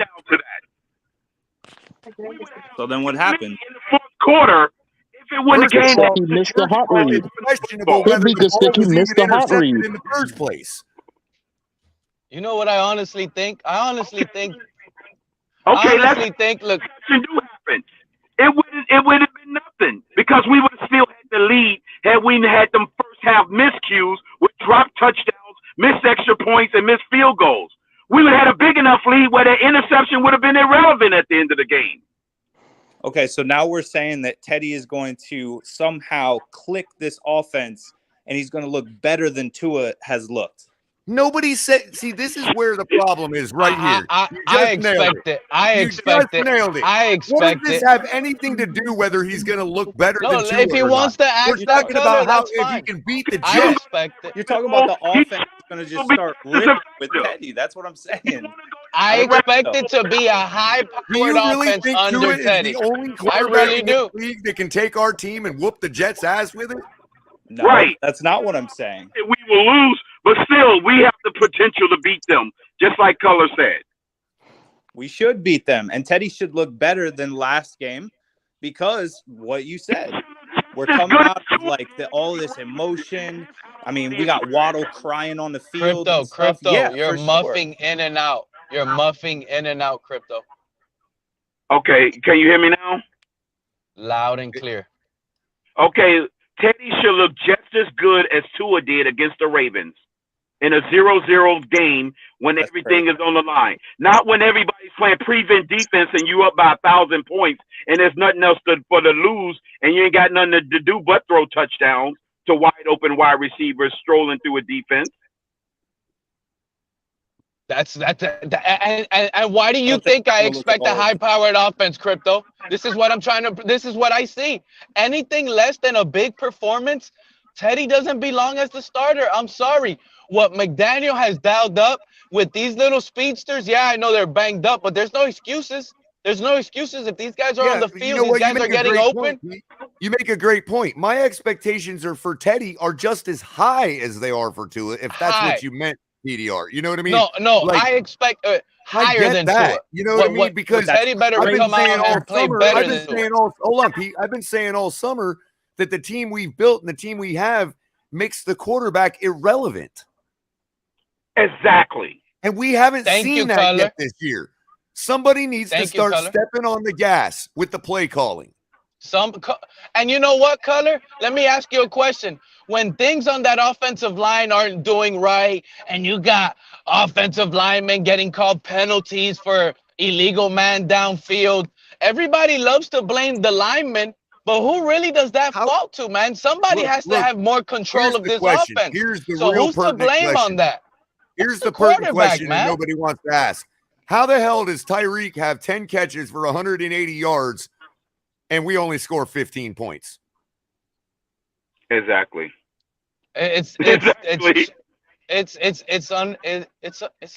So then what happened? In the fourth quarter, if it wouldn't have came, he missed the hot read. It's questionable Could whether be the ball Gesicki was missed even the hot read. intercepted in the first place. You know what I honestly think? Okay, look, do happen. It would have been nothing because we would have still had the lead had we had them first half miscues with drop touchdowns, missed extra points, and missed field goals. We would have had a big enough lead where the interception would have been irrelevant at the end of the game. Okay, so now we're saying that Teddy is going to somehow click this offense and he's going to look better than Tua has looked. Nobody said. See, this is where the problem is right here. I expect it. I expect it. Nailed it. I expect What does this have anything to do whether he's going to look better than Tua if he wants to act We're talking about how if fine. he can beat the I Jets. expect it. You're talking about the offense going to just start ripping with Teddy. That's what I'm saying. I expect it to be a high-powered Do you really offense think under Tua is Teddy. the only I quarterback really in do. the league that can take our team and whoop the Jets' ass with it? No, Right. That's not what I'm saying. We will lose, but still, we have the potential to beat them, just like Culler said. We should beat them, and Teddy should look better than last game because what you said. We're coming out of like all this emotion. I mean, we got Waddle crying on the field. Crypto, Yeah, you're muffing in and out. You're muffing in and out, Crypto. Okay, can you hear me now? Loud and clear. Okay, Teddy should look just as good as Tua did against the Ravens in a 0-0 game when everything is on the line. Not when everybody's playing prevent defense and you up by 1,000 points and there's nothing else for the lose and you ain't got nothing to do but throw touchdowns to wide open wide receivers strolling through a defense. And why do you think I expect a high-powered offense, Crypto? This is what I see. Anything less than a big performance, Teddy doesn't belong as the starter. I'm sorry. What McDaniel has dialed up with these little speedsters, yeah, I know they're banged up, but there's no excuses. There's no excuses. If these guys are on the field, these guys are getting open. You make a great point. My expectations are for Teddy are just as high as they are for Tua, if that's what you meant, PDR. You know what I mean? No, like, I expect higher than that. Tua. You know what I mean? Because Teddy better come out and play better than Tua. Hold on, Pete. I've been saying all summer that the team we've built and the team we have makes the quarterback irrelevant. Exactly. And we haven't seen that yet this year. Somebody needs to start stepping on the gas with the play calling. And you know what, Culler? Let me ask you a question. When things on that offensive line aren't doing right, and you got offensive linemen getting called penalties for illegal man downfield, everybody loves to blame the linemen, but who really does that fall to, man? Somebody has to have more control of this offense. Here's the so real who's to blame question. on that? Here's the pertinent question that nobody wants to ask. How the hell does Tyreek have 10 catches for 180 yards and we only score 15 points? Exactly. It's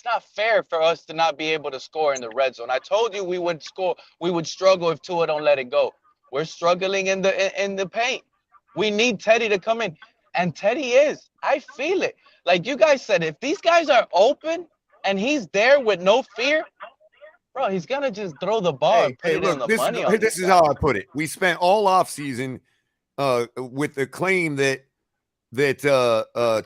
not fair for us to not be able to score in the red zone. I told you we would struggle if Tua don't let it go. We're struggling in the paint. We need Teddy to come in, and Teddy is. I feel it. Like you guys said, if these guys are open and he's there with no fear, bro, he's gonna just throw the ball and put it in the money. This is how I put it. We spent all offseason with the claim that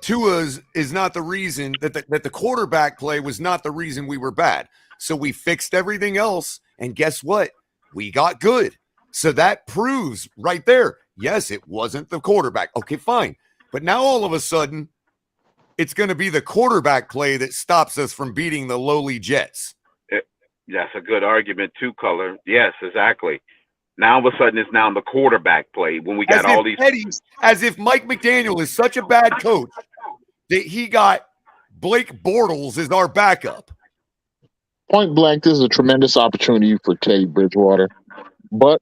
Tua's is not the reason that the quarterback play was not the reason we were bad. So we fixed everything else, and guess what? We got good. So that proves right there. Yes, it wasn't the quarterback. Okay, fine. But now all of a sudden, it's going to be the quarterback play that stops us from beating the lowly Jets. That's a good argument too, Culler. Yes, exactly. Now all of a sudden it's now the quarterback play when we got all these. As if Mike McDaniel is such a bad coach that he got Blake Bortles as our backup. Point blank, this is a tremendous opportunity for Teddy Bridgewater, but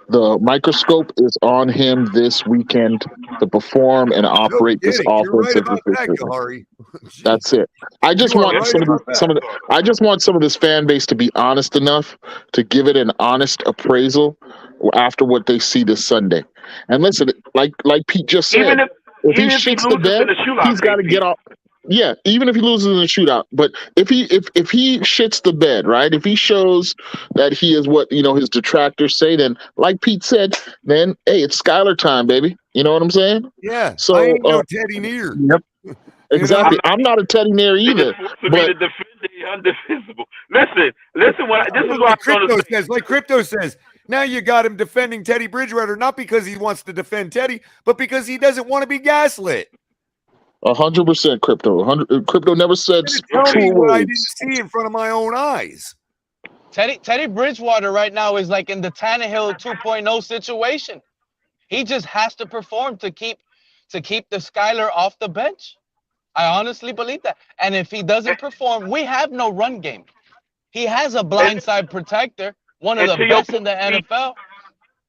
the microscope is on him this weekend to perform and operate this offensive efficiency. That's it. I just want some of this fan base to be honest enough to give it an honest appraisal after what they see this Sunday. And listen, like Pete just said, if he shits the bed, he's got to get off. Yeah, even if he loses in the shootout, but if he shits the bed, right? If he shows that he is what his detractors say, then like Pete said, then hey, it's Skylar time, baby. You know what I'm saying? Yeah. So I ain't no Teddy near. Yep. Exactly. I'm not a Teddy near either. But undefensible. Listen. This is what I'm going to say. Like Crypto says. Now you got him defending Teddy Bridgewater, not because he wants to defend Teddy, but because he doesn't want to be gaslit. 100% Crypto. Crypto never said true what I didn't see in front of my own eyes. Teddy Bridgewater right now is like in the Tannehill 2.0 situation. He just has to perform to keep the Skylar off the bench. I honestly believe that. And if he doesn't perform, we have no run game. He has a blindside protector, one of the best in the NFL.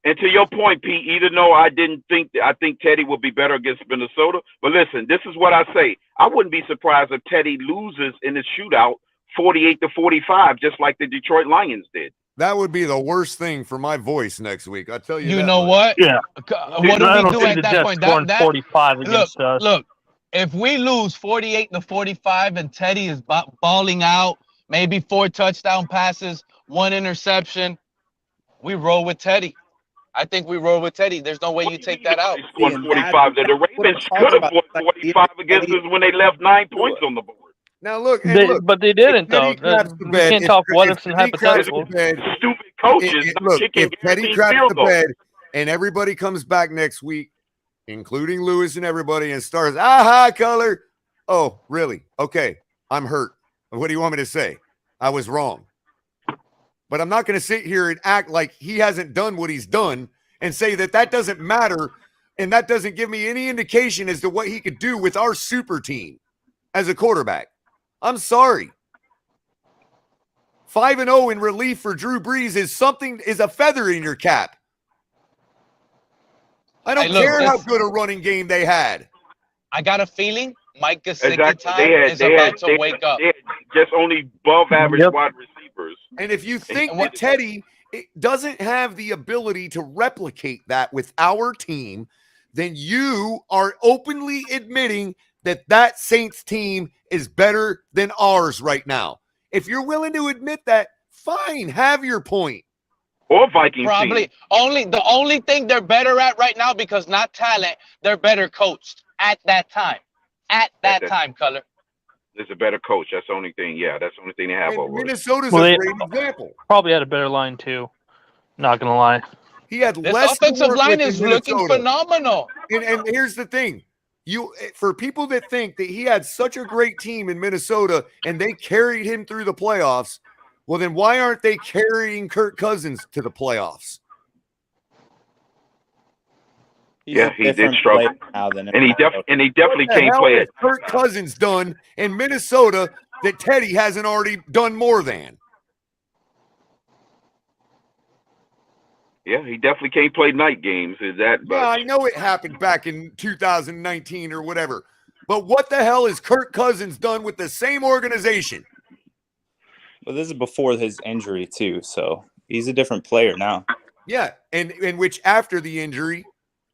And to your point, Pete, even though I think Teddy will be better against Minnesota. But listen, this is what I say. I wouldn't be surprised if Teddy loses in the shootout 48-45, just like the Detroit Lions did. That would be the worst thing for my voice next week. I tell you. You know what? Yeah. What do we do at that point? 45 against us. Look, if we lose 48-45 and Teddy is balling out, maybe 4 touchdown passes, 1 interception, we roll with Teddy. I think we roll with Teddy. There's no way you take that out. 45. The Ravens could have won 45 against us when they left 9 points on the board. Now look, but they didn't though. You can't talk what ifs and hypotheticals. Stupid coaches. If Teddy craps the bed and everybody comes back next week, including Lewis and everybody, and starts, aha, Culler. Oh, really? Okay, I'm hurt. What do you want me to say? I was wrong. But I'm not going to sit here and act like he hasn't done what he's done and say that doesn't matter and that doesn't give me any indication as to what he could do with our super team as a quarterback. I'm sorry. 5-0 in relief for Drew Brees is a feather in your cap. I don't care how good a running game they had. I got a feeling Mike Gesicki Exactly. is about to wake up. They had just only above average wide receivers. And if you think that Teddy doesn't have the ability to replicate that with our team, then you are openly admitting that Saints team is better than ours right now. If you're willing to admit that, fine, have your point. Or Vikings Probably team. the only thing they're better at right now, because not talent, they're better coached at that time. At that time, Culler. There's a better coach. That's the only thing. Yeah, that's the only thing they have over. Minnesota's a great example. Probably had a better line too. Not gonna lie. He had This less offensive line is looking phenomenal. And here's the thing. For people that think that he had such a great team in Minnesota and they carried him through the playoffs, well, then why aren't they carrying Kirk Cousins to the playoffs? He's yeah, he did struggle, and he definitely can't play it. Kirk Cousins done in Minnesota that Teddy hasn't already done more than. Yeah, he definitely can't play night games. Is that? But yeah, I know it happened back in 2019 or whatever. But what the hell has Kirk Cousins done with the same organization? Well, this is before his injury too, so he's a different player now. Yeah, and in which after the injury,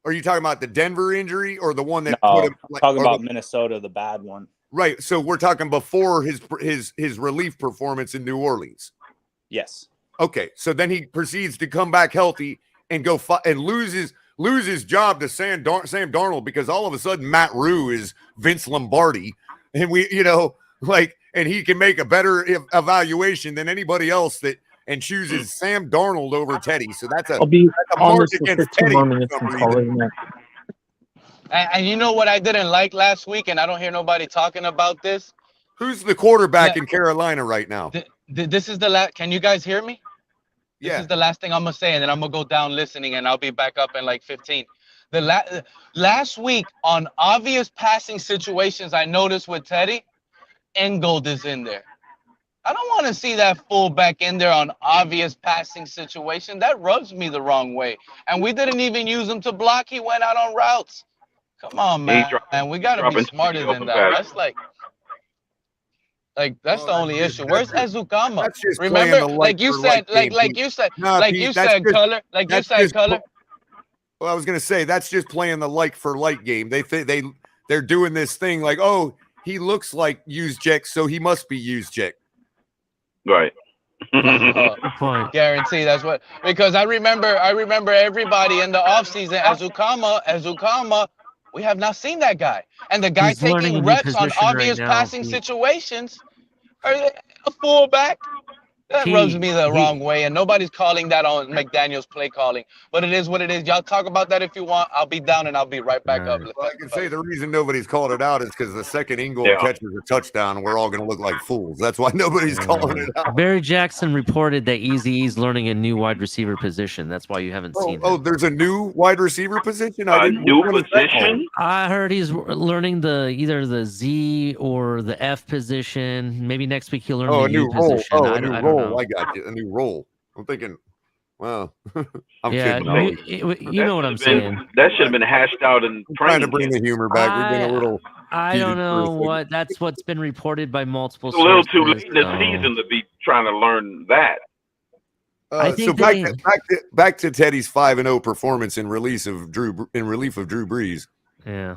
are you talking about the Denver injury or the one that no, put him? Talking about Minnesota, the bad one. Right. So we're talking before his relief performance in New Orleans. Yes. Okay. So then he proceeds to come back healthy and go and lose his job to Sam Darnold because all of a sudden Matt Rue is Vince Lombardi, and and he can make a better evaluation than anybody else and chooses Sam Darnold over Teddy. So that's a mark against Teddy. And you know what I didn't like last week, and I don't hear nobody talking about this? Who's the quarterback in Carolina right now? This is the last. Can you guys hear me? This is the last thing I'm going to say, and then I'm going to go down listening, and I'll be back up in like 15. Last week, on obvious passing situations I noticed with Teddy, Engold is in there. I don't want to see that fullback in there on obvious passing situation. That rubs me the wrong way. And we didn't even use him to block. He went out on routes. Come on, man. And we got to be smarter than that. That's that's the only issue. Where's Azukama? Remember, like you said, Culler. Well, I was gonna say that's just playing the like for like game. They're doing this thing like, oh, he looks like Juszczyk, so he must be Juszczyk. Right. Guarantee that's what, because I remember everybody in the offseason, Azukama. We have not seen that guy. And the guy taking reps on obvious passing situations, a fullback, that rubs me the wrong way. And nobody's calling that on McDaniel's play calling. But it is what it is. Y'all talk about that if you want. I'll be down and I'll be right back up. Well, I can say the reason nobody's called it out is because the second Ingold catches a touchdown, we're all going to look like fools. That's why nobody's calling it out. Barry Jackson reported that Eazy-E's learning a new wide receiver position. That's why you haven't seen him. Oh, there's a new wide receiver position? A new position? I heard he's learning either the Z or the F position. Maybe next week he'll learn the U position. A new role. I got you. A new role. I'm thinking, wow. I'm kidding. You know what I'm saying. That should have been hashed out in trying to bring the humor back. We've been a little. I don't know that's what's been reported by multiple sources. It's a little too late in the season to be trying to learn that. So back to Teddy's 5-0 performance in relief of Drew Brees. Yeah.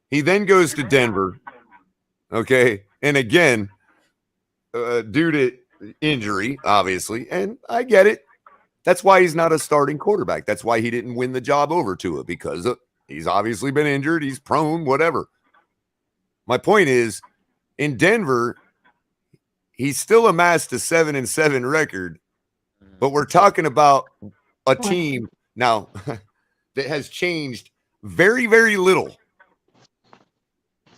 He then goes to Denver. Okay. And again, due to injury, obviously, and I get it. That's why he's not a starting quarterback. That's why he didn't win the job over Tua, because he's obviously been injured. He's prone, whatever. My point is, in Denver, he's still amassed a 7-7 record, but we're talking about a team now that has changed very, very little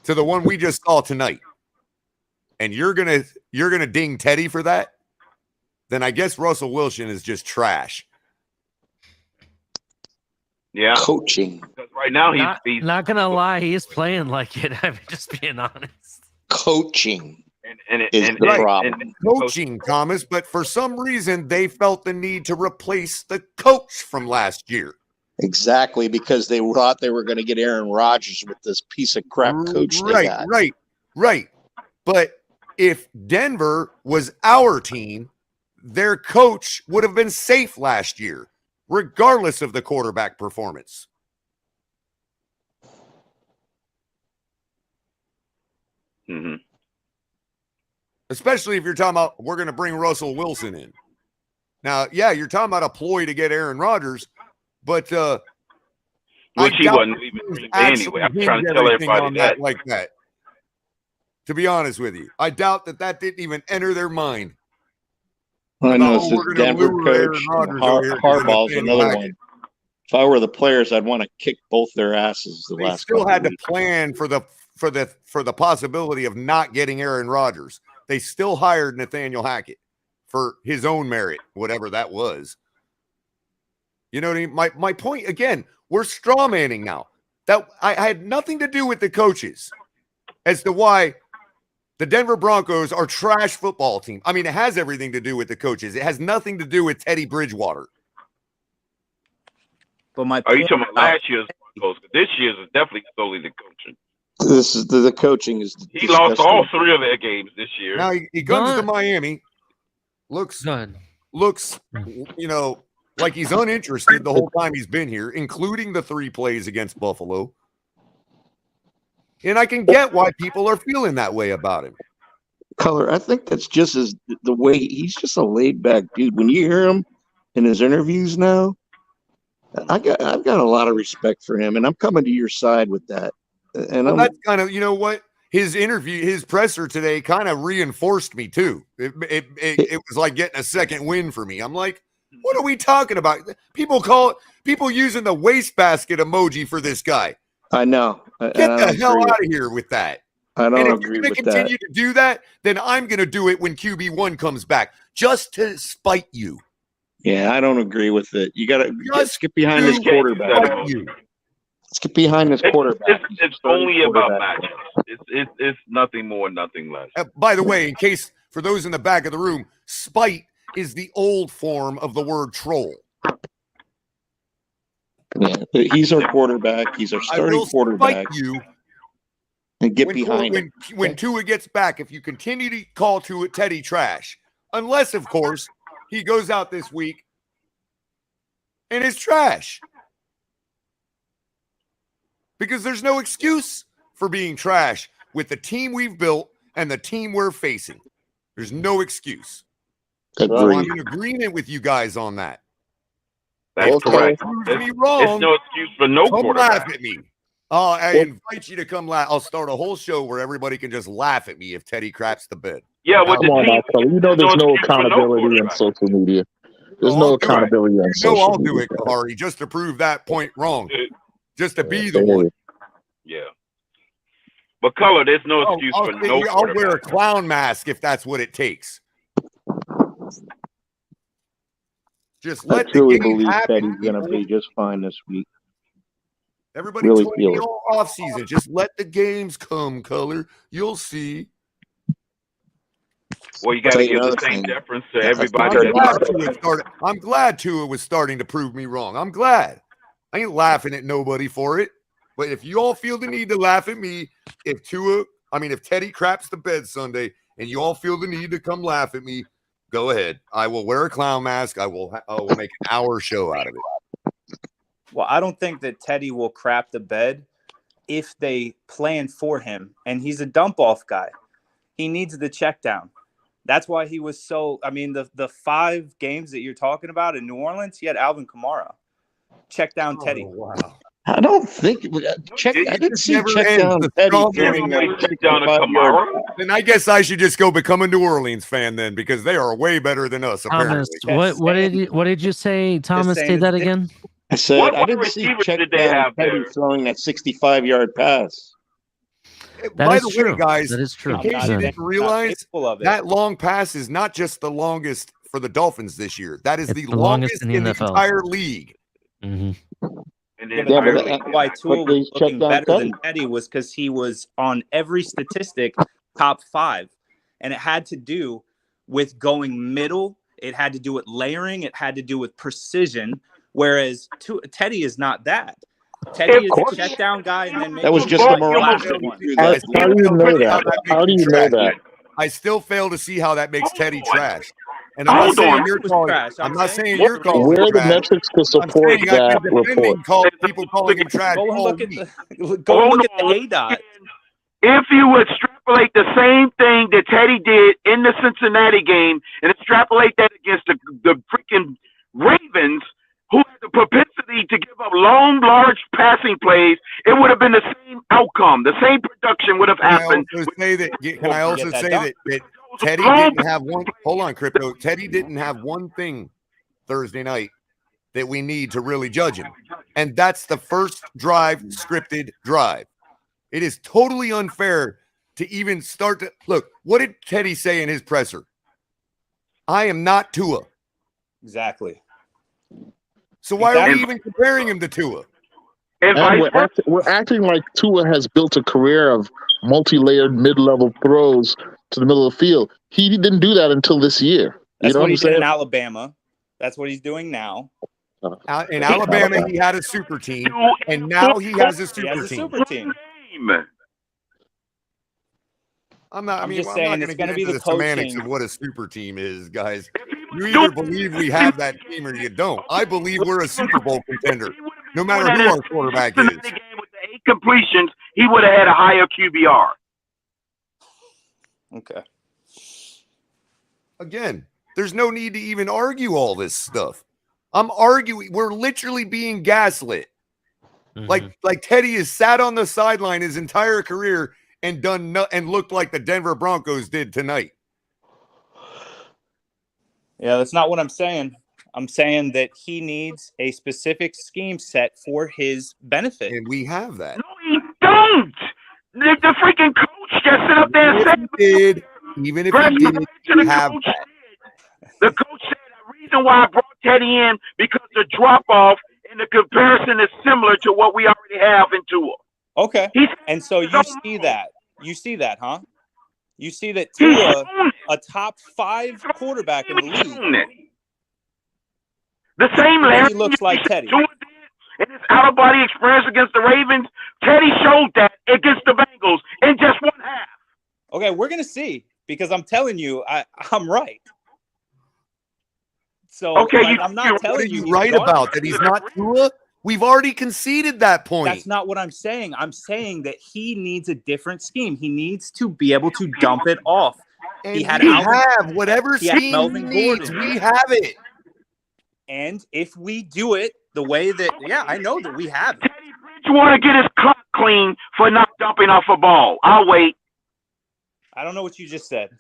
to the one we just saw tonight. And you're gonna ding Teddy for that, then I guess Russell Wilson is just trash. Yeah, coaching. Because right now he's not gonna lie, he is playing like it. I'm just being honest. Coaching. is the problem. Coaching, Thomas, but for some reason they felt the need to replace the coach from last year. Exactly, because they thought they were going to get Aaron Rodgers with this piece of crap coach they got. Right. But if Denver was our team, their coach would have been safe last year, regardless of the quarterback performance. Mm-hmm. Especially if you're talking about we're going to bring Russell Wilson in. Now, yeah, you're talking about a ploy to get Aaron Rodgers, but which he wasn't leaving Green Bay anyway. I'm trying to tell everybody that. Like that. To be honest with you, I doubt that didn't even enter their mind. I know it's this Denver coach. Harbaugh's another one. If I were the players, I'd want to kick both their asses. They still had to plan for the possibility of not getting Aaron Rodgers. They still hired Nathaniel Hackett for his own merit, whatever that was. You know what I mean? My point again, we're straw manning now. That I had nothing to do with the coaches as to why the Denver Broncos are trash football team. I mean, it has everything to do with the coaches. It has nothing to do with Teddy Bridgewater. But are you talking about last year's Broncos? This year's is definitely solely the coaching. This is the coaching is. He lost all 3 of their games this year. Now he comes to Miami, looks, like he's uninterested the whole time he's been here, including the 3 plays against Buffalo. And I can get why people are feeling that way about him. Culler, I think that's just the way he's just a laid back dude. When you hear him in his interviews now, I've got a lot of respect for him, and I'm coming to your side with that. And that's kind of, you know what, his presser today kind of reinforced me too. It was like getting a second win for me. I'm like, what are we talking about? People using the wastebasket emoji for this guy. I know. Get the hell out of here with that. I don't and if agree you're going with to continue to do that, then I'm going to do it when QB1 comes back, just to spite you. Yeah, I don't agree with it. You got to get behind this quarterback. Let's get behind this quarterback. It's only about matchups. It's nothing more, nothing less. By the way, in case for those in the back of the room, spite is the old form of the word troll. Yeah, he's our quarterback. He's our starting quarterback. You and get behind him. When Tua gets back, if you continue to call Tua Teddy trash, unless, of course, he goes out this week and is trash. Because there's no excuse for being trash with the team we've built and the team we're facing. There's no excuse. So I'm in agreement with you guys on that. That's correct. Prove me wrong. It's no excuse for no quarterback. Laugh at me. I invite you to come laugh. I'll start a whole show where everybody can just laugh at me if Teddy craps the bed. Yeah, with the team. You know there's no accountability in social media. There's no accountability on social media. I'll do it, Kahari, just to prove that point wrong. Just to be the one. Yeah. But Culler, there's no excuse for no quarterback. I'll wear a clown mask if that's what it takes. Just let I truly the game believe happen. that he's going to be just fine this week. Everybody really told feel me it. all off season. Just let the games come, Culler. You'll see. Well, you got to give the same deference to everybody. I'm glad Tua was starting to prove me wrong. I'm glad. I ain't laughing at nobody for it. But if you all feel the need to laugh at me, if Teddy craps the bed Sunday and you all feel the need to come laugh at me, go ahead. I will wear a clown mask. I will make an hour show out of it. Well, I don't think that Teddy will crap the bed if they plan for him. And he's a dump-off guy. He needs the check down. That's why he was so – I mean, the 5 games that you're talking about in New Orleans, he had Alvin Kamara. Check down Teddy. Wow. I don't think I didn't see check down Teddy during check down a Kamara. Then I guess I should just go become a New Orleans fan then, because they are way better than us. Thomas, apparently. what did you say, Thomas? Say that again. I said I didn't see check down Teddy throwing that 65-yard pass. By the way, guys, that is true. In case you didn't realize, that long pass is not just the longest for the Dolphins this year. That is the longest in the entire league. Mm-hmm. And then that's why Tua was looking better than Teddy was because he was on every statistic top 5. and it had to do with going middle. It had to do with layering. It had to do with precision. Whereas Teddy is not that. Teddy is a check down guy, and then maybe that was just a mirage. How do you know that? How do you know that? I still fail to see how that makes Teddy trash. And I'm not saying you're calling. I'm not saying you're calling. Where are the trash. metrics to support I'm saying I've that been defending report? people calling him trash. Go and all look at week. the ADOT. If you extrapolate the same thing that Teddy did in the Cincinnati game and extrapolate that against the freaking Ravens, who had the propensity to give up long, large passing plays, it would have been the same outcome. The same production would have happened. Can I also say that Teddy didn't have one? Hold on, Crypto. Teddy didn't have one thing Thursday night that we need to really judge him, and that's the first drive, scripted drive. It is totally unfair to even start to look. What did Teddy say in his presser? I am not Tua. Exactly. So why are we even comparing him to Tua? And we're acting like Tua has built a career of multi-layered mid-level throws to the middle of the field. He didn't do that until this year. That's you know what he I'm saying? did in Alabama. That's what he's doing now. In Alabama, he had a super team, and now he has a super team. I'm not. I mean, just I'm saying not it's going to be get into the the semantics coaching. of what a super team is, guys. You either believe we have that team or you don't. I believe we're a Super Bowl contender, no matter who our quarterback is. With the 8 completions, he would have had a higher QBR. Okay. Again, there's no need to even argue all this stuff. I'm arguing. We're literally being gaslit. Like Teddy has sat on the sideline his entire career and and looked like the Denver Broncos did tonight. Yeah, that's not what I'm saying. I'm saying that he needs a specific scheme set for his benefit. And we have that. No, he don't. The freaking coach just sit up there and said, even if he did have that. The coach said the reason why I brought Teddy in because the drop-off and the comparison is similar to what we already have in Tua. Okay. And so you see that. You see that, huh? You see that Tua, a top 5 quarterback in the league. The same Larry looks like Teddy. Tua did in his out-of-body experience against the Ravens. Teddy showed that against the Bengals in just one half. Okay, we're going to see because I'm telling you, I'm right. So I'm not telling you right about that he's not Tua. We've already conceded that point. That's not what I'm saying. I'm saying that he needs a different scheme. He needs to be able to dump it off. And he had whatever scheme he needs. We have it. And if we do it the way that, I know that we have it. Teddy Bridgewater get his clock clean for not dumping off a ball. I'll wait. I don't know what you just said.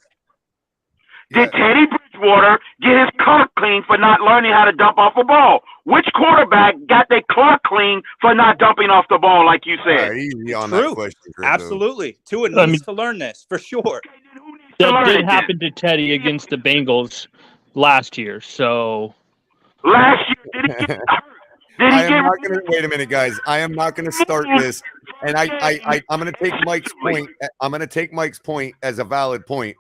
Did Teddy Bridgewater get his clock clean for not learning how to dump off a ball? Which quarterback got their clock clean for not dumping off the ball, like you said? Easy on True. that question, Absolutely. Tua needs to learn this, for sure. That did happen to Teddy against the Bengals last year, so... Last year, did he get hurt? Wait a minute, guys. I am not going to start this, and I'm going to take Mike's point. I'm going to take Mike's point as a valid point.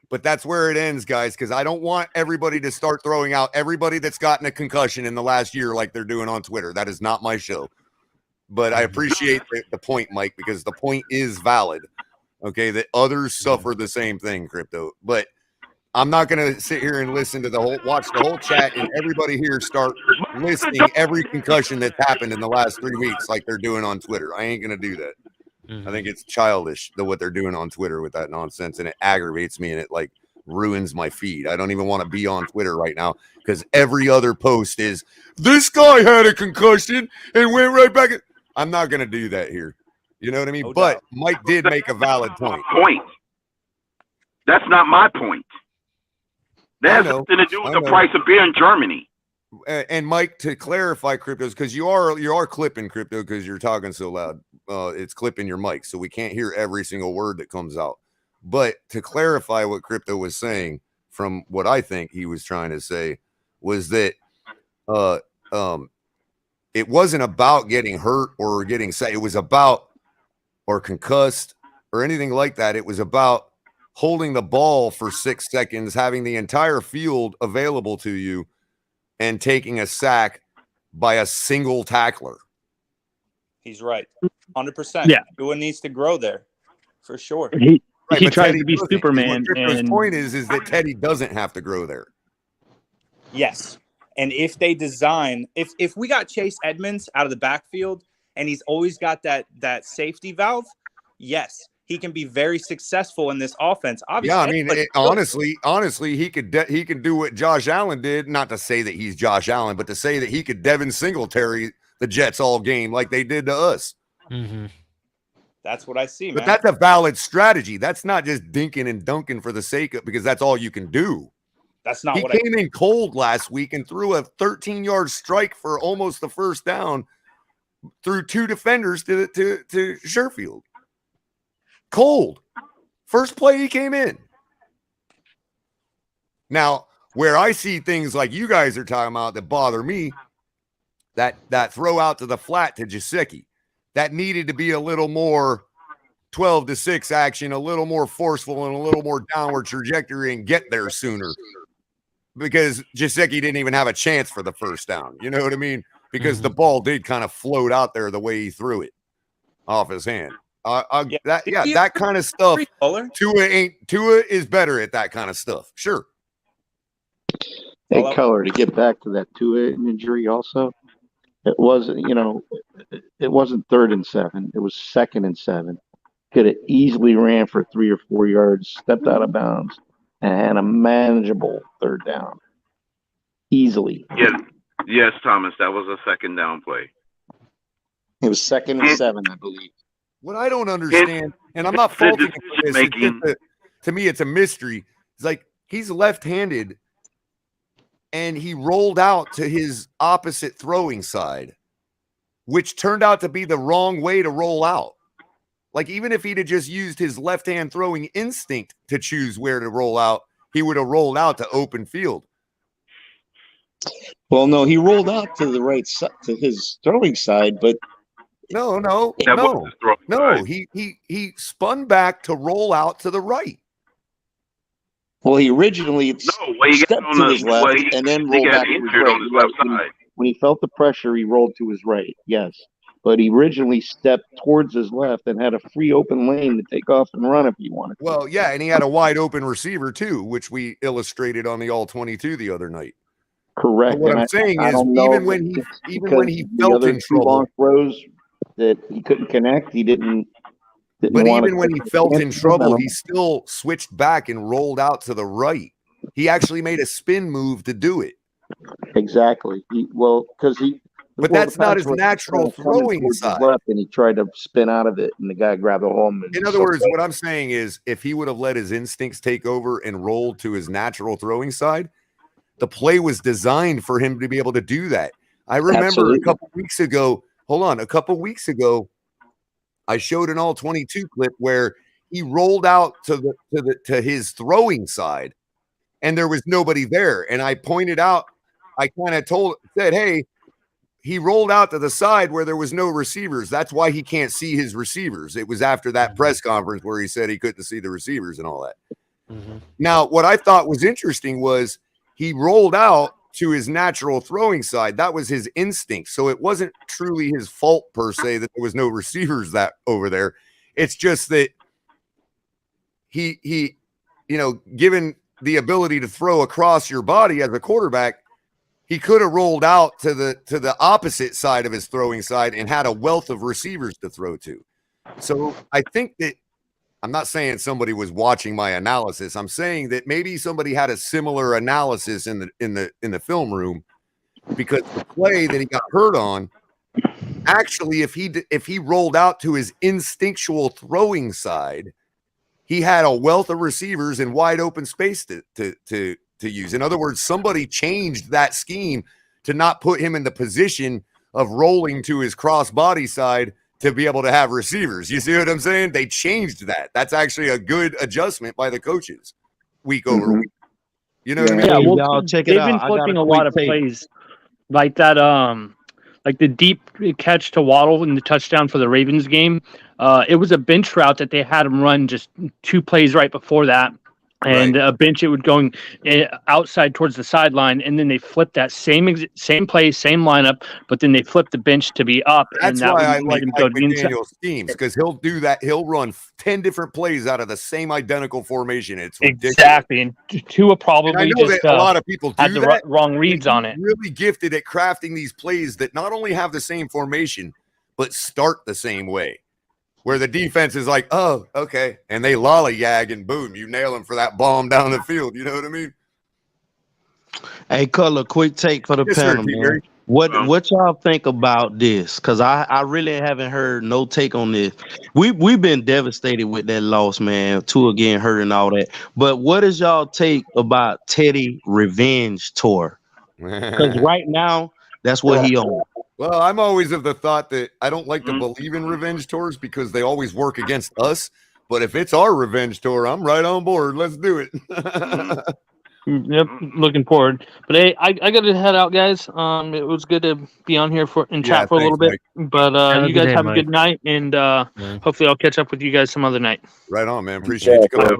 But that's where it ends, guys, because I don't want everybody to start throwing out everybody that's gotten a concussion in the last year like they're doing on Twitter. That is not my show. But I appreciate the point, Mike, because the point is valid, okay, that others suffer the same thing, Crypto. But I'm not going to sit here and listen to watch the whole chat and everybody here start listing every concussion that's happened in the last 3 weeks like they're doing on Twitter. I ain't going to do that. I think it's childish what they're doing on Twitter with that nonsense, and it aggravates me and it like ruins my feed. I don't even want to be on Twitter right now because every other post is this guy had a concussion and went right back. I'm not going to do that here. You know what I mean? But Mike did make a valid point. That's not my point. That has something to do with the price of beer in Germany. And Mike, to clarify, Cryptos, because you are clipping, Crypto, because you're talking so loud. It's clipping your mic, so we can't hear every single word that comes out. But to clarify what Crypto was saying, from what I think he was trying to say, was that it wasn't about getting hurt or getting sick. It was about or concussed or anything like that. It was about holding the ball for 6 seconds, having the entire field available to you, and taking a sack by a single tackler. He's right. 100%. Yeah. Tua needs to grow there for sure. He Right, he but tries Teddy to be doesn't. Superman. What Crypto's And point is that Teddy doesn't have to grow there. Yes. And if they design, if we got Chase Edmonds out of the backfield and he's always got that safety valve, yes, he can be very successful in this offense. Obviously, Yeah, I mean, honestly, he could do what Josh Allen did. Not to say that he's Josh Allen, but to say that he could Devin Singletary the Jets all game like they did to us. Mm-hmm. That's what I see, man. But that's a valid strategy. That's not just dinking and dunking for the sake of, because that's all you can do. That's not he what came in cold last week and threw a 13-yard strike for almost the first down through 2 defenders to Sherfield. Cold. First play he came in. Now, where I see things like you guys are talking about that bother me, that throw out to the flat to Gesicki, that needed to be a little more 12-6 action, a little more forceful and a little more downward trajectory and get there sooner. Because Gesicki didn't even have a chance for the first down. You know what I mean? Because the ball did kind of float out there the way he threw it off his hand. That kind of stuff. Tua is better at that kind of stuff. Sure. Hey, Culler, to get back to that Tua injury also, it wasn't 3rd and 7. It was 2nd and 7. Could have easily ran for 3 or 4 yards, stepped out of bounds, and had a manageable 3rd down. Easily. Yes, Thomas, that was a 2nd down play. It was 2nd and 7, I believe. What I don't understand, and I'm not faulting him for this, to me it's a mystery. It's like he's left-handed, and he rolled out to his opposite throwing side, which turned out to be the wrong way to roll out. Like, even if he'd have just used his left-hand throwing instinct to choose where to roll out, he would have rolled out to open field. Well, no, he rolled out to the right side, to his throwing side, but no. He spun back to roll out to the right. Well, he originally stepped to his left and then rolled back to his right. On his left side. When he felt the pressure, he rolled to his right. Yes. But he originally stepped towards his left and had a free open lane to take off and run if he wanted to. Well, yeah, and he had a wide open receiver too, which we illustrated on the All-22 the other night. Correct. But what I'm saying is, even when he felt in trouble, long throws that he couldn't connect, he didn't but even when he felt in trouble, he still switched back and rolled out to the right. He actually made a spin move to do it. Exactly. But that's not his natural throwing side. Left and he tried to spin out of it, and the guy grabbed a hold. In other words, what I'm saying is, if he would have let his instincts take over and rolled to his natural throwing side, the play was designed for him to be able to do that. I remember a couple weeks ago, I showed an All-22 clip where he rolled out to his throwing side, and there was nobody there. And I pointed out, I kind of said, hey, he rolled out to the side where there was no receivers. That's why he can't see his receivers. It was after that press conference where he said he couldn't see the receivers and all that. Mm-hmm. Now, what I thought was interesting was he rolled out to his natural throwing side. That was his instinct. So it wasn't truly his fault per se that there was no receivers that over there. It's just that he given the ability to throw across your body as a quarterback, he could have rolled out to the opposite side of his throwing side and had a wealth of receivers to throw to. So I think that, I'm not saying somebody was watching my analysis. I'm saying that maybe somebody had a similar analysis in the film room, because the play that he got hurt on, actually, if he rolled out to his instinctual throwing side, he had a wealth of receivers and wide open space to use. In other words, somebody changed that scheme to not put him in the position of rolling to his cross body side to be able to have receivers. You see what I'm saying? They changed that. That's actually a good adjustment by the coaches week over week. You know what I mean? Yeah, well, they've been flipping a lot of plays like that. like the deep catch to Waddle in the touchdown for the Ravens game. It was a bench route that they had him run just 2 plays right before that. And a bench, it would going outside towards the sideline, and then they flipped that same play, same lineup, but then they flipped the bench to be up. That's and that why I made like him go Mike to the inside. McDaniel's schemes, because he'll do that. He'll run 10 different plays out of the same identical formation. It's ridiculous. Exactly, and Tua probably And I know just that a lot of people do had the that. wrong reads on it. Really gifted at crafting these plays that not only have the same formation, but start the same way. Where the defense is like, oh, okay. And they lollygag and boom, you nail them for that bomb down the field. You know what I mean? Hey, Culler, quick take for the Yes, sir, panel, man. T-Mary. What y'all think about this? Because I really haven't heard no take on this. We've been devastated with that loss, man. Tua getting hurt and all that. But what is y'all take about Teddy revenge tour? Because right now, that's what he on. Well, I'm always of the thought that I don't like to believe in revenge tours because they always work against us. But if it's our revenge tour, I'm right on board. Let's do it. Yep, looking forward. But hey, I got to head out, guys. It was good to be on here and chat for a little bit. Mike. But you guys have a good night, and hopefully I'll catch up with you guys some other night. Right on, man. Appreciate you coming.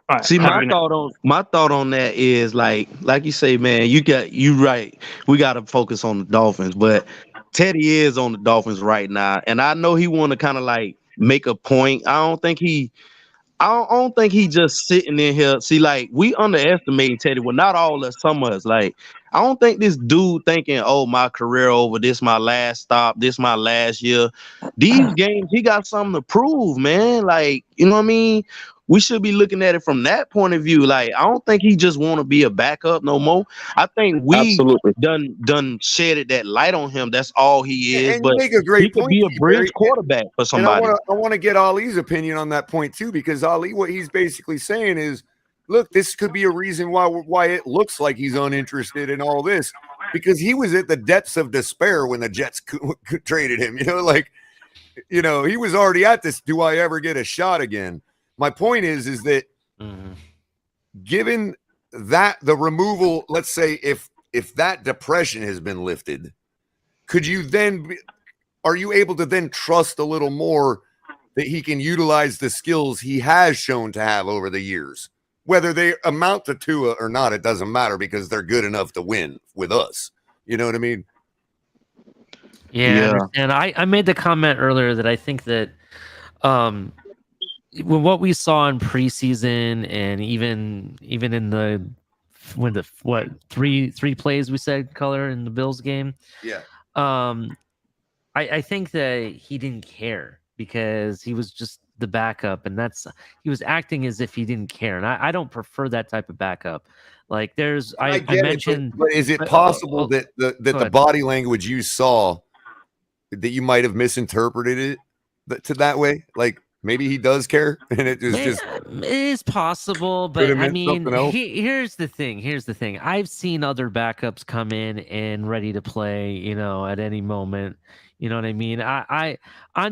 All right, See, my thought on that is like you say, man, you right. We got to focus on the Dolphins, but Teddy is on the Dolphins right now, and I know he want to kind of like make a point. I don't think he just sitting in here. See, like we underestimate Teddy. Well, not all of us, some of us. Like I don't think this dude thinking, oh, my career over. This my last stop. This my last year. These games, he got something to prove, man. Like you know what I mean. We should be looking at it from that point of view. Like, I don't think he just want to be a backup no more. I think we done shedded that light on him. That's all he is. And but you make a great he could point, be a bridge quarterback for somebody. And I want to get Ali's opinion on that point too, because Ali, what he's basically saying is, look, this could be a reason why it looks like he's uninterested in all this, because he was at the depths of despair when the Jets traded him. You know, like, you know, he was already at this. Do I ever get a shot again? My point is that given that the removal, let's say if that depression has been lifted, could you then are you able to then trust a little more that he can utilize the skills he has shown to have over the years? Whether they amount to Tua or not, it doesn't matter because they're good enough to win with us. You know what I mean? Yeah. And I made the comment earlier that I think that what we saw in preseason and even in the three plays we said Culler in the Bills game. Yeah. I think that he didn't care because he was just the backup, and he was acting as if he didn't care. And I don't prefer that type of backup. Like I mentioned, but is it possible that the body language you saw that you might have misinterpreted it to that way? Like, maybe he does care, and it is possible. But I mean, here's the thing. I've seen other backups come in and ready to play, you know, at any moment. You know what I mean? I'm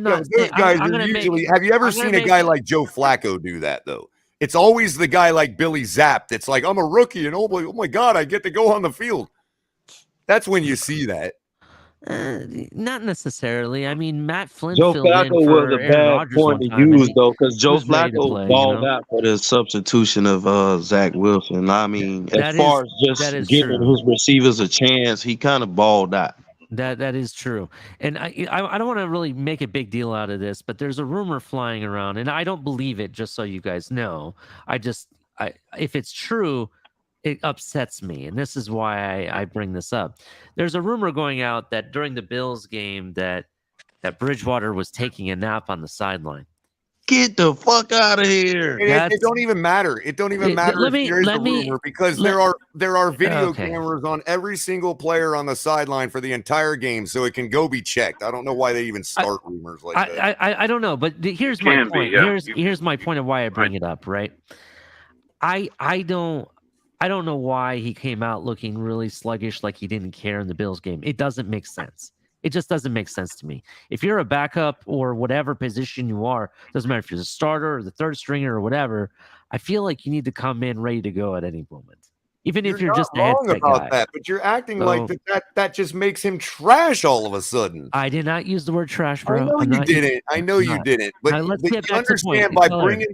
not. Those guys are usually. Have you ever seen a guy like Joe Flacco do that though? It's always the guy like Billy Zapp that's like, I'm a rookie, and oh my God, I get to go on the field. That's when you see that. Not necessarily. I mean, Matt Flynn. Joe Flacco was a bad point to use though, because Joe Flacco balled out for the substitution of Zach Wilson. I mean, as far as just giving his receivers a chance, he kind of balled out. That is true, and I don't want to really make a big deal out of this, but there's a rumor flying around, and I don't believe it. Just so you guys know, if it's true, it upsets me, and this is why I bring this up. There's a rumor going out that during the Bills game that Bridgewater was taking a nap on the sideline. Get the fuck out of here! It don't even matter. It don't even matter if there's a rumor, because there are video cameras on every single player on the sideline for the entire game, so it can go be checked. I don't know why they even start rumors like that. I don't know, but here's my point. Here's my point of why I bring it up. Right? I don't know why he came out looking really sluggish, like he didn't care in the Bills game. It doesn't make sense. It just doesn't make sense to me. If you're a backup or whatever position you are, doesn't matter if you're the starter or the third stringer or whatever, I feel like you need to come in ready to go at any moment. Even if You're you're not just a wrong headset about guy. that, but you're acting So- like that just makes him trash all of a sudden. I did not use the word trash, I bro. know I'm you not didn't. using- I know I'm you not. didn't. But, Now, let's but get you back to the point. understand by Color. bringing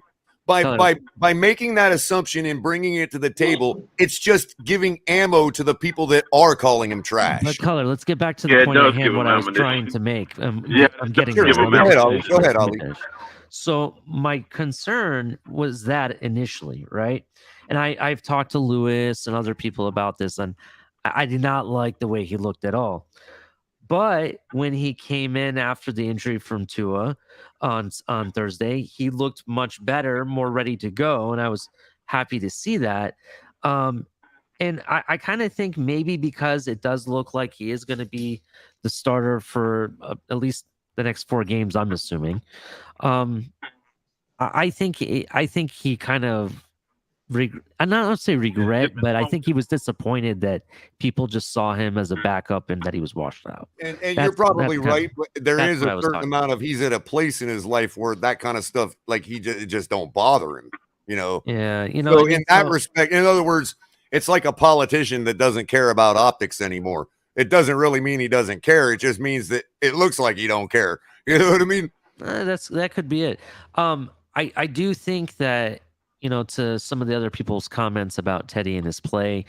by making that assumption and bringing it to the table, it's just giving ammo to the people that are calling him trash. But Color, let's get back to the Yeah, it point at does hand. give What him I was ammunition. trying to make. Yeah, I'm getting sure, there. give him Let me ammunition. finish. Go ahead, Let me Ali. finish. So my concern was that initially, right? And I've talked to Lewis and other people about this, and I did not like the way he looked at all. But when he came in after the injury from Tua on Thursday, he looked much better, more ready to go, and I was happy to see that. And I kind of think maybe because it does look like he is going to be the starter for at least the next 4 games, I'm assuming. I think he kind of I'm not going to say regret, but I think he was disappointed that people just saw him as a backup and that he was washed out. And you're probably right. But there is a certain amount of he's at a place in his life where that kind of stuff, like he just don't bother him. You know. Yeah. You know. So in that respect, in other words, it's like a politician that doesn't care about optics anymore. It doesn't really mean he doesn't care. It just means that it looks like he don't care. You know what I mean? That could be it. I do think that, you know, to some of the other people's comments about Teddy and his play,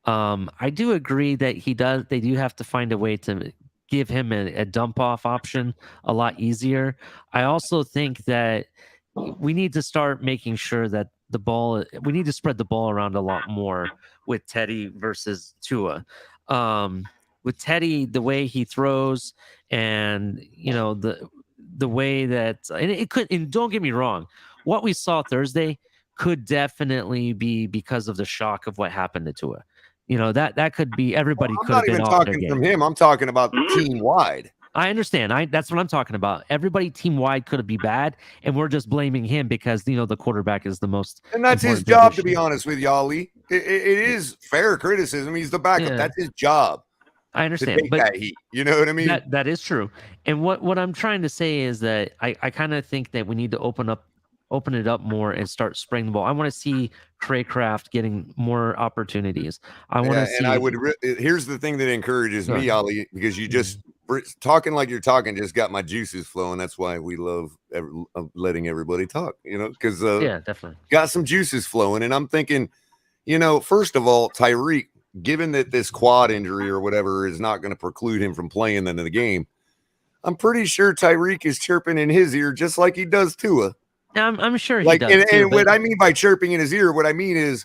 I do agree that they do have to find a way to give him a dump off option a lot easier. I also think that we need to start making sure that we need to spread the ball around a lot more with Teddy versus Tua. With Teddy, the way he throws and, you know, the way that, and it could, and don't get me wrong, what we saw Thursday could definitely be because of the shock of what happened to Tua. You know, that could be, everybody could have been off their I'm not even talking from him. I'm talking about team wide. I understand. That's what I'm talking about. Everybody team wide could be bad, and we're just blaming him because, you know, the quarterback is the most. And that's his job, to be honest with you, Ali. It is fair criticism. He's the backup. Yeah. That's his job. I understand, to take but that heat. You know what I mean? That is true. And what I'm trying to say is that I kind of think that we need to open it up more and start spraying the ball. I want to see Craycraft getting more opportunities. I want to see. And I would. Here's the thing that encourages me, Ali, because you just talking like you're talking just got my juices flowing. That's why we love letting everybody talk. You know, because yeah, definitely got some juices flowing. And I'm thinking, you know, first of all, Tyreek, given that this quad injury or whatever is not going to preclude him from playing in the game, I'm pretty sure Tyreek is chirping in his ear just like he does Tua. I'm sure he like, does. And what I mean by chirping in his ear, what I mean is,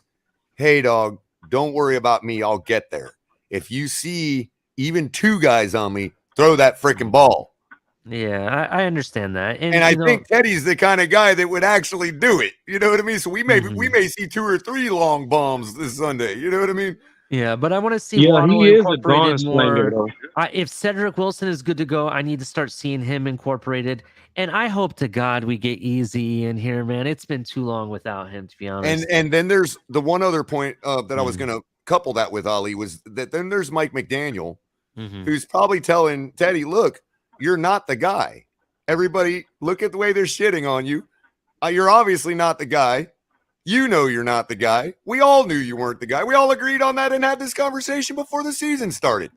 hey, dog, don't worry about me. I'll get there. If you see even 2 guys on me, throw that freaking ball. Yeah, I understand that. And I think Teddy's the kind of guy that would actually do it. You know what I mean? So we may see 2 or 3 long bombs this Sunday. You know what I mean? Yeah, but I want to see Waddle incorporated more. If Cedric Wilson is good to go, I need to start seeing him incorporated. And I hope to God we get Easy in here, man. It's been too long without him, to be honest. And then there's the one other point that I was going to couple that with, Ali, was that then there's Mike McDaniel, who's probably telling Teddy, look, you're not the guy. Everybody, look at the way they're shitting on you. You're obviously not the guy. You know you're not the guy. We all knew you weren't the guy. We all agreed on that and had this conversation before the season started.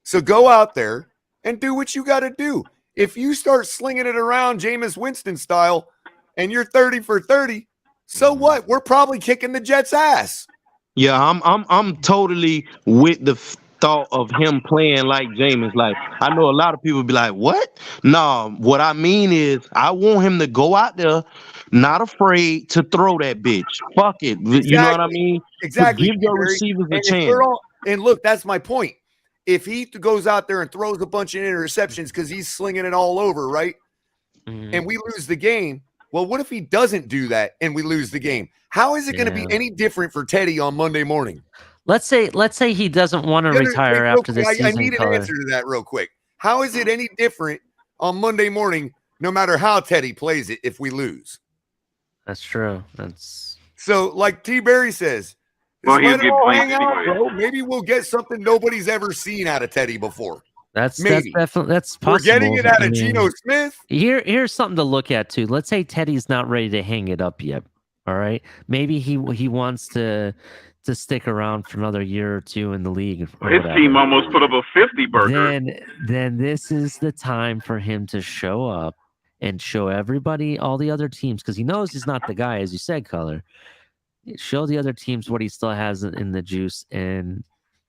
So go out there and do what you got to do. If you start slinging it around Jameis Winston style and you're 30 for 30, so what? We're probably kicking the Jets' ass. Yeah, I'm totally with the thought of him playing like Jameis. Like, I know a lot of people be like, what? No, what I mean is I want him to go out there not afraid to throw that bitch. Fuck it. Exactly. You know what I mean? Exactly. Give your receivers a chance. And look, that's my point. If he goes out there and throws a bunch of interceptions because he's slinging it all over, right? And we lose the game, well, what if he doesn't do that and we lose the game? How is it going to be any different for Teddy on Monday morning? Let's say he doesn't want to retire after this season. I need an answer to that real quick. How is it any different on Monday morning, no matter how Teddy plays it, if we lose? That's true. That's so, like T. Barry says, well, let it all hang out, bro. Maybe we'll get something nobody's ever seen out of Teddy before. That's definitely possible. We're getting it out of Geno Smith. Here's something to look at too. Let's say Teddy's not ready to hang it up yet. All right, maybe he wants to stick around for another year or two in the league. Or His whatever. team almost put up a 50 burger. Then this is the time for him to show up and show everybody, all the other teams, because he knows he's not the guy, as you said, Culler. Show the other teams what he still has in the juice, and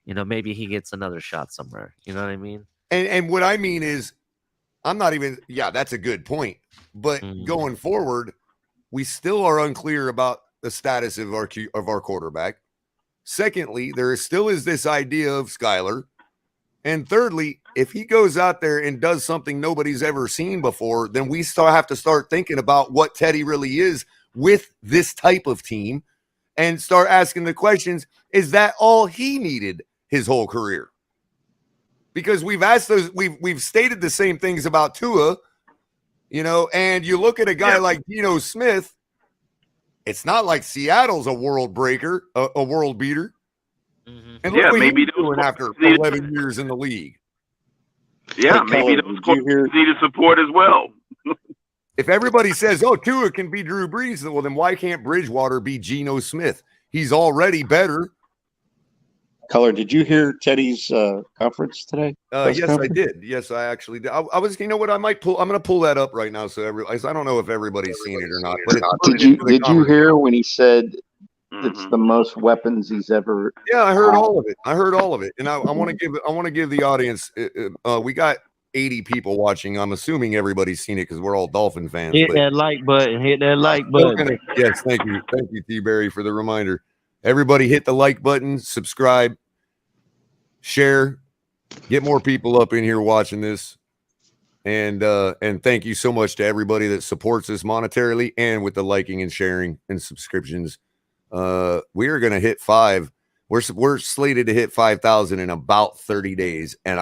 maybe he gets another shot somewhere. You know what I mean? And what I mean is, I'm not even. Yeah, that's a good point. But going forward, we still are unclear about the status of our quarterback. Secondly, there still is this idea of Skylar. And thirdly, if he goes out there and does something nobody's ever seen before, then we still have to start thinking about what Teddy really is with this type of team and start asking the questions, is that all he needed his whole career? Because we've asked those, we've stated the same things about Tua, and you look at a guy like Geno Smith, it's not like Seattle's a world breaker, a world beater. And look what maybe he's doing after 11 years in the league. Yeah, maybe those coaches needed support as well. If everybody says, "Oh, Tua can be Drew Brees," well, then why can't Bridgewater be Geno Smith? He's already better. Culler, did you hear Teddy's conference today? Yes, I did. Yes, I actually did. I was, what I might pull. I'm going to pull that up right now. So I don't know if everybody's seen it or not. But did you hear when he said it's the most weapons he's ever? Yeah, I heard all of it. And I want to give the audience. We got 80 people watching. I'm assuming everybody's seen it because we're all Dolphin fans. Hit that like button. Hit that like button. Yes, thank you, T. Berry, for the reminder. Everybody, hit the like button, subscribe, share, get more people up in here watching this, and thank you so much to everybody that supports us monetarily and with the liking and sharing and subscriptions. We are going to hit 5. We're slated to hit 5,000 in about 30 days, and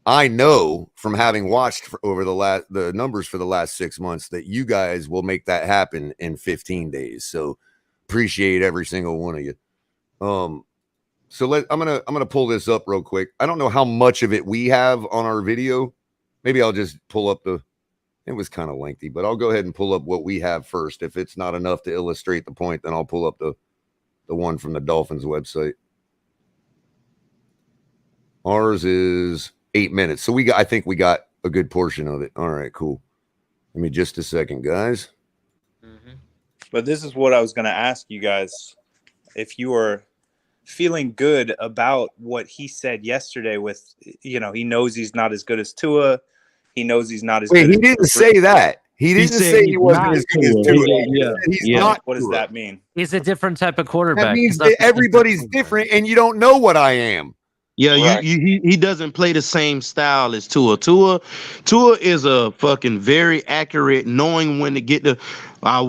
I know from having watched over the numbers for the last 6 months that you guys will make that happen in 15 days. So appreciate every single one of you. So I'm gonna pull this up real quick. I don't know how much of it we have on our video. Maybe I'll just pull up it was kind of lengthy, but I'll go ahead and pull up what we have first. If it's not enough to illustrate the point, then I'll pull up the one from the Dolphins website. Ours is 8 minutes. So I think we got a good portion of it. All right, cool. Give me just a second, guys. But this is what I was going to ask you guys. If you were feeling good about what he said yesterday with, he knows he's not as good as Tua. He knows he's not as good. He didn't say that. He didn't say he wasn't as good as Tua. He's not. What does that mean? He's a different type of quarterback. That means that everybody's different, and you don't know what I am. Yeah, right. He doesn't play the same style as Tua. Tua is a fucking very accurate, knowing when to get the. I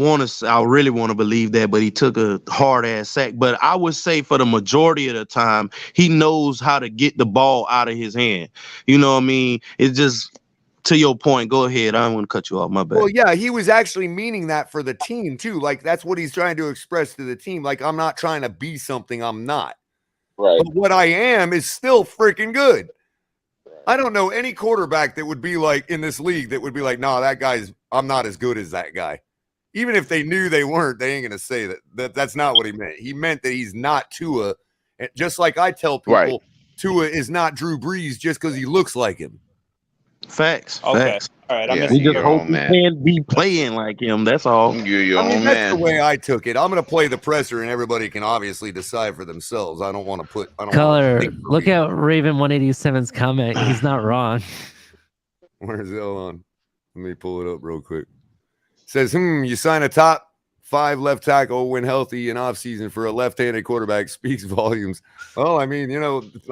really want to believe that, but he took a hard ass sack. But I would say for the majority of the time, he knows how to get the ball out of his hand. You know what I mean? It's just to your point. Go ahead. I don't want to cut you off. My bad. Well, yeah, he was actually meaning that for the team too. Like that's what he's trying to express to the team. Like I'm not trying to be something I'm not. Right. But what I am is still freaking good. I don't know any quarterback that would be like in this league that would be like, no, I'm not as good as that guy. Even if they knew they weren't, they ain't going to say that. That's not what he meant. He meant that he's not Tua. Just like I tell people, Tua is not Drew Brees just because he looks like him. Facts. Okay. Facts. All right. We just hope he can't be playing like him. That's all. That's the way I took it. I'm going to play the presser, and everybody can obviously decide for themselves. I don't want to put. Culler, look at Raven 187's comment. He's not wrong. Where's it on? Let me pull it up real quick. It says, you sign a top 5 left tackle when healthy in offseason for a left-handed quarterback speaks volumes. Well, I mean,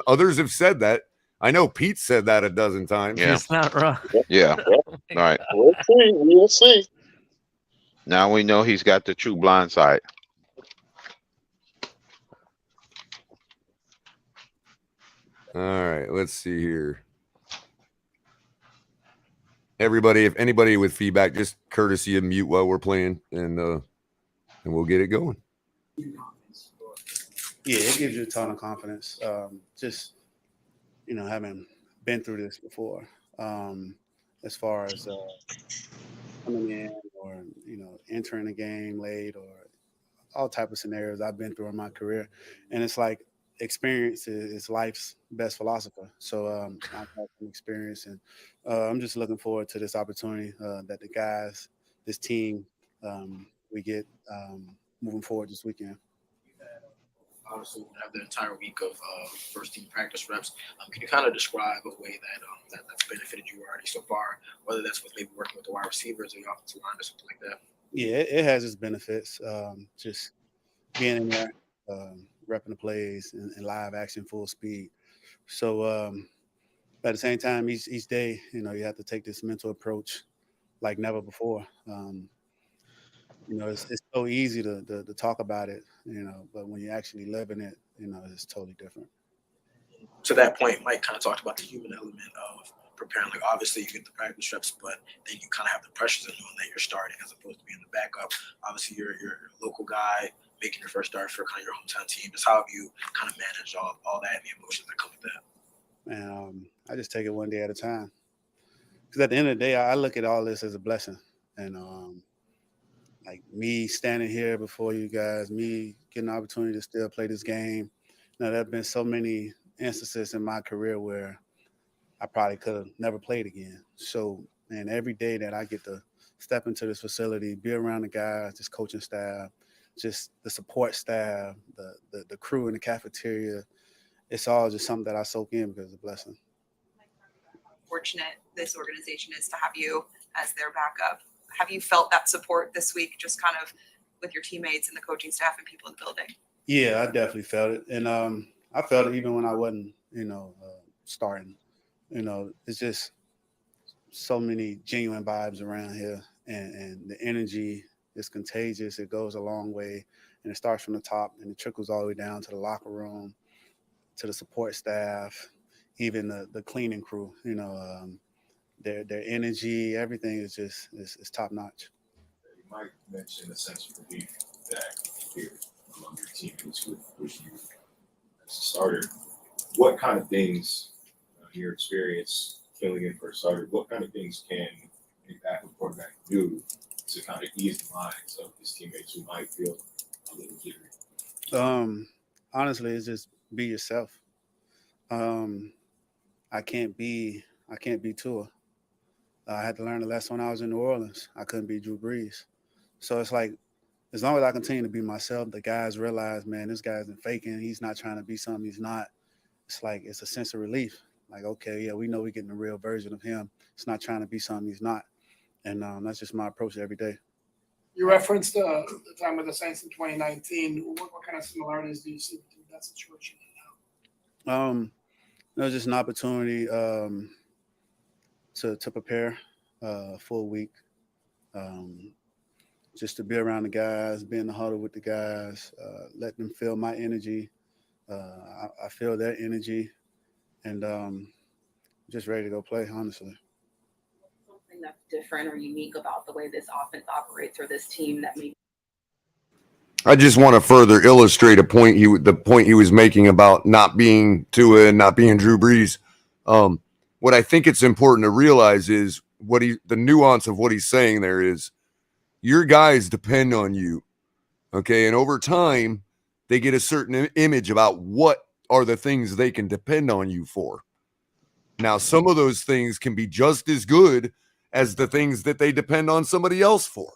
others have said that. I know Pete said that a dozen times. Yeah. He's not wrong. Yeah. All right. We'll see. Now we know he's got the true blind side. All right. Let's see here. Everybody, if anybody with feedback, just courtesy of mute while we're playing, and we'll get it going. Yeah, it gives you a ton of confidence. Just having been through this before, as far as coming in or entering the game late or all type of scenarios I've been through in my career. And it's like experience is life's best philosopher. So I've had some experience, and I'm just looking forward to this opportunity that the guys, this team, we get moving forward this weekend. Obviously, we have the entire week of first team practice reps. Can you kind of describe a way that's benefited you already so far, whether that's with maybe working with the wide receivers or the offensive line or something like that? Yeah, it has its benefits. Just being in there, repping the plays in live action, full speed. So at the same time, each day, you have to take this mental approach like never before. It's so easy to talk about it, but when you're actually living it, it's totally different. To that point, Mike kind of talked about the human element of preparing. Like, obviously, you get the practice reps, but then you kind of have the pressures of knowing that you're starting as opposed to being the backup. Obviously, you're a local guy making your first start for kind of your hometown team. Just how have you kind of managed all that and the emotions that come with that? Man, I just take it one day at a time. Because at the end of the day, I look at all this as a blessing. And like me standing here before you guys, me getting the opportunity to still play this game. There have been so many instances in my career where I probably could have never played again. So, man, every day that I get to step into this facility, be around the guys, this coaching staff, just the support staff, the crew in the cafeteria, it's all just something that I soak in because it's a blessing. Fortunate this organization is to have you as their backup. Have you felt that support this week, just kind of with your teammates and the coaching staff and people in the building? Yeah, I definitely felt it. And I felt it even when I wasn't, starting. It's just so many genuine vibes around here, and the energy is contagious. It goes a long way, and it starts from the top and it trickles all the way down to the locker room, to the support staff, even the cleaning crew. Their energy, everything is just is top notch. You might mention a sense of relief that here among your teammates with you as a starter. What kind of things, your experience filling in for a starter, what kind of things can a backup quarterback do to kind of ease the minds of his teammates who might feel a little jittery? Honestly, it's just be yourself. I can't be Tua. I had to learn the lesson when I was in New Orleans. I couldn't be Drew Brees. So it's like, as long as I continue to be myself, the guys realize, man, this guy's been faking. He's not trying to be something he's not. It's like, it's a sense of relief. Like, okay, yeah, we know we're getting the real version of him. It's not trying to be something he's not. And that's just my approach every day. You referenced the time with the Saints in 2019. What kind of similarities do you see between that situation and now? It was just an opportunity to prepare a full week, just to be around the guys, be in the huddle with the guys, let them feel my energy. I feel their energy, and just ready to go play, honestly. Something that's different or unique about the way this offense operates or this team that maybe. I just want to further illustrate the point he was making about not being Tua and not being Drew Brees. What I think it's important to realize is the nuance of what he's saying there is your guys depend on you. Okay. And over time, they get a certain image about what are the things they can depend on you for. Now, some of those things can be just as good as the things that they depend on somebody else for,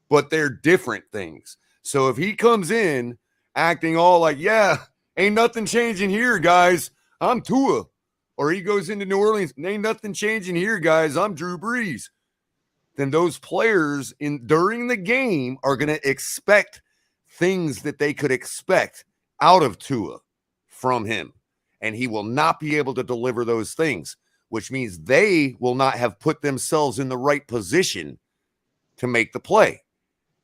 but they're different things. So if he comes in acting all like, yeah, ain't nothing changing here, guys, I'm Tua. Or he goes into New Orleans, ain't nothing changing here, guys, I'm Drew Brees. Then those players during the game are going to expect things that they could expect out of Tua from him. And he will not be able to deliver those things, which means they will not have put themselves in the right position to make the play.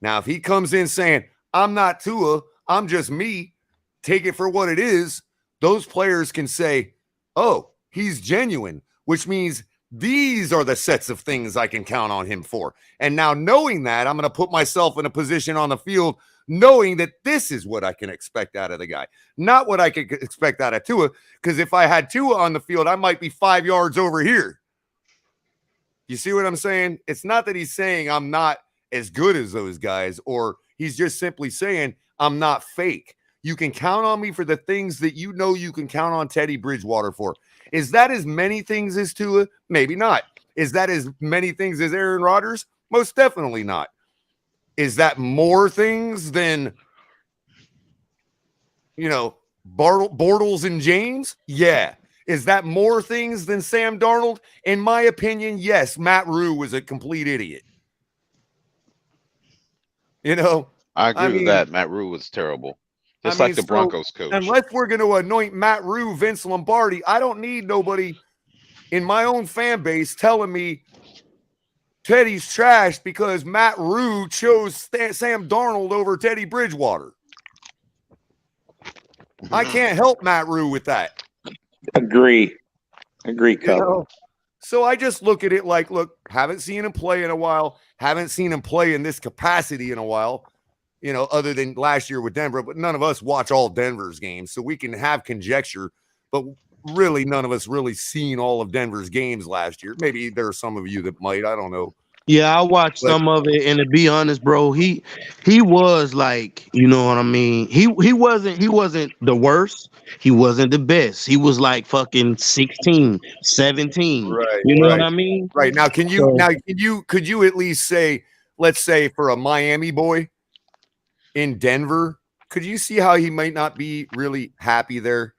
Now, if he comes in saying, I'm not Tua, I'm just me, take it for what it is, those players can say, oh, he's genuine, which means these are the sets of things I can count on him for. And now knowing that, I'm going to put myself in a position on the field knowing that this is what I can expect out of the guy, not what I could expect out of Tua, because if I had Tua on the field, I might be 5 yards over here. You see what I'm saying? It's not that he's saying I'm not as good as those guys, or he's just simply saying, I'm not fake. You can count on me for the things that you know you can count on Teddy Bridgewater for. Is that as many things as Tua? Maybe not. Is that as many things as Aaron Rodgers? Most definitely not. Is that more things than, Bortles and James? Yeah. Is that more things than Sam Darnold? In my opinion, yes. Matt Rue was a complete idiot. I agree with that. Matt Rue was terrible. Just like the Broncos coach. Unless we're going to anoint Matt Rue Vince Lombardi, I don't need nobody in my own fan base telling me Teddy's trash because Matt Rue chose Sam Darnold over Teddy Bridgewater. I can't help Matt Rue with that. Agree, Culler. So I just look at it like, look, haven't seen him play in a while. Haven't seen him play in this capacity in a while, other than last year with Denver. But none of us watch all Denver's games, so we can have conjecture. But really, none of us really seen all of Denver's games last year. Maybe there are some of you that might. I don't know. Yeah, I watched some of it, and to be honest, bro, he was like, you know what I mean? He wasn't the worst. He wasn't the best. He was like fucking 16, 17. Right. You know what I mean? Right. Now, could you at least say, let's say for a Miami boy in Denver, could you see how he might not be really happy there?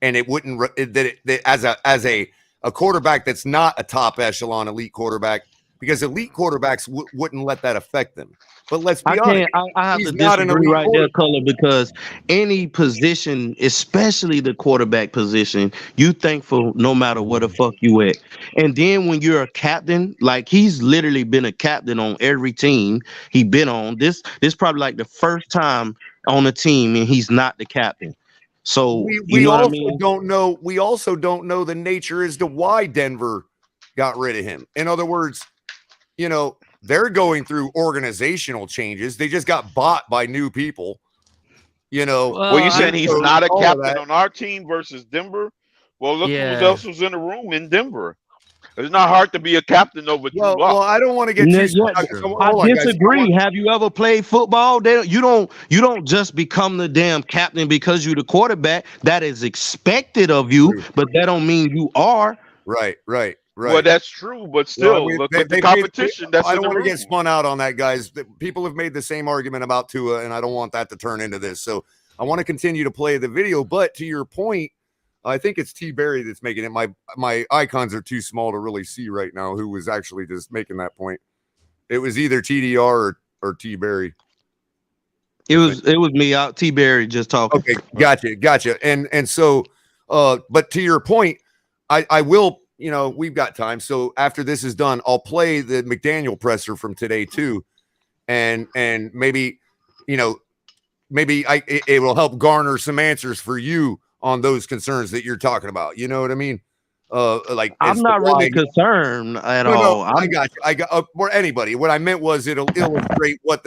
And it wouldn't that as a quarterback that's not a top echelon elite quarterback, because elite quarterbacks wouldn't let that affect them. But let's be honest. I have to disagree right there, Culler, because any position, especially the quarterback position, you thankful no matter where the fuck you at. And then when you're a captain, like he's literally been a captain on every team he been on. This probably like the first time on a team and he's not the captain. So we also don't know. We also don't know the nature as to why Denver got rid of him. In other words, they're going through organizational changes. They just got bought by new people. Well, you saying he's not a captain on our team versus Denver? Well, look who else was in the room in Denver. It's not hard to be a captain over two blocks. Well, I don't want to get too. I disagree. Have you ever played football? You don't just become the damn captain because you're the quarterback. That is expected of you, but that don't mean you are. Right. Well, that's true, but still, look at the competition. I don't want to get spun out on that, guys. People have made the same argument about Tua, and I don't want that to turn into this. So I want to continue to play the video. But to your point, I think it's T. Berry that's making it. My icons are too small to really see right now who was actually just making that point. It was either TDR or T. Berry. It was me out. T. Berry just talking. Okay, gotcha. And so, but to your point, I will. We've got time. So after this is done, I'll play the McDaniel presser from today too. And maybe, it will help garner some answers for you on those concerns that you're talking about. You know what I mean? I'm not really concerned at all. I got or anybody. What I meant was it'll illustrate what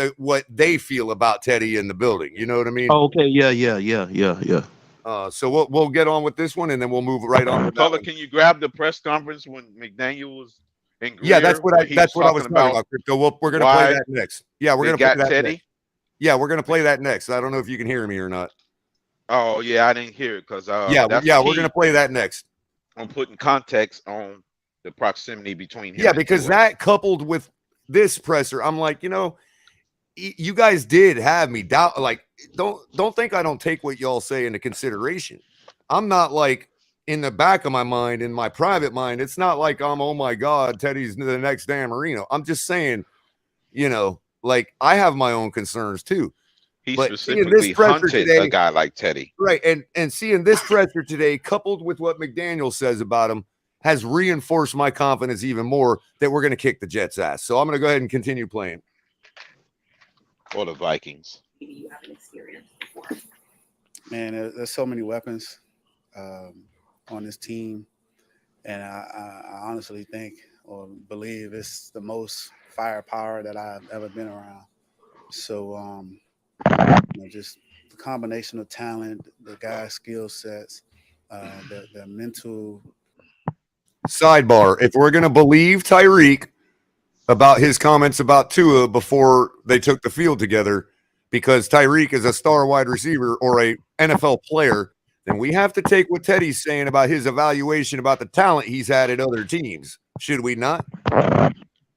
they feel about Teddy in the building. You know what I mean? Oh, okay. Yeah. So we'll get on with this one, and then we'll move right on. Culler, can you grab the press conference when McDaniel was in Greer? Yeah, that's what I was talking about. Crypto. We're going to play that next. Yeah, we're going to play that Teddy. Next. Yeah, we're going to play that next. I don't know if you can hear me or not. Oh yeah, I didn't hear it because we're going to play that next. I'm putting context on the proximity between him. Yeah, because that coupled with this presser, I'm like, you guys did have me doubt. Like, don't think I don't take what y'all say into consideration. I'm not like in the back of my mind, in my private mind, it's not like I'm, oh my God, Teddy's the next Dan Marino. I'm just saying, like I have my own concerns too. He specifically hunted a guy like Teddy. Right. And seeing this presser today, coupled with what McDaniel says about him, has reinforced my confidence even more that we're going to kick the Jets' ass. So I'm going to go ahead and continue playing. Or the Vikings. Maybe you haven't experienced before. Man, there's so many weapons on this team. And I honestly think or believe it's the most firepower that I've ever been around. So, just the combination of talent, the guys' skill sets, the mental. Sidebar: if we're going to believe Tyreek, about his comments about Tua before they took the field together, because Tyreek is a star wide receiver or a NFL player, then we have to take what Teddy's saying about his evaluation about the talent he's had at other teams. Should we not?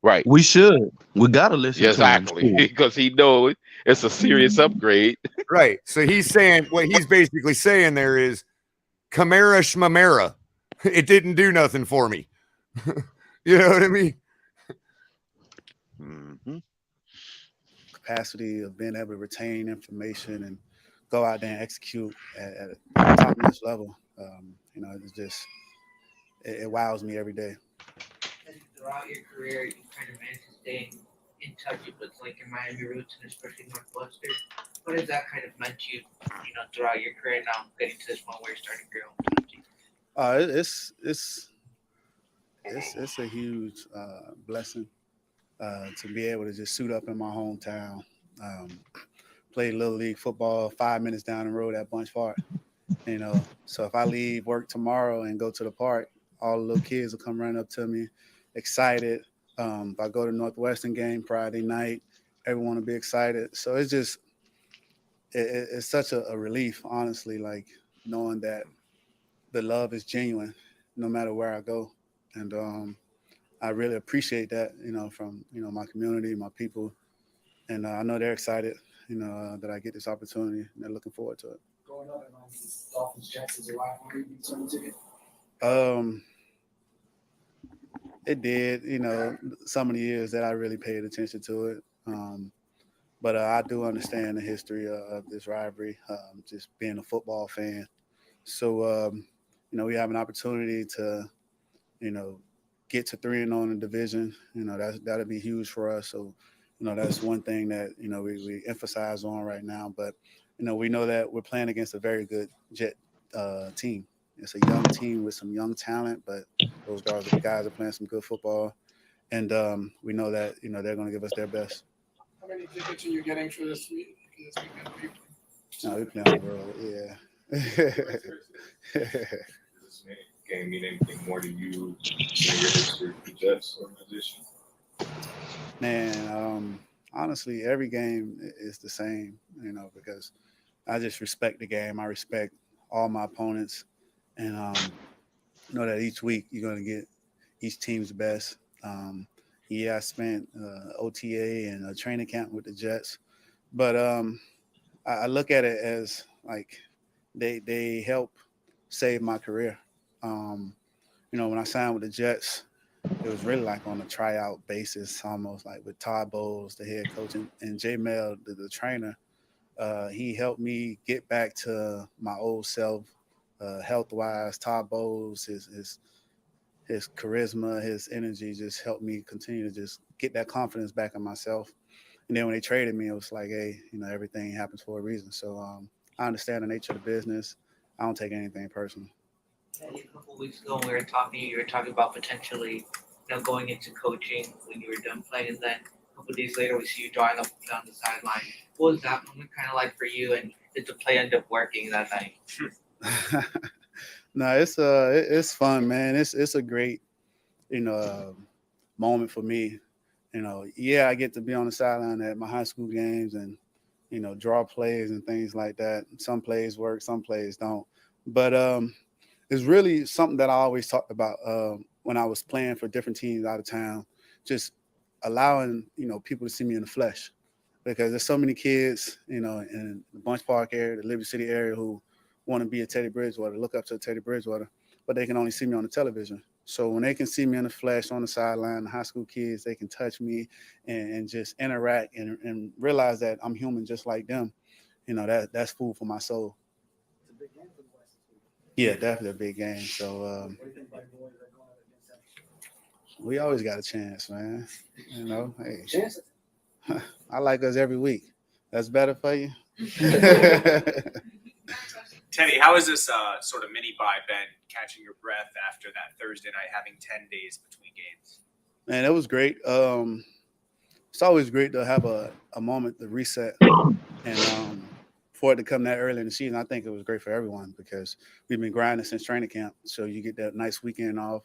Right. We should. We gotta listen Exactly. to him. Because he knows it's a serious upgrade. Right. So he's saying what he's basically saying there is Kamara Shmamara. It didn't do nothing for me. You know what I mean? Mm-hmm. Capacity of being able to retain information and go out there and execute at a top-notch level. It's just it wows me every day. Throughout your career, you kind of managed to stay in touch with like your Miami roots and especially Northwestern. What has that kind of meant to you, throughout your career now, getting to this point where you're starting your own team? It's a huge blessing to be able to just suit up in my hometown, play Little League football 5 minutes down the road at Bunch Park. So if I leave work tomorrow and go to the park, all the little kids will come running up to me, excited. If I go to Northwestern game Friday night, everyone will be excited. So it's just it's such a relief, honestly, like knowing that the love is genuine no matter where I go. And I really appreciate that, from, my community, my people. And I know they're excited, that I get this opportunity, and they're looking forward to it. Growing up, Dolphins Jets is a rivalry. You turn the ticket. It did, some of the years that I really paid attention to it. But I do understand the history of this rivalry, just being a football fan. So, we have an opportunity to, get to 3-0 in the division. That'll be huge for us. So, that's one thing that, we emphasize on right now. But, we know that we're playing against a very good Jet team. It's a young team with some young talent, but those guys are playing some good football. And we know that, they're going to give us their best. How many tickets are you getting for this weekend? No, we play on the road, yeah. Does this game mean anything more to you than your history with the Jets organization? Man, honestly, every game is the same, because I just respect the game. I respect all my opponents, and know that each week you're going to get each team's best. I spent OTA and a training camp with the Jets, but I look at it as like they help save my career. When I signed with the Jets, it was really like on a tryout basis, almost like with Todd Bowles, the head coach, and J Mel, the trainer. He helped me get back to my old self, health-wise. Todd Bowles, his charisma, his energy just helped me continue to just get that confidence back in myself. And then when they traded me, it was like, hey, everything happens for a reason. So I understand the nature of the business. I don't take anything personal. A couple of weeks ago, when we were talking, you were talking about potentially, going into coaching when you were done playing, and then a couple of days later, we see you drawing up down the sideline. What was that moment kind of like for you, and did the play end up working that night? No, it's fun, man. It's a great, moment for me. I get to be on the sideline at my high school games and, draw plays and things like that. Some plays work, some plays don't. But it's really something that I always talked about when I was playing for different teams out of town, just allowing, people to see me in the flesh. Because there's so many kids, in the Bunch Park area, the Liberty City area, who want to be a Teddy Bridgewater, look up to Teddy Bridgewater, but they can only see me on the television. So when they can see me in the flesh on the sideline, the high school kids, they can touch me and just interact and realize that I'm human just like them. That's food for my soul. It's a big game for the West. Yeah, definitely a big game. So What do you think about your boys that are going up against them? we always got a chance, man. Hey, Chances. I like us every week. That's better for you. Teddy, how has this sort of mini bye been, catching your breath after that Thursday night, having 10 days between games? Man, it was great. It's always great to have a moment to reset and for it to come that early in the season. I think it was great for everyone because we've been grinding since training camp. So you get that nice weekend off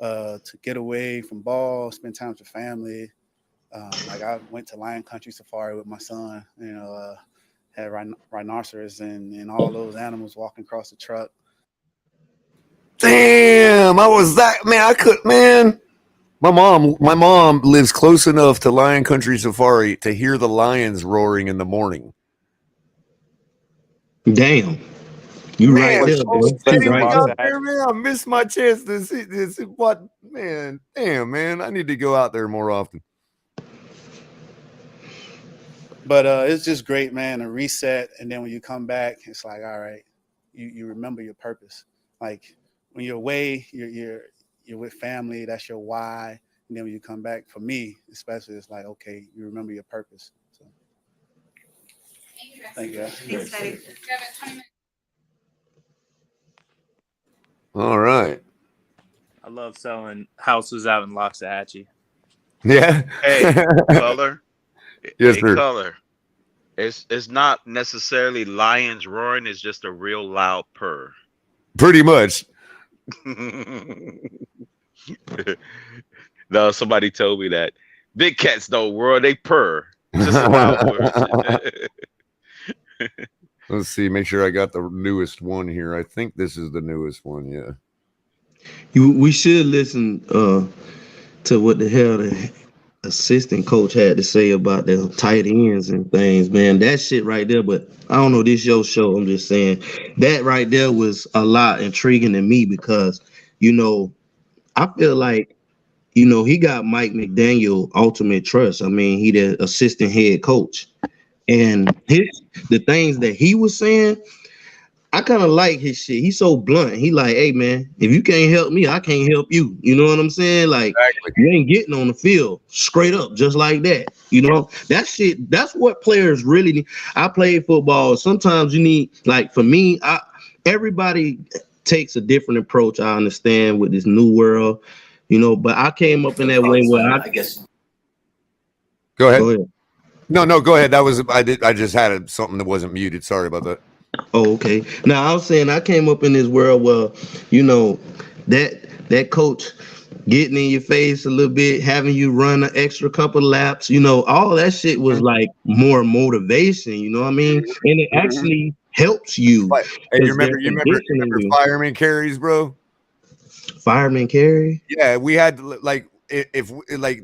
to get away from ball, spend time with your family, Like I went to Lion Country Safari with my son, had rhinoceros and all those animals walking across the truck. Damn, I was that man. I could, man. My mom lives close enough to Lion Country Safari to hear the lions roaring in the morning. Damn, you Man, right there, bro. Hey, Right out there. there, man. I missed my chance to see this. What, man? Damn, man. I need to go out there more often. But it's just great, man, a reset. And then when you come back, it's like, all right, you remember your purpose. Like when you're away, you're with family, that's your why. And then when you come back, for me, especially, it's like, okay, you remember your purpose. So thank you. Thanks, Teddy. All right. I love selling houses out in Loxahatchee. Yeah. Hey, Culler. Yes, Hey, sir. Culler. It's not necessarily lions roaring. It's just a real loud purr. Pretty much. No, somebody told me that big cats don't roar; they purr. Just a loud purr. Let's see. Make sure I got the newest one here. I think this is the newest one. Yeah. We should listen to what the hell the assistant coach had to say about the tight ends and things, man. That shit right there. But I don't know, this your show. I'm just saying that right there was a lot intriguing to me because, I feel like, he got Mike McDaniel ultimate trust. I mean, he the assistant head coach. And the things that he was saying, I kind of like his shit. He's so blunt. He like, hey, man, if you can't help me, I can't help you. You know what I'm saying? Like, You ain't getting on the field straight up, just like that. That shit, that's what players really need. I played football. Sometimes you need, like, for me, everybody takes a different approach. I understand with this new world, but I came up in that way where I guess. Go ahead. No, go ahead. That was I just had something that wasn't muted. Sorry about that. Oh, okay. Now I was saying I came up in this world where, that coach getting in your face a little bit, having you run an extra couple laps, all that shit was like more motivation, you know what I mean? And it actually helps you. Hey, you remember fireman carries, bro? Fireman carry? Yeah, we had like if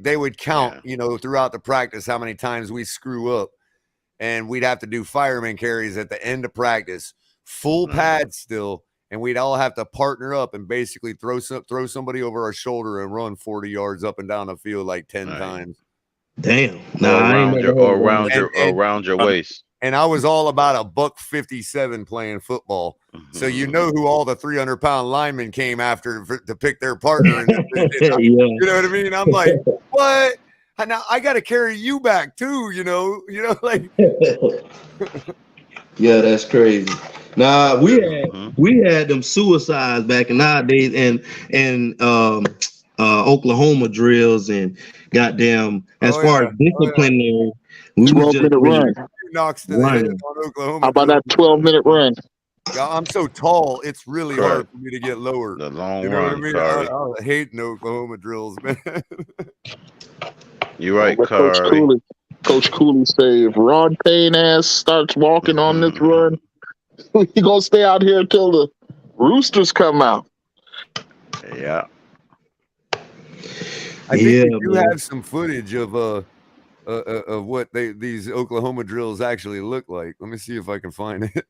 they would count, throughout the practice how many times we screw up. And we'd have to do fireman carries at the end of practice, full pad still, and we'd all have to partner up and basically throw somebody over our shoulder and run 40 yards up and down the field like 10 times. Damn. Around your waist. And I was all about $157 playing football. So you know who all the 300-pound linemen came after to pick their partner. You know what I mean? I'm like, what? Now I got to carry you back too, like. Yeah, that's crazy. Nah, we had them suicides back in our days, and Oklahoma drills, and goddamn, as far as disciplinary, we was just run. Knocks to the head on Oklahoma. How about that 12-minute run? I'm so tall, it's really hard for me to get lower. The long run. What I mean? I hate Oklahoma drills, man. You're right, Coach Cooley say if Rod Payne ass starts walking on this run, he gonna stay out here until the Roosters come out. Yeah. I think we do have some footage of what these Oklahoma drills actually look like. Let me see if I can find it.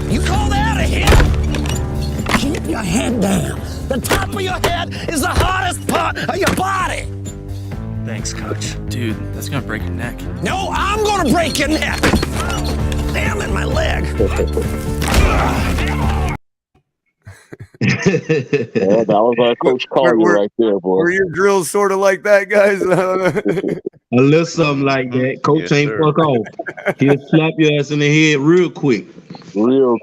You call that a hit? Keep your head down. The top of your head is the hardest part of your body. Thanks, Coach. Dude, that's gonna break your neck. No, I'm gonna break your neck. Damn it, my leg. That was our Coach Collier right there, boy. Were your drills sort of like that, guys? A little something like that. Coach ain't fuck off. He'll slap your ass in the head real quick. Man.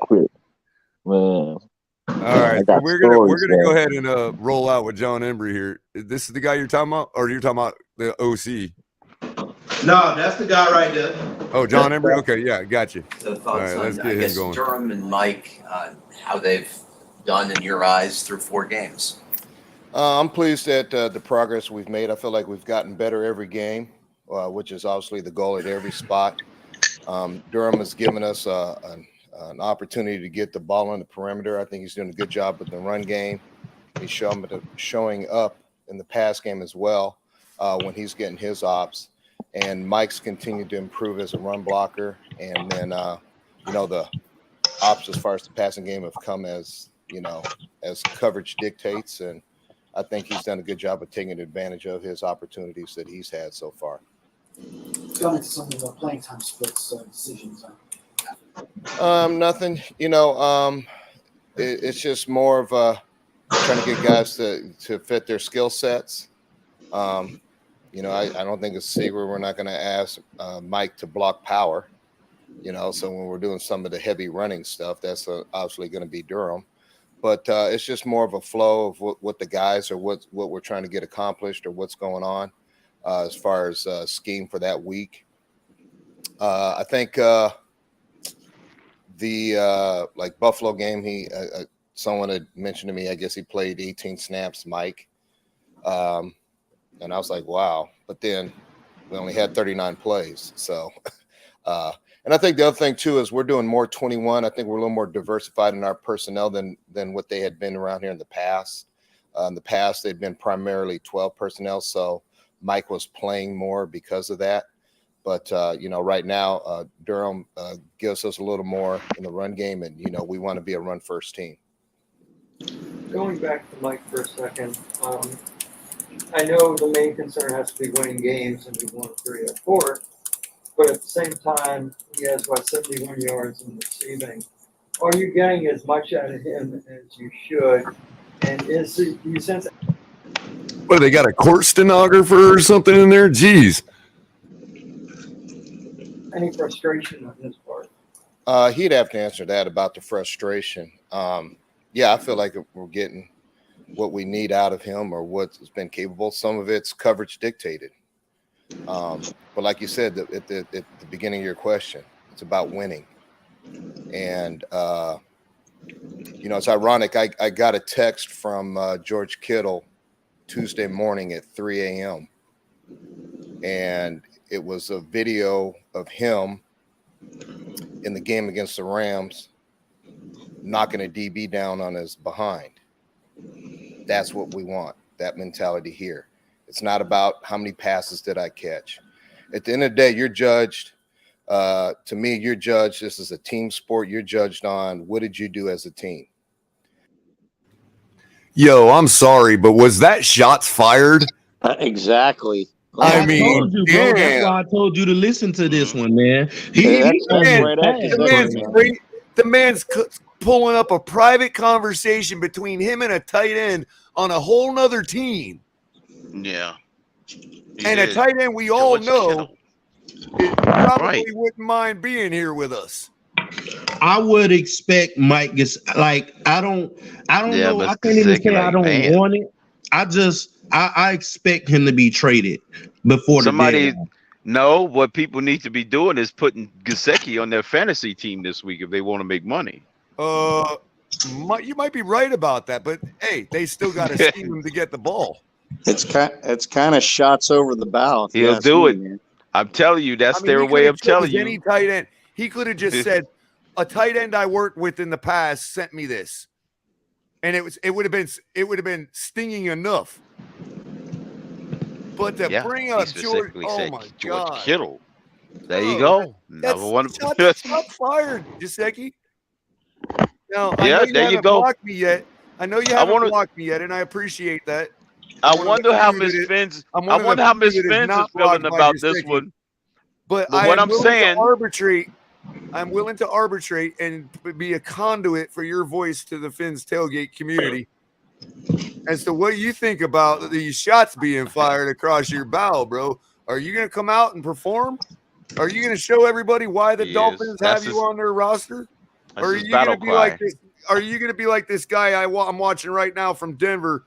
All right, so we're gonna go ahead and roll out with John Embry here. This is the guy you're talking about, or you're talking about the OC? No, that's the guy right there. Oh, John Embry. Okay, yeah, got you. So All right, let's get him going. Durham and Mike, how they've done in your eyes through 4 games? I'm pleased at the progress we've made. I feel like we've gotten better every game, which is obviously the goal at every spot. Durham has given us an opportunity to get the ball on the perimeter. I think he's doing a good job with the run game. He's showing up in the pass game as well when he's getting his ops. And Mike's continued to improve as a run blocker. And then, the ops as far as the passing game have come as coverage dictates. And I think he's done a good job of taking advantage of his opportunities that he's had so far. Going into some of the playing time splits decisions. Nothing. It's just more of trying to get guys to fit their skill sets. I don't think it's a secret we're not going to ask Mike to block power. So when we're doing some of the heavy running stuff, that's obviously going to be Durham. But it's just more of a flow of what the guys or what we're trying to get accomplished or what's going on as far as scheme for that week. I think the Buffalo game, someone had mentioned to me, I guess he played 18 snaps, Mike. And I was like, wow. But then we only had 39 plays. So, and I think the other thing, too, is we're doing more 21. I think we're a little more diversified in our personnel than what they had been around here in the past. In the past, they'd been primarily 12 personnel. So Mike was playing more because of that. But, right now, Durham gives us a little more in the run game. And, we want to be a run-first team. Going back to Mike for a second, I know the main concern has to be winning games, and we've won 3 or 4. But at the same time, he has, 71 yards in receiving. Are you getting as much out of him as you should? And do you sense... What, they got a court stenographer or something in there? Jeez. Any frustration on his part? He'd have to answer that about the frustration. Yeah, I feel like we're getting what we need out of him or what's been capable. Some of it's coverage dictated. But like you said at the beginning of your question, it's about winning. And, it's ironic. I got a text from George Kittle Tuesday morning at 3 a.m. And it was a video of him in the game against the Rams knocking a DB down on his behind. That's what we want, that mentality here. It's not about how many passes did I catch. At the end of the day, you're judged. To me, you're judged. This is a team sport. You're judged on what did you do as a team. Yo, I'm sorry, but was that shots fired? Exactly. I mean, bro, that's why I told you to listen to this one, man. The man's pulling up a private conversation between him and a tight end on a whole nother team. Yeah. And a tight end we all know probably wouldn't mind being here with us. I would expect Mike gets I don't know. I can't even say I don't want it. I expect him to be traded before somebody. The no, what people need to be doing is putting Gesicki on their fantasy team this week if they want to make money. You might be right about that, but hey, they still got to scheme him to get the ball. It's kind of shots over the bow. He'll do it. Man. I'm telling you, that's their way of telling you. Any tight end, he could have just said, "A tight end I worked with in the past sent me this," and it would have been stinging enough. But to bring up George, George Kittle, there you go. Number one. Shots fired, Gesicki. Now, I know you haven't blocked me yet. I know you haven't blocked me yet, and I appreciate that. I wonder how Miss Fins is feeling about this one. But what I'm saying, I'm willing to arbitrate and be a conduit for your voice to the Fins tailgate community as to what you think about these shots being fired across your bow, bro. Are you going to come out and perform? Are you going to show everybody why the Dolphins have you on their roster? Or are you going to be like this? Are you going to be like this guy I'm watching right now from Denver,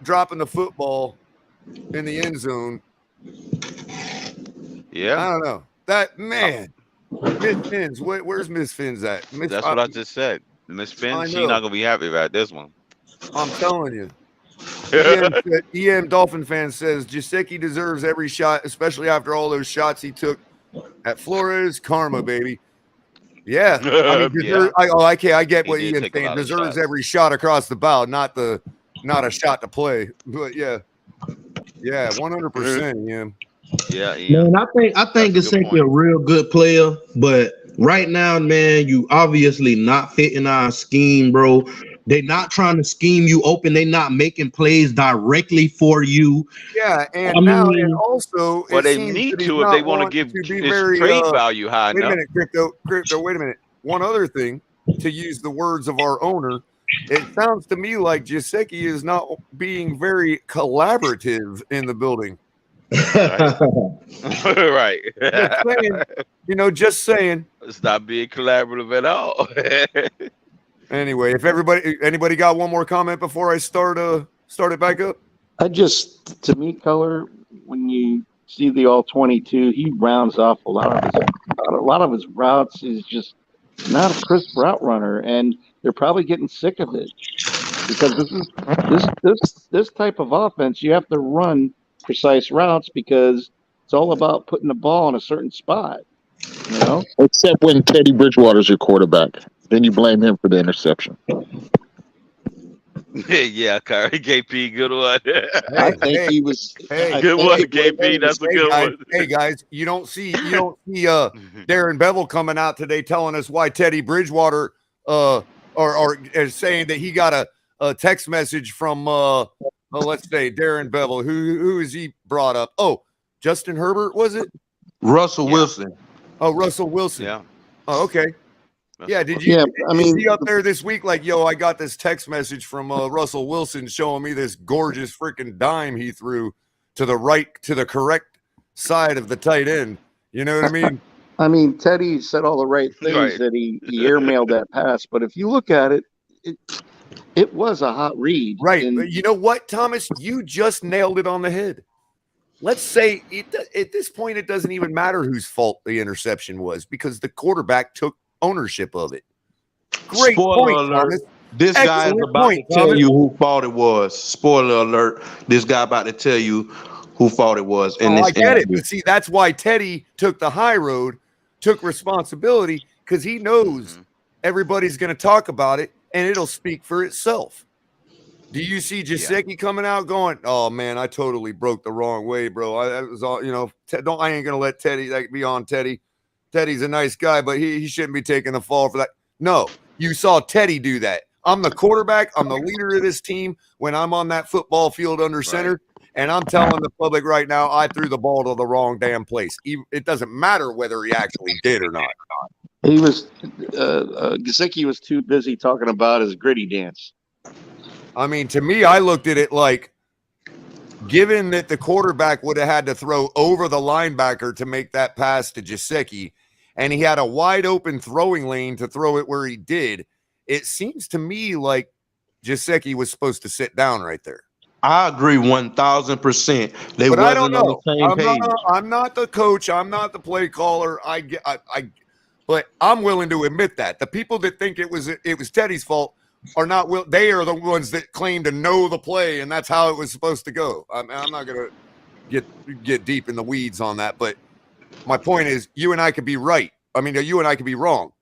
dropping the football in the end zone? Yeah, I don't know. That man, Miss Fins. Where's Miss Fins at? That's what I just said. Miss I Finn, she know. not gonna be happy about this one. I'm telling you. EM Dolphin fan says Gesicki deserves every shot, especially after all those shots he took at Flores. Karma, baby. Yeah, I mean, Yeah. I get He what did Ian's take a saying. lot of Deserves shots. every shot across the bow, not a shot to play. But yeah, 100%, Ian. Yeah, Ian. Man, I think That's a good Gesicki point. a real good player, but right now, man, you obviously not fitting our scheme, bro. They not trying to scheme you open. They not making plays directly for you. Yeah, I and now and mean, also Well, it they seems need that he's to if they not want to wanting give to be his very. trade value high Wait a enough. minute, crypto. Wait a minute. One other thing, to use the words of our owner, it sounds to me like Gesicki is not being very collaborative in the building. Right. Just saying. Just saying. It's not being collaborative at all. Anyway, if anybody got one more comment before I start it back up? To me, Culler, when you see the all 22, he rounds off a lot of his routes is just not a crisp route runner, and they're probably getting sick of it because this type of offense, you have to run precise routes because it's all about putting the ball in a certain spot. Except when Teddy Bridgewater's your quarterback, then you blame him for the interception. Yeah, Kyrie KP, good one. I think he was good one, KP. That's a good guys, one. Hey guys, you don't see Darren Bevel coming out today telling us why Teddy Bridgewater or is saying that he got a text message from let's say Darren Bevel. Who is he brought up? Oh, Justin Herbert, was it? Russell Wilson. Oh, Russell Wilson. Yeah. Oh, okay. Yeah, is he up there this week like, yo, I got this text message from Russell Wilson showing me this gorgeous freaking dime he threw to the correct side of the tight end. You know what I mean? I mean, Teddy said all the right things Right. that he airmailed that pass, but if you look at it, it was a hot read. Right. But you know what, Thomas? You just nailed it on the head. Let's say at this point, it doesn't even matter whose fault the interception was because the quarterback took ownership of it. Great Spoiler point, alert. Thomas. This guy is Excellent about point, to tell Thomas. you who fault it was. Spoiler alert. This guy about to tell you who fault it was in this I get it. interview. But see, that's why Teddy took the high road, took responsibility, because he knows everybody's going to talk about it and it'll speak for itself. Do you see Gesicki coming out going, oh, man, I totally broke the wrong way, bro. That was all, I ain't going to let Teddy be on Teddy. Teddy's a nice guy, but he shouldn't be taking the fall for that. No, you saw Teddy do that. I'm the quarterback. I'm the leader of this team when I'm on that football field under center. And I'm telling the public right now, I threw the ball to the wrong damn place. It doesn't matter whether he actually did or not. He was Gesicki was too busy talking about his gritty dance. I mean, to me, I looked at it like, given that the quarterback would have had to throw over the linebacker to make that pass to Gesicki, and he had a wide open throwing lane to throw it where he did, it seems to me like Gesicki was supposed to sit down right there. I agree 1,000%. They But wasn't I don't know. on the same page. I'm not the coach. I'm not the play caller. But I'm willing to admit that the people that think it was Teddy's fault are not they are the ones that claim to know the play, and that's how it was supposed to go. I'm not going to get deep in the weeds on that, but my point is, you and I could be right. I mean, you and I could be wrong.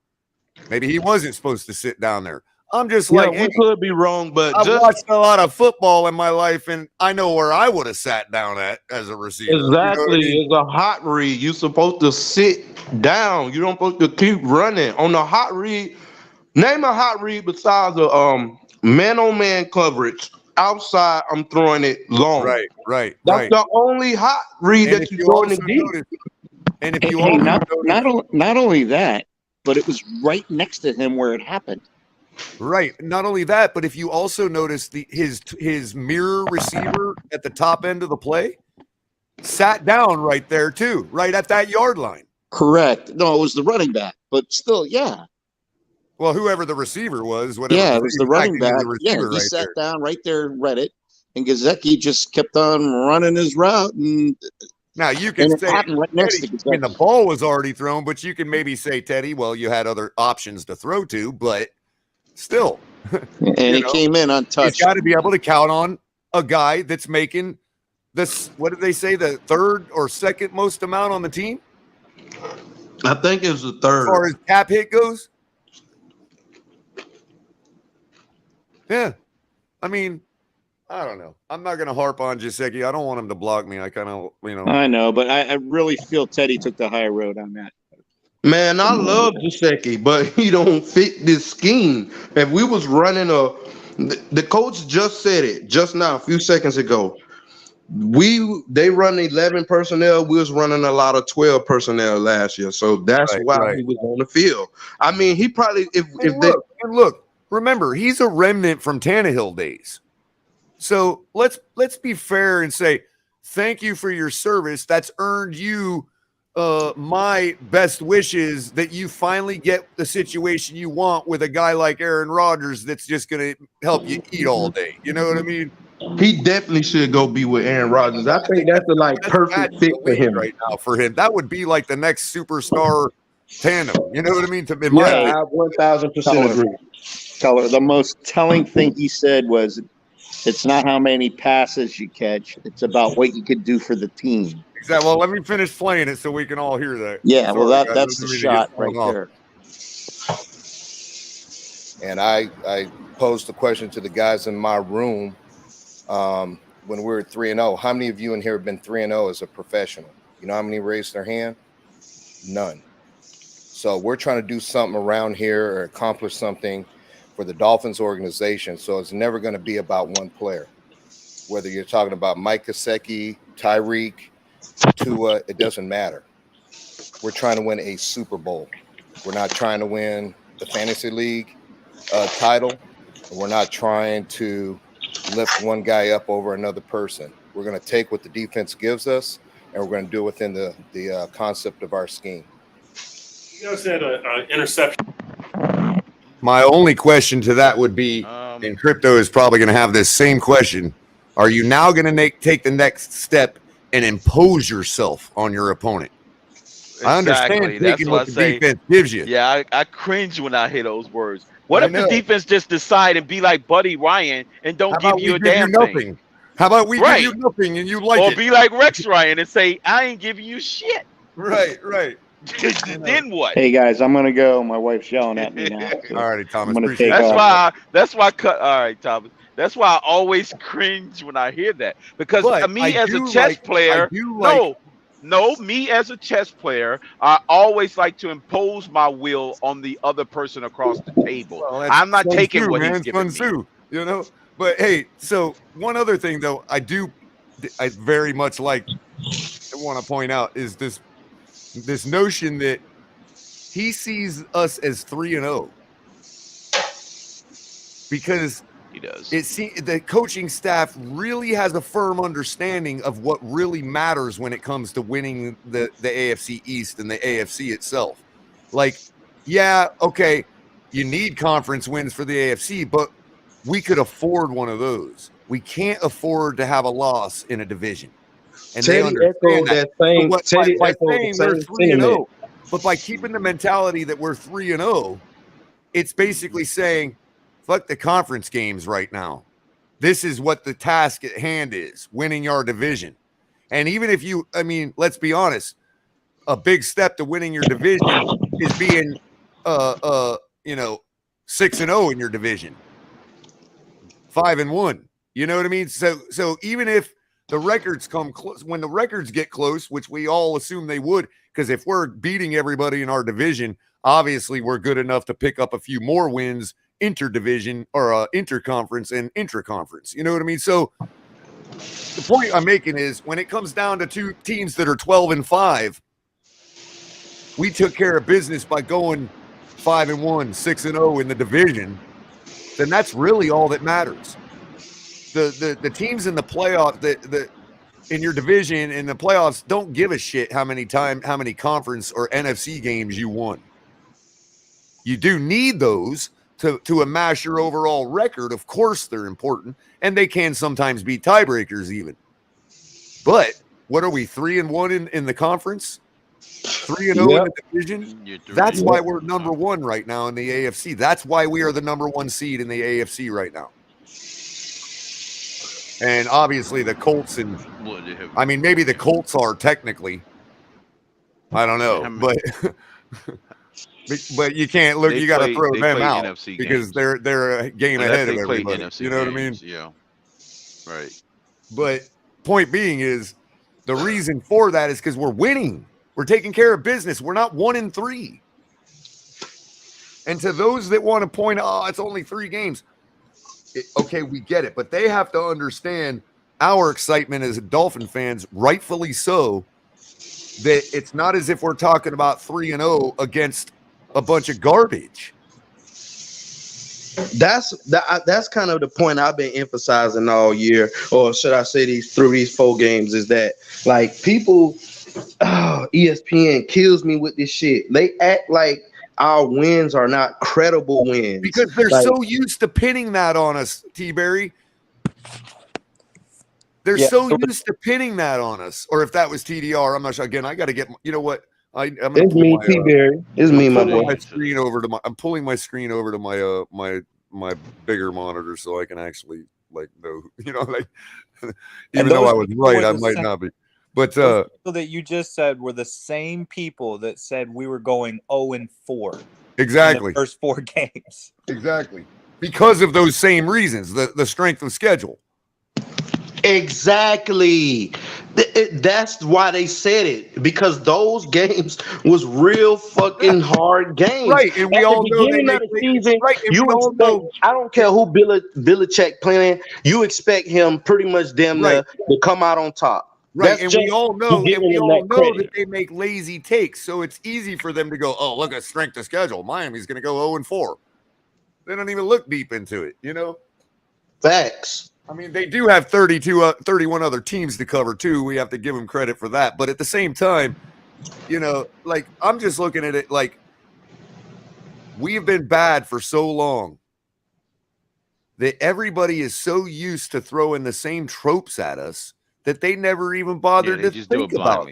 Maybe he wasn't supposed to sit down there. I'm just like, we could be wrong, but I've watched a lot of football in my life, and I know where I would have sat down at as a receiver. Exactly. You know what I mean? It's a hot read. You're supposed to sit down. You don't supposed to keep running. On the hot read, name a hot read besides a man-on-man coverage. Outside, I'm throwing it long. Right. That's the only hot read that you're throwing it deep. And if you not only that, but it was right next to him where it happened. Right. Not only that, but if you also notice his mirror receiver at the top end of the play sat down right there too, right at that yard line. Correct. No, it was the running back, but still, yeah. Well, whoever the receiver was, whatever. Yeah, it was the running back. Yeah, he right sat there. down right there and read it, and Gesicki just kept on running his route. And now you can it say happened right next to I mean, the ball was already thrown, but you can maybe say, Teddy, well, you had other options to throw to, but still. And he came in untouched. He's got to be able to count on a guy that's making this. What did they say? The third or second most amount on the team. I think it's the As third. far as cap hit goes. Yeah, I mean, I don't know. I'm not going to harp on Gesicki. I don't want him to block me. I kind of, I know, but I really feel Teddy took the higher road on that. Man, I love Gesicki, but he don't fit this scheme. If we was running the coach just said it just now, a few seconds ago. They run 11 personnel. We was running a lot of 12 personnel last year, so that's why he was on the field. I mean, he probably look. Remember, he's a remnant from Tannehill days. So let's be fair and say thank you for your service. That's earned you my best wishes that you finally get the situation you want with a guy like Aaron Rodgers that's just going to help you eat all day. You know what I mean? He definitely should go be with Aaron Rodgers. I think that's the perfect fit for him right now. For him, that would be like the next superstar tandem. You know what I mean? I 1,000% agree. Culler, the most telling thing he said was, "It's not how many passes you catch; it's about what you could do for the team." Exactly. Well, let me finish playing it so we can all hear that. Yeah, Sorry, well, guys. that's the shot right there. And I posed the question to the guys in my room when we were 3-0. How many of you in here have been 3-0 as a professional? You know how many raised their hand? None. So we're trying to do something around here or accomplish something for the Dolphins organization. So it's never going to be about one player. Whether you're talking about Mike Gesicki, Tyreek, Tua, it doesn't matter. We're trying to win a Super Bowl. We're not trying to win the Fantasy League title. We're not trying to lift one guy up over another person. We're going to take what the defense gives us, and we're going to do it within the concept of our scheme. You guys had an interception. My only question to that would be, and Crypto is probably going to have this same question, are you now going to take the next step and impose yourself on your opponent? I understand taking what the defense gives you. Yeah, I cringe when I hear those words. What if the defense just decide and be like Buddy Ryan and don't give you a damn thing? How about we give you nothing and you like it? Or be like Rex Ryan and say, I ain't giving you shit. Right. Then what? Hey guys, I'm gonna go. My wife's yelling at me now. So all right, Thomas. I'm gonna take off. All right, Thomas. That's why I always cringe when I hear that. Because me as a chess player, me as a chess player, I always like to impose my will on the other person across the table. Well, I'm not taking Tzu, what man. he's giving Sun me. Tzu, you know. But hey, so one other thing though, I very much like. I want to point out is this notion that he sees us as 3-0 because he does. The coaching staff really has a firm understanding of what really matters when it comes to winning the AFC East and the AFC itself. Like, yeah, okay, you need conference wins for the AFC, but we could afford one of those. We can't afford to have a loss in a division. And Teddy they understand that same. But Teddy by echoed saying the we're same 3-0, but by keeping the mentality that we're 3-0, it's basically saying, fuck the conference games right now. This is what the task at hand is, winning our division. And even if let's be honest, a big step to winning your division is being 6-0 in your division. 5-1. You know what I mean? So even if the records come close, when the records get close, which we all assume they would, because if we're beating everybody in our division, obviously we're good enough to pick up a few more wins interdivision or interconference and intraconference. You know what I mean? So the point I'm making is when it comes down to two teams that are 12-5, we took care of business by going 5-1, 6-0 in the division. Then that's really all that matters. The teams in the playoff, in your division in the playoffs don't give a shit how many conference or NFC games you won. You do need those to amass your overall record. Of course, they're important, and they can sometimes be tiebreakers even. But what are we 3-1 in the conference? 3-0 in the division. You're 3. That's why we're number 1 right now in the AFC. That's why we are the number 1 seed in the AFC right now. And obviously the Colts I mean, maybe the Colts are technically. I don't know, but you can't look. You got to throw them out NFC because games. they're a game ahead of everybody. NFC you know what I mean? games, Yeah. Right. But point being is the reason for that is because we're winning. We're taking care of business. We're not 1-3. And to those that want to point, oh, it's only 3 games. Okay, we get it, but they have to understand our excitement as Dolphin fans, rightfully so, that it's not as if we're talking about 3-0 against a bunch of garbage. That's kind of the point I've been emphasizing all year, or should I say through these 4 games, is that like people, ESPN kills me with this shit. They act like our wins are not credible wins because they're so used to pinning that on us, T-Berry. They're so used to pinning that on us. Or if that was TDR, I'm not sure. Again, I got to get. You know what? I'm it's me, T-Berry. It's me, my boy. I'm pulling my screen over to my my bigger monitor so I can actually like know. You know, like even though I was right, I might not be. But people that you just said were the same people that said we were going 0-4. Exactly. In the first 4 games. Exactly. Because of those same reasons, the strength of schedule. Exactly. That's why they said it, because those games was real fucking hard games. Right, and we all know the season, you expect, I don't care who Belichick playing, you expect him pretty much damn near to come out on top. Right, and we all know that they make lazy takes, so it's easy for them to go, oh, look at strength of schedule. Miami's going to go 0-4. They don't even look deep into it, you know? Facts. I mean, they do have 31 other teams to cover, too. We have to give them credit for that. But at the same time, you know, like, I'm just looking at it like we've been bad for so long that everybody is so used to throwing the same tropes at us that they never even bothered to think about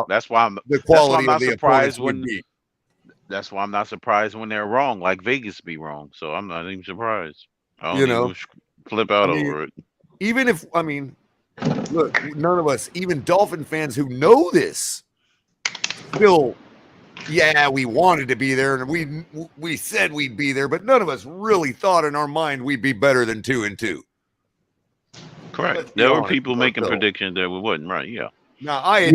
that's why I'm the quality not of the surprised when. That's why I'm not surprised when they're wrong, like Vegas be wrong. So I'm not even surprised. I don't You know, even flip out over it. Even if, I mean, look, none of us, even Dolphin fans who know this, still, yeah, we wanted to be there and we said we'd be there, but none of us really thought in our mind we'd be better than 2-2. Correct. There were people making predictions that we wouldn't, right? Yeah. Now I'm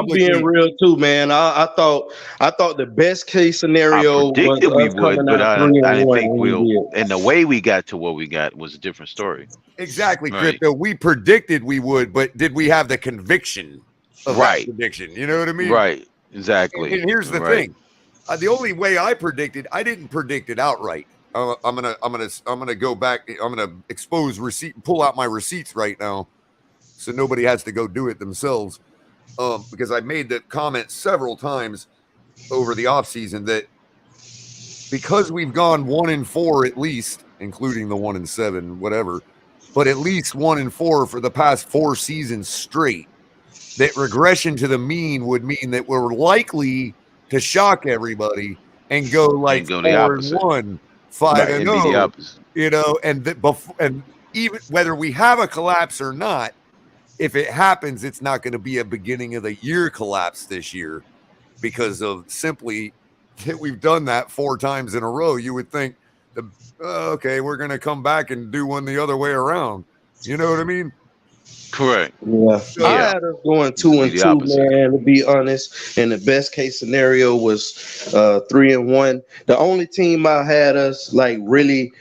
being real too, man. I thought the best case scenario was we us would, coming but out I 3-1 didn't think and we did. and the way we got to what we got was a different story. Exactly, Right. Crypto. We predicted we would, but did we have the conviction of that prediction? You know what I mean? Right. Exactly. And here's the thing: the only way I predicted, I didn't predict it outright. I'm gonna go back. I'm gonna expose pull out my receipts right now, so nobody has to go do it themselves. Because I made the comment several times over the offseason that because we've gone 1-4 at least, including the 1-7, whatever, but at least 1-4 for the past 4 seasons straight, that regression to the mean would mean that we're likely to shock everybody and go like 4-1, 5-0, you know, and even whether we have a collapse or not, if it happens, it's not going to be a beginning of the year collapse this year because of simply that we've done that 4 times in a row. You would think, okay, we're going to come back and do one the other way around. You know what I mean? Correct. Yeah. I had us going 2-2, man, to be honest. And the best case scenario was 3-1. The only team I had us like really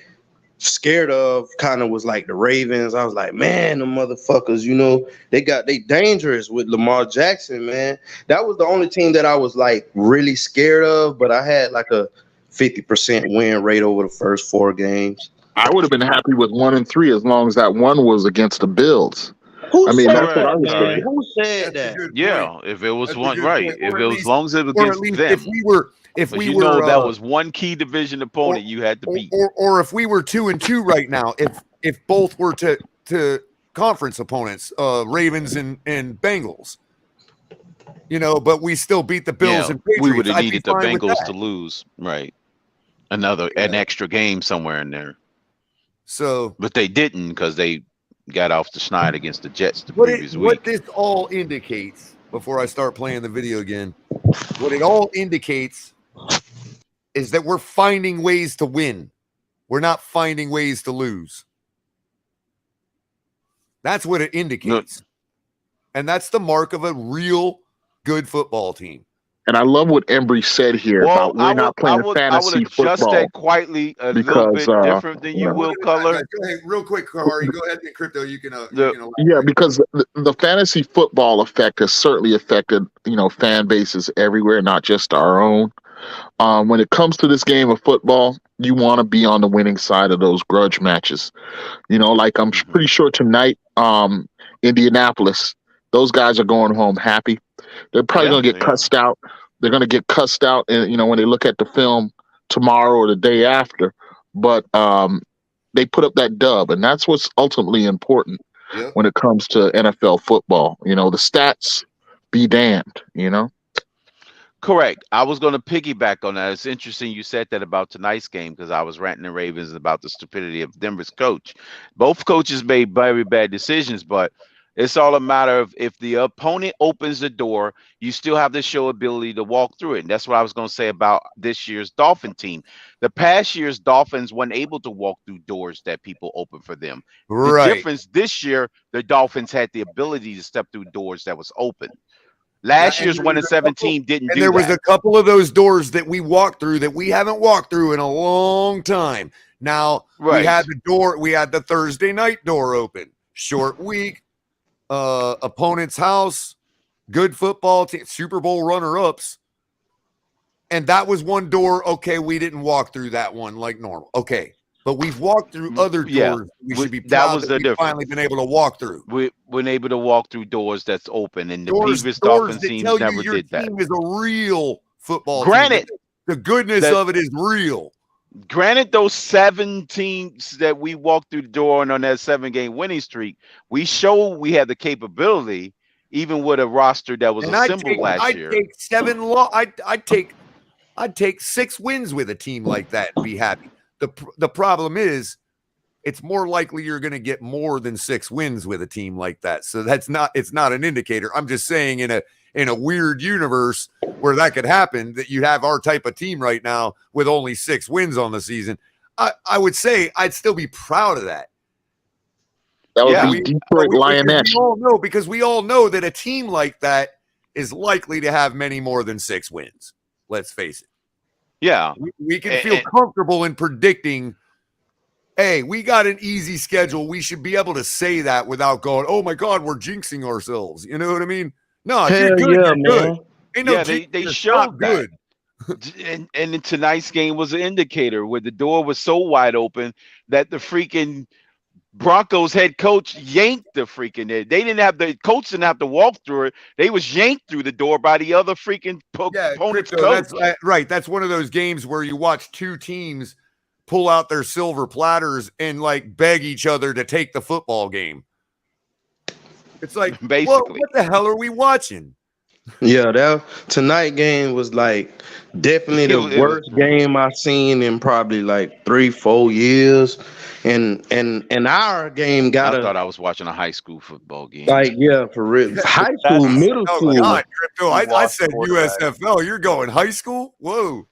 scared of kind of was like the Ravens. I was like, man, the motherfuckers, you know, they dangerous with Lamar Jackson, man. That was the only team that I was like really scared of, but I had like a 50% win rate over the first 4 games. I would have been happy with 1-3 as long as that one was against the Bills. Who that's said what I was that? saying. Who said that? Yeah, if it was one, point. if Or it at was least- as long as it was or at against least them. if But we you were know that was one key division opponent you had to beat. or if we were 2-2 right now, if both were to conference opponents, Ravens and Bengals, but we still beat the Bills and Patriots. we would have I'd be needed the fine with Bengals that. to lose, right? An extra game somewhere in there. So, but they didn't because they got off the schneid against the Jets the previous week. What this all indicates, before I start playing the video again, what it all indicates is that we're finding ways to win. We're not finding ways to lose. That's what it indicates. And that's the mark of a real good football team. And I love what Embry said here about we're not playing fantasy football. I would adjust that quietly a little bit different than you will, Culler. Go ahead, real quick, Kari. Go ahead, Crypto. You can. Yeah, because the fantasy football effect has certainly affected fan bases everywhere, not just our own. When it comes to this game of football, you want to be on the winning side of those grudge matches. Like I'm pretty sure tonight, Indianapolis, those guys are going home happy. They're probably going to get cussed out. They're going to get cussed out, and when they look at the film tomorrow or the day after. But they put up that dub, and that's what's ultimately important when it comes to NFL football. The stats be damned. Correct. I was going to piggyback on that. It's interesting you said that about tonight's game because I was ranting and ravings about the stupidity of Denver's coach. Both coaches made very bad decisions, but it's all a matter of if the opponent opens the door, you still have the show ability to walk through it. And that's what I was going to say about this year's Dolphin team. The past year's Dolphins weren't able to walk through doors that people open for them. Right. The difference this year, the Dolphins had the ability to step through doors that was open. Last year's 1-17 didn't do that. And there was a couple of those doors that we walked through that we haven't walked through in a long time. Now, we had the Thursday night door open. Short week. Opponent's house, good football team, Super Bowl runner-ups, and that was one door. Okay, we didn't walk through that one like normal. Okay, but we've walked through other doors. We should be proud that was the difference. Finally been able to walk through. We've been able to walk through doors that's open, and the previous Dolphins teams never did that. Team is a real football. Granted, team. The goodness of it is real. Granted, those 7 teams that we walked through the door on that 7-game winning streak, we showed we had the capability, even with a roster that was assembled last year. I'd take 6 wins with a team like that and be happy. The problem is, it's more likely you're going to get more than 6 wins with a team like that. So it's not an indicator. I'm just saying in a weird universe where that could happen, that you have our type of team right now with only 6 wins on the season, I would say I'd still be proud of that. That would be Detroit Lioness. Because we all know that a team like that is likely to have many more than 6 wins. Let's face it. Yeah. We can feel comfortable in predicting, hey, we got an easy schedule. We should be able to say that without going, oh my God, we're jinxing ourselves. You know what I mean? No, you're good. You're good. Ain't no they showed that. And in tonight's game was an indicator where the door was so wide open that the freaking Broncos head coach yanked the freaking it. The coach didn't have to walk through it. They was yanked through the door by the other freaking opponent's coach. That's right. That's one of those games where you watch 2 teams pull out their silver platters and like beg each other to take the football game. It's like, basically, what the hell are we watching? Yeah, that tonight game was like definitely the worst game I've seen in probably like 3-4 years. And our game I thought I was watching a high school football game. Like, yeah, for real. High school, middle school. God, Crypto, I said USFL. You're going high school? Whoa.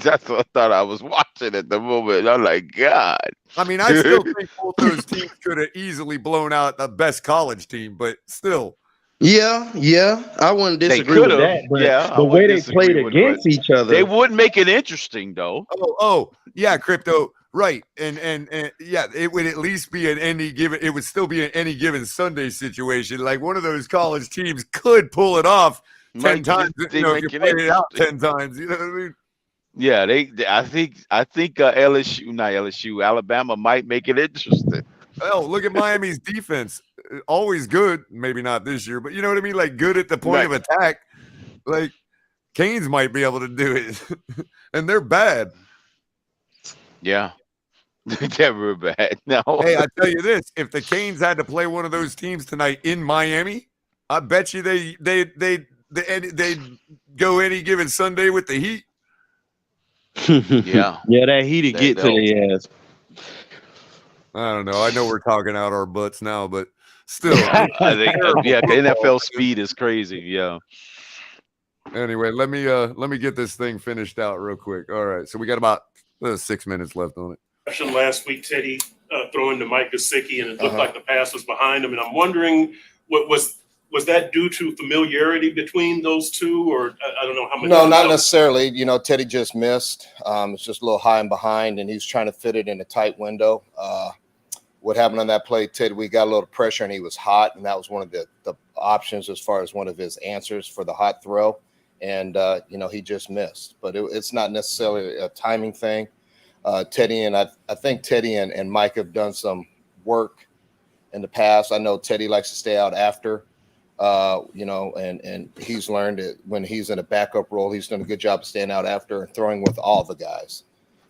That's what I thought I was watching at the moment. I'm like, God. I mean, I still think both those teams could have easily blown out the best college team, but still. Yeah, I wouldn't disagree with that. But the way they played against each other, they would make it interesting, though. Oh, yeah, Crypto, right, and yeah, it would at least be it would still be an any given Sunday situation. Like one of those college teams could pull it off 10 times. If you play it out 10 times, you know what I mean? Yeah, I think LSU, not LSU, Alabama might make it interesting. Oh, look at Miami's defense. Always good. Maybe not this year, but you know what I mean? Like good at the point of attack. Like Canes might be able to do it. And they're bad. Yeah. They're real bad. No. Hey, I tell you this. If the Canes had to play one of those teams tonight in Miami, I bet you they go any given Sunday with the Heat. Yeah. Yeah, that heated That get to they'll their ass. I don't know. I know we're talking out our butts now, but still, I think terrible yeah, football, NFL man. speed is crazy. Yeah. Anyway, let me get this thing finished out real quick. All right, so we got about 6 minutes left on it. Last week, Teddy throwing to Mike Gesicki, and it looked Uh-huh. like the pass was behind him. And I'm wondering, what was that due to familiarity between those two, or I don't know how much? No, not necessarily. You know, Teddy just missed. It's just a little high and behind, and he's trying to fit it in a tight window. What happened on that play, Teddy, we got a little pressure, and he was hot, and that was one of the options as far as one of his answers for the hot throw. And, you know, he just missed. But it's not necessarily a timing thing. Teddy and I think Teddy and Mike have done some work in the past. I know Teddy likes to stay out after. You know, and he's learned it when he's in a backup role. He's done a good job of staying out after and throwing with all the guys.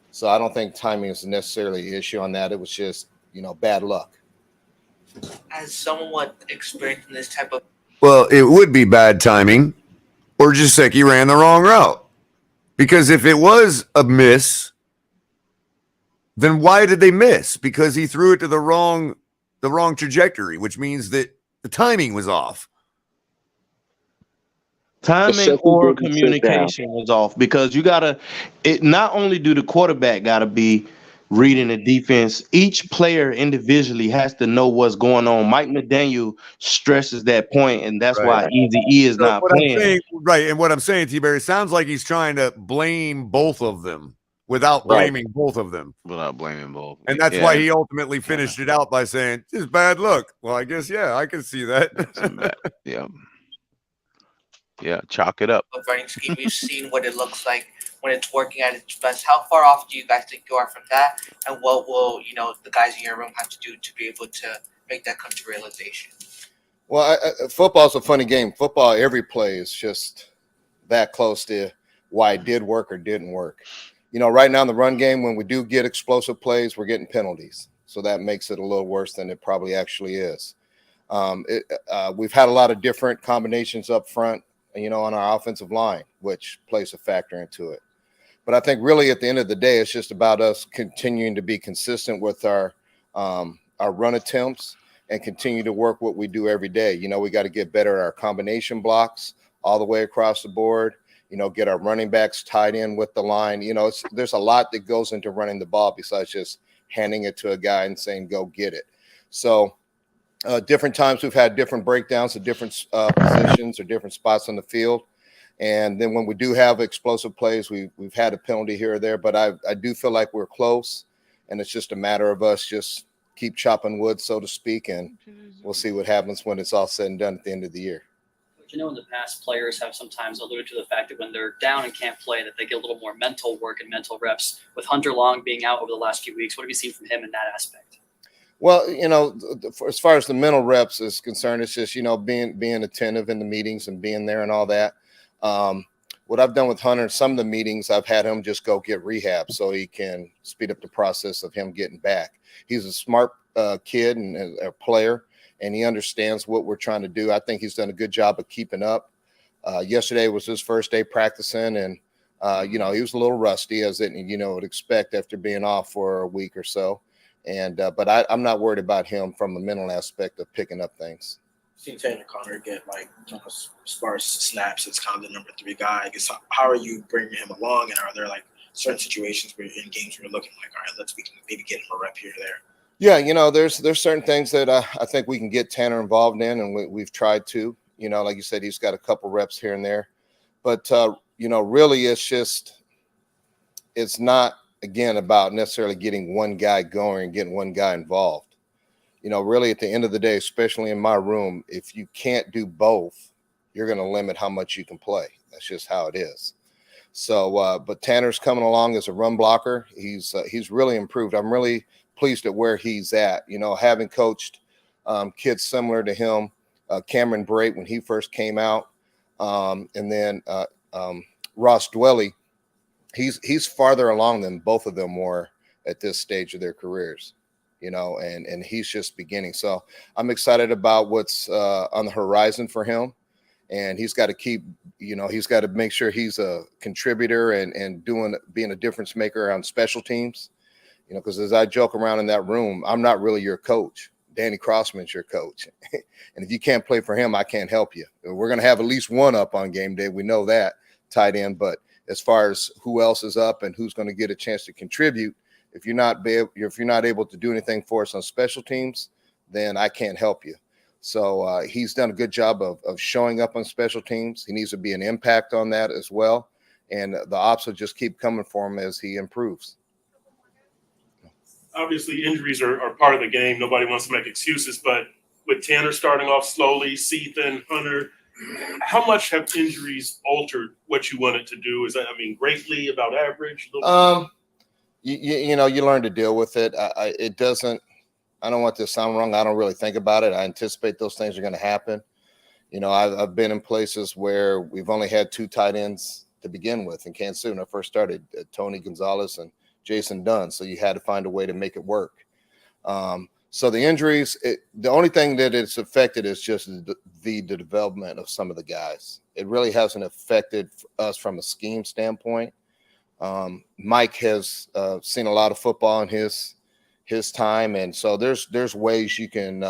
So I don't think timing is necessarily an issue on that. It was just, you know, bad luck. As somewhat experienced in this type of Well, it would be bad timing, or Gesicki ran the wrong route. Because if it was a miss, then why did they miss? Because he threw it to the wrong trajectory, which means that the timing was off. Timing or communication was off because you gotta. It not only do the quarterback gotta be reading the defense. Each player individually has to know what's going on. Mike McDaniel stresses that point, and that's why Easy E is not playing. And what I'm saying, T-Barry, it sounds like he's trying to blame both of them without blaming both of them. Without blaming both. And that's why he ultimately finished it out by saying, just bad luck. Well, I guess, yeah, I can see that. Yeah. Yeah, chalk it up. running scheme. We've seen what it looks like when it's working at its best. How far off do you guys think you are from that? And what will, you know, the guys in your room have to do to be able to make that come to realization? Well, football's a funny game. Football, every play is just that close to why it did work or didn't work. You know, right now in the run game, when we do get explosive plays, we're getting penalties. So that makes it a little worse than it probably actually is. We've had a lot of different combinations up front, you know, on our offensive line, which plays a factor into it. But I think really at the end of the day, it's just about us continuing to be consistent with our run attempts and continue to work what we do every day. You know, we got to get better at our combination blocks all the way across the board, you know, get our running backs tied in with the line. You know, there's a lot that goes into running the ball besides just handing it to a guy and saying, go get it. So different times we've had different breakdowns at different positions or different spots on the field. And then when we do have explosive plays, we've had a penalty here or there, but I do feel like we're close, and it's just a matter of us just keep chopping wood, so to speak, and we'll see what happens when it's all said and done at the end of the year. But you know, in the past, players have sometimes alluded to the fact that when they're down and can't play, that they get a little more mental work and mental reps. With Hunter Long being out over the last few weeks, what have you seen from him in that aspect? Well, you know, as far as the mental reps is concerned, it's just, you know, being attentive in the meetings and being there and all that. What I've done with Hunter, some of the meetings, I've had him just go get rehab so he can speed up the process of him getting back. He's a smart kid and a player, and he understands what we're trying to do. I think he's done a good job of keeping up. Yesterday was his first day practicing, and, you know, he was a little rusty, as it, you know, would expect after being off for a week or so. And but I'm not worried about him from a mental aspect of picking up things. Seen Tanner Connor get, like, you know, as far as snaps, it's kind of the number 3 guy. I guess how are you bringing him along, and are there like certain situations where in games where you're looking like, all right, we can maybe get him a rep here or there? Yeah, you know, there's certain things that I think we can get Tanner involved in, and we've tried to. You know, like you said, he's got a couple reps here and there, but you know, really, it's not, again, about necessarily getting one guy going and getting one guy involved. You know, really at the end of the day, especially in my room, if you can't do both, you're going to limit how much you can play. That's just how it is. So, but Tanner's coming along as a run blocker. He's really improved. I'm really pleased at where he's at. You know, having coached kids similar to him, Cameron Brate when he first came out, and then Ross Dwelly, he's farther along than both of them were at this stage of their careers. and he's just beginning. So I'm excited about what's on the horizon for him. And he's got to keep, he's got to make sure he's a contributor and being a difference maker on special teams, because as I joke around in that room, I'm not really your coach. Danny Crossman's your coach. And if you can't play for him, I can't help you. We're going to have at least one up on game day. We know that, tight end. But as far as who else is up and who's going to get a chance to contribute, if you're not able to do anything for us on special teams, then I can't help you. So he's done a good job of showing up on special teams. He needs to be an impact on that as well. And the ops will just keep coming for him as he improves. Obviously, injuries are part of the game. Nobody wants to make excuses, but with Tanner starting off slowly, Seathan, Hunter, how much have injuries altered what you wanted to do? Is that, greatly, about average? You learn to deal with it. It doesn't. I don't want this to sound wrong. I don't really think about it. I anticipate those things are going to happen. I've been in places where we've only had 2 tight ends to begin with in Kansas City when I first started, Tony Gonzalez and Jason Dunn. So you had to find a way to make it work. So the injuries, the only thing that it's affected is just the development of some of the guys. It really hasn't affected us from a scheme standpoint. Mike has seen a lot of football in his time, and so there's ways you can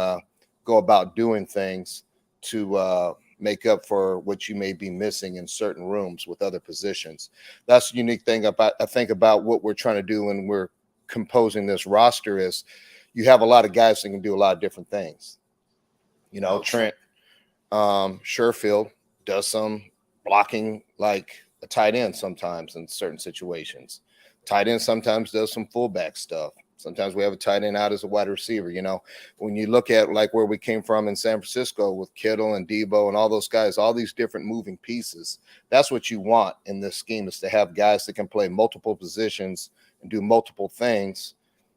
go about doing things to make up for what you may be missing in certain rooms with other positions. That's the unique thing about what we're trying to do when we're composing this roster is you have a lot of guys that can do a lot of different things. Trent Sherfield does some blocking like a tight end sometimes in certain situations. Tight end sometimes does some fullback stuff. Sometimes we have a tight end out as a wide receiver. When you look at like where we came from in San Francisco with Kittle and Debo and all those guys, all these different moving pieces, that's what you want in this scheme, is to have guys that can play multiple positions and do multiple things,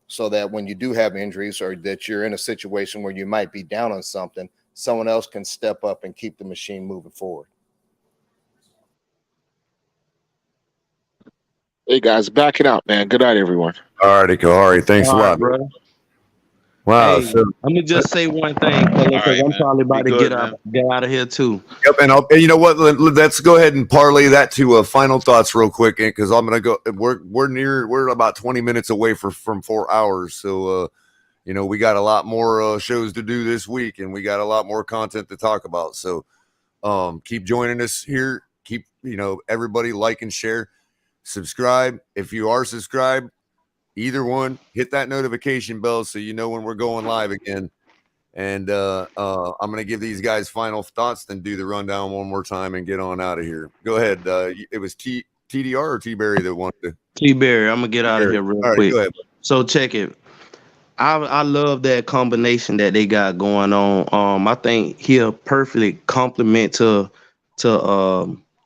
so that when you do have injuries or that you're in a situation where you might be down on something, someone else can step up and keep the machine moving forward. Hey guys, back it out, man. Good night, everyone. All righty, Kahari. Thanks a lot, brother. Wow. Hey, let me just say one thing, because I'm probably about to get out of here too. Yep, and you know what? Let's go ahead and parlay that to final thoughts real quick, because I'm gonna go. We're about 20 minutes away from 4 hours, so we got a lot more shows to do this week, and we got a lot more content to talk about. So keep joining us here. Keep everybody like and share, subscribe if you are subscribed. Either one, hit that notification bell so you know when we're going live again. And I'm going to give these guys final thoughts, then do the rundown one more time and get on out of here. Go ahead. It was TDR or T-Berry that wanted to? T-Berry, I'm going to get out of here real quick. Go ahead. So check it. I love that combination that they got going on. I think he'll perfectly complement to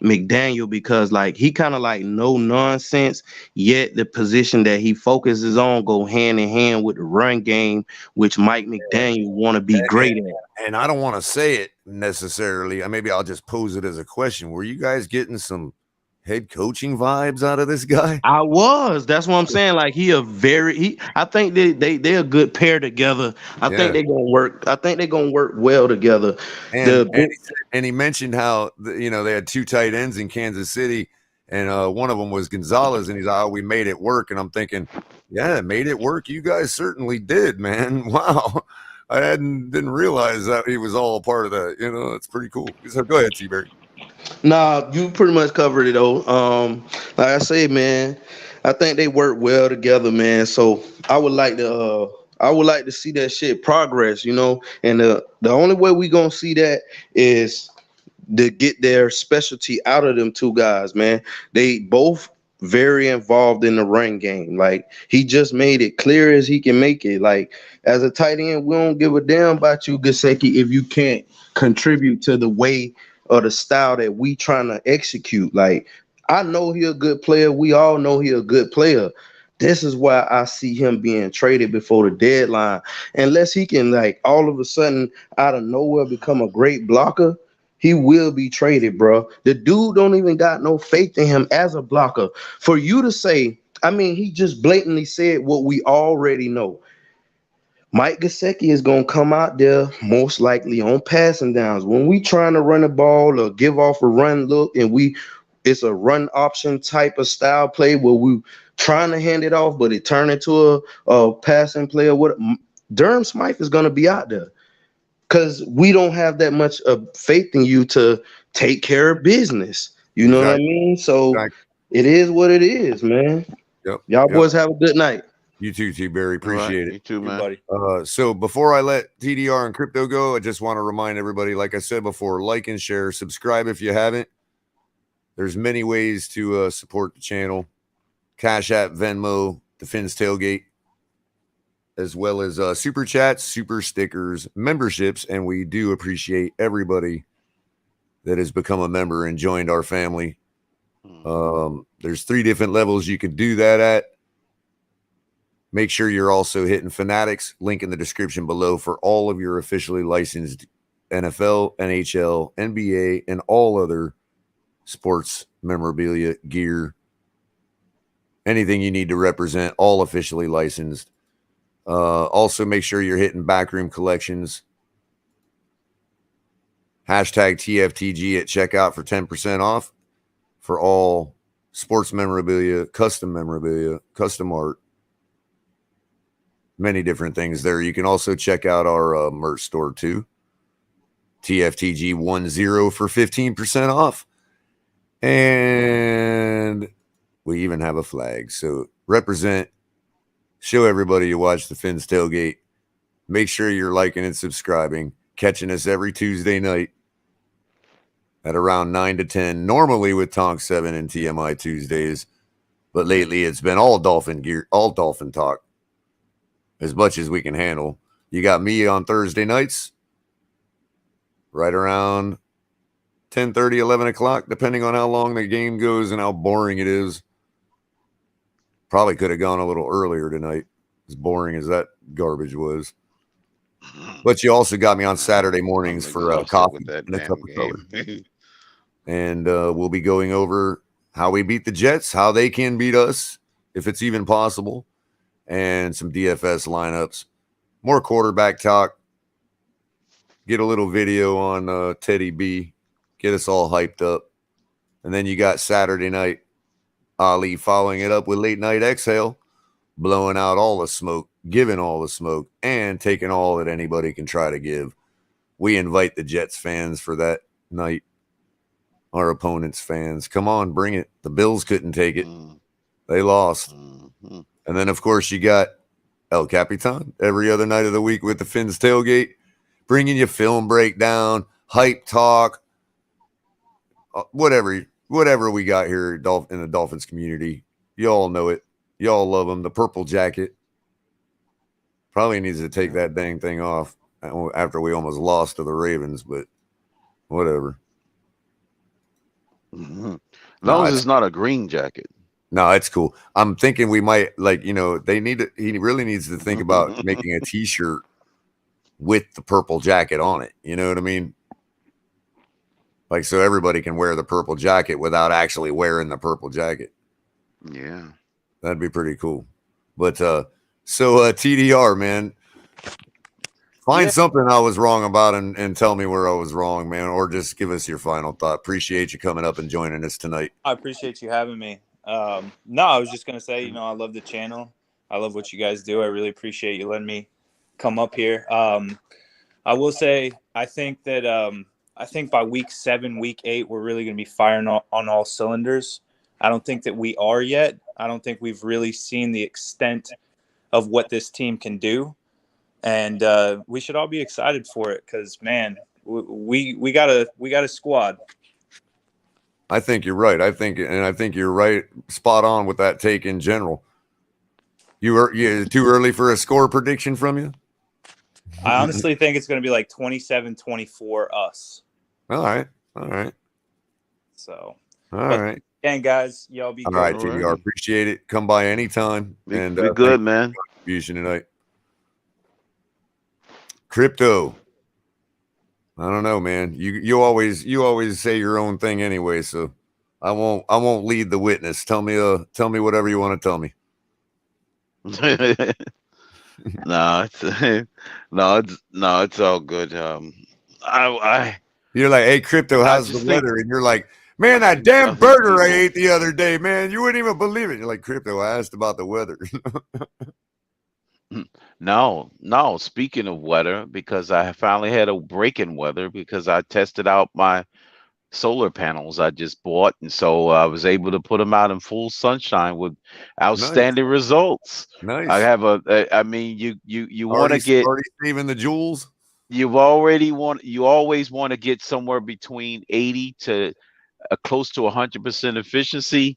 McDaniel, because he kind of no nonsense, yet the position that he focuses on go hand in hand with the run game, which Mike McDaniel want to be great at. And I don't want to say it necessarily. Maybe I'll just pose it as a question. Were you guys getting some head coaching vibes out of this guy? I was. That's what I'm saying. I think they're a good pair together. I think they're gonna work. I think they're gonna work well together. And he mentioned how they had 2 tight ends in Kansas City, and one of them was Gonzalez, and he's like, "Oh, we made it work." And I'm thinking, yeah, made it work. You guys certainly did, man. Wow. I didn't realize that he was all a part of that. That's pretty cool. So go ahead, T-Berry. Nah, you pretty much covered it though. Like I say, man, I think they work well together, man. So I would like to see that shit progress, And the only way we gonna see that is to get their specialty out of them 2 guys, man. They both very involved in the run game. He just made it clear as he can make it. As a tight end, we don't give a damn about you, Gesicki, if you can't contribute to the way or the style that we trying to execute. I know he a good player. We all know he a good player. This is why I see him being traded before the deadline. Unless he can all of a sudden out of nowhere become a great blocker, he will be traded, bro. The dude don't even got no faith in him as a blocker. For you to say, he just blatantly said what we already know. Mike Gesicki is going to come out there most likely on passing downs. When we trying to run the ball or give off a run look and it's a run option type of style play where we trying to hand it off, but it turn into a passing play or what, Durham Smythe is going to be out there because we don't have that much of faith in you to take care of business. You know what I mean? So it is what it is, man. Yep. Y'all boys have a good night. You too, T-Berry. Appreciate it. You too, man. buddy. So before I let TDR and Crypto go, I just want to remind everybody, like I said before, like and share, subscribe if you haven't. There's many ways to support the channel. Cash App, Venmo, the Fins Tailgate, as well as super chats, super stickers, memberships, and we do appreciate everybody that has become a member and joined our family. There's 3 different levels you could do that at. Make sure you're also hitting Fanatics, link in the description below for all of your officially licensed NFL, NHL, NBA, and all other sports memorabilia, gear, anything you need to represent, all officially licensed. Also, make sure you're hitting Backroom Collections. Hashtag TFTG at checkout for 10% off for all sports memorabilia, custom art. Many different things there. You can also check out our merch store too. TFTG10 for 15% off. And we even have a flag. So represent, show everybody you watch the Fins Tailgate. Make sure you're liking and subscribing. Catching us every Tuesday night at around 9 to 10. Normally with Tonk 7 and TMI Tuesdays. But lately it's been all Dolphin gear, all Dolphin talk. As much as we can handle. You got me on Thursday nights, right around 10:30, 11 o'clock, depending on how long the game goes and how boring it is. Probably could have gone a little earlier tonight, as boring as that garbage was. But you also got me on Saturday mornings for coffee and a cup of Culler. And we'll be going over how we beat the Jets, how they can beat us, if it's even possible. And some DFS lineups, more quarterback talk, get a little video on Teddy B, get us all hyped up. And then you got Saturday night, Ali following it up with late night exhale, blowing out all the smoke, giving all the smoke, and taking all that anybody can try to give. We invite the Jets fans for that night, our opponents' fans. Come on, bring it. The Bills couldn't take it. They lost. And then, of course, you got El Capitan every other night of the week with the Fins Tailgate, bringing you film breakdown, hype talk, whatever we got here in the Dolphins community. You all know it. You all love him. The purple jacket. Probably needs to take that dang thing off after we almost lost to the Ravens, but whatever. As long as it's not a green jacket. No, it's cool. I'm thinking we might, he really needs to think about making a t-shirt with the purple jacket on it. You know what I mean? Like, so everybody can wear the purple jacket without actually wearing the purple jacket. Yeah. That'd be pretty cool. But, TDR, man, find something I was wrong about and tell me where I was wrong, man, or just give us your final thought. Appreciate you coming up and joining us tonight. I appreciate you having me. No, I was just going to say, I love the channel. I love what you guys do. I really appreciate you letting me come up here. I will say, I think by week 7, week 8, we're really going to be firing on all cylinders. I don't think that we are yet. I don't think we've really seen the extent of what this team can do. And we should all be excited for it because, man, we got a squad. I think you're right. I think you're right, spot on with that take in general. You too early for a score prediction from you? I honestly think it's going to be like 27-24 us. All right. So, all right. And guys, y'all be all good. Right, TDR. Appreciate it. Come by anytime. Be good, man. Contribution tonight. Crypto. I don't know, man. You always say your own thing anyway, so I won't lead the witness. Tell me whatever you want to tell me. No, it's it's all good. You're like, hey, Crypto, I how's the just think weather? And you're like, man, that damn other burger I people. ate the other day, man, you wouldn't even believe it. You're like, Crypto, I asked about the weather. No. Speaking of weather, because I finally had a break in weather because I tested out my solar panels I just bought, and so I was able to put them out in full sunshine with Nice. outstanding results. I Nice. have I mean, you want to get Already saving the jewels. you always want to get somewhere between 80 to close to 100% efficiency.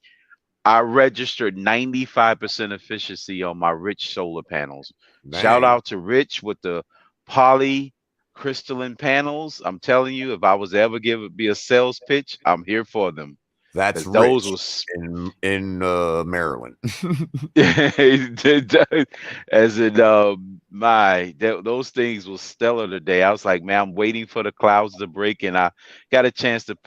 I registered 95% efficiency on my Rich solar panels. Shout Dang. out to Rich with the poly crystalline panels. I'm telling you, if I was ever be a sales pitch, I'm here for them. That's 'Cause those Rich was in Maryland. as in those things was stellar today. I was like, man, I'm waiting for the clouds to break, and I got a chance to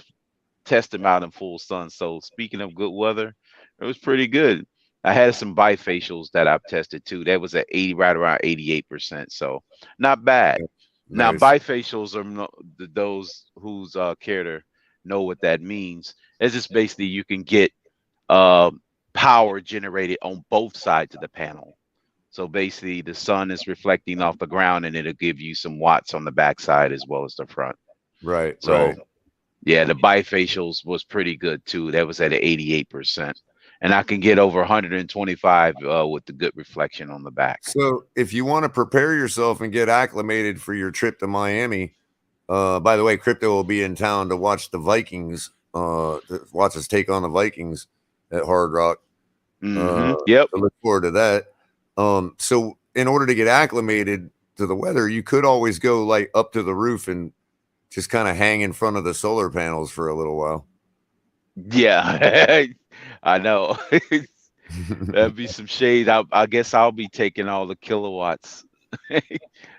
test them out in full sun. So speaking of good weather, it was pretty good. I had some bifacials that I've tested too. That was at 80, right around 88%. So not bad. Now Nice. bifacials are those who's care to know what that means. It's just basically you can get power generated on both sides of the panel. So basically the sun is reflecting off the ground and it'll give you some watts on the backside as well as the front. Right. So right. yeah, the bifacials was pretty good too. That was at 88%. And I can get over 125 with the good reflection on the back. So if you want to prepare yourself and get acclimated for your trip to Miami, by the way, Crypto will be in town to watch the Vikings, to watch us take on the Vikings at Hard Rock. Yep. I look forward to that. So in order to get acclimated to the weather, you could always go like up to the roof and just kind of hang in front of the solar panels for a little while. Yeah, I know. That'd be some shade. I guess I'll be taking all the kilowatts.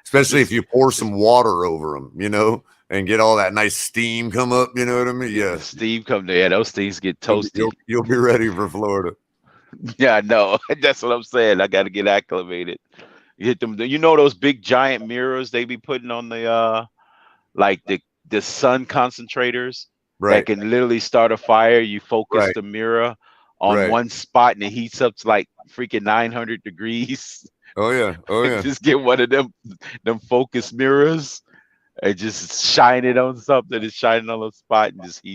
Especially if you pour some water over them, and get all that nice steam come up. You know what I mean? Yeah. The steam come there. Those things get toasty. You'll be ready for Florida. Yeah, I know. That's what I'm saying. I got to get acclimated. You hit them. Those big giant mirrors they be putting on the like the sun concentrators that can literally start a fire. You focus the mirror on one spot and it heats up to like freaking 900 degrees. Oh yeah. Oh yeah. Just get one of them focus mirrors and just shine it on something and shine it on a spot and just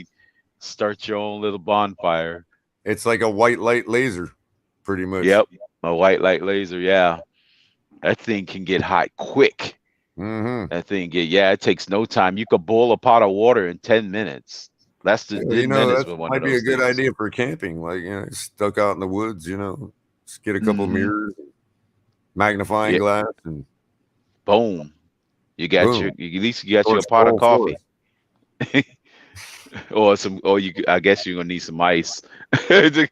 start your own little bonfire. It's like a white light laser, pretty much. Yep. A white light laser. Yeah. That thing can get hot quick. That thing it takes no time. You could boil a pot of water in 10 minutes. That's the 10 minutes with one might of be those a good things. idea for camping, like stuck out in the woods, just get a couple mirrors, magnifying glass, and boom. You got boom. at least you got you a pot of coffee. I guess you're gonna need some ice to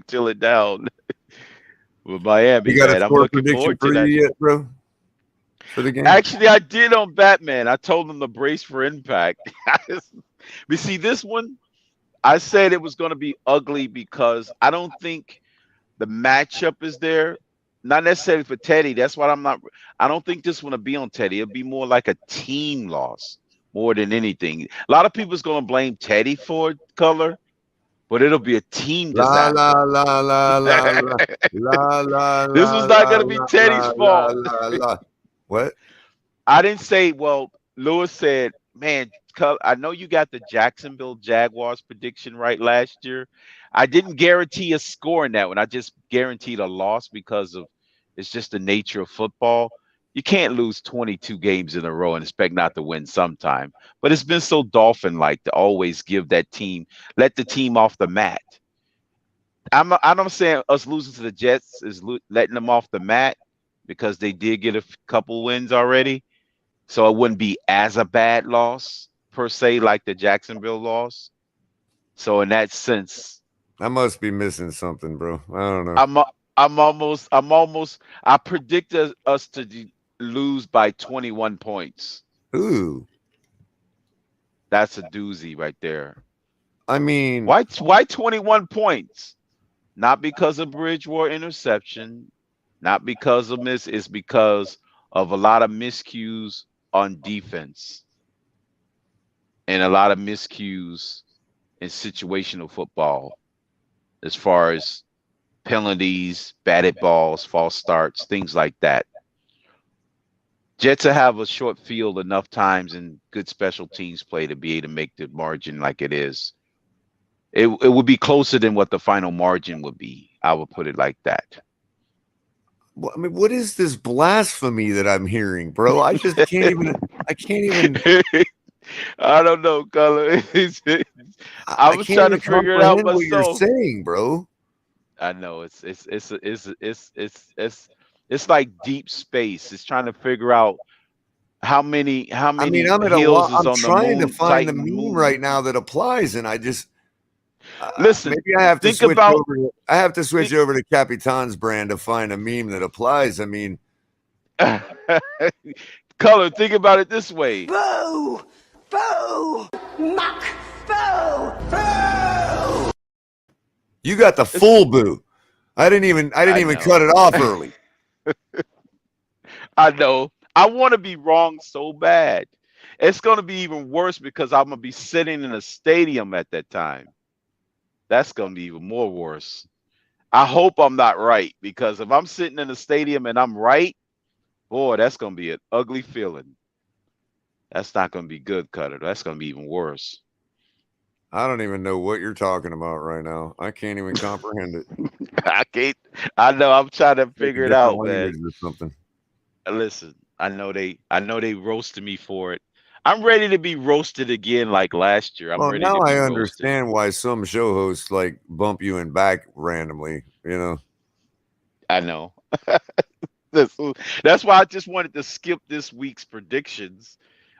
chill it down. With Miami, You got man, a I'm score looking prediction forward to for that. you yet, bro? For the game? Actually, I did on Batman. I told him to brace for impact. But see, this one, I said it was going to be ugly because I don't think the matchup is there. Not necessarily for Teddy. That's why I don't think this one will be on Teddy. It'll be more like a team loss more than anything. A lot of people's going to blame Teddy for it, Culler, but it'll be a team disaster. This was not going to be Teddy's fault. What? I didn't say, well, Lewis said, man, I know you got the Jacksonville Jaguars prediction right last year. I didn't guarantee a score in that one. I just guaranteed a loss because it's just the nature of football. You can't lose 22 games in a row and expect not to win sometime. But it's been so Dolphin-like to always give that team, let the team off the mat. I'm not saying us losing to the Jets is letting them off the mat because they did get a couple wins already. So it wouldn't be as a bad loss per se, like the Jacksonville loss. So in that sense, I must be missing something, bro. I don't know. I predict us to lose by 21 points. Ooh. That's a doozy right there. I mean, why 21 points? Not because of Bridgewater interception, Not because of miss, it's because of a lot of miscues on defense and a lot of miscues in situational football as far as penalties, batted balls, false starts, things like that. Jets will have a short field enough times and good special teams play to be able to make the margin like it is. It would be closer than what the final margin would be. I would put it like that. Well, I mean, what is this blasphemy that I'm hearing, bro? I just can't even. I can't even. I don't know, Culler. I was can't trying to even figure it out comprehend what you're myself. saying, bro. I know it's like deep space. It's trying to figure out how many I mean, I'm at a hills lot. is I'm on the trying to moon, find the Titan meme moon. right now that applies, and I just Listen. maybe I have to think switch about over. I have to switch over to Capitan's brand to find a meme that applies. I mean, Culler. Think about it this way. Boo! Boo! Muck! Boo! Boo! you got the full boo. I didn't even know. cut it off early. I know. I want to be wrong so bad. It's going to be even worse because I'm going to be sitting in a stadium at that time. That's going to be even more worse. I hope I'm not right, because if I'm sitting in a stadium and I'm right, boy, that's going to be an ugly feeling. That's not going to be good, Cutter. That's going to be even worse. I don't even know what you're talking about right now. I can't even comprehend it. I can't. I know. I'm trying to figure it out, language man. or something. Listen, I know they roasted me for it. I'm ready to be roasted again like last year. I'm Well, ready now to be I roasted. understand why some show hosts like bump you in back randomly. You know. I know. That's why I just wanted to skip this week's predictions.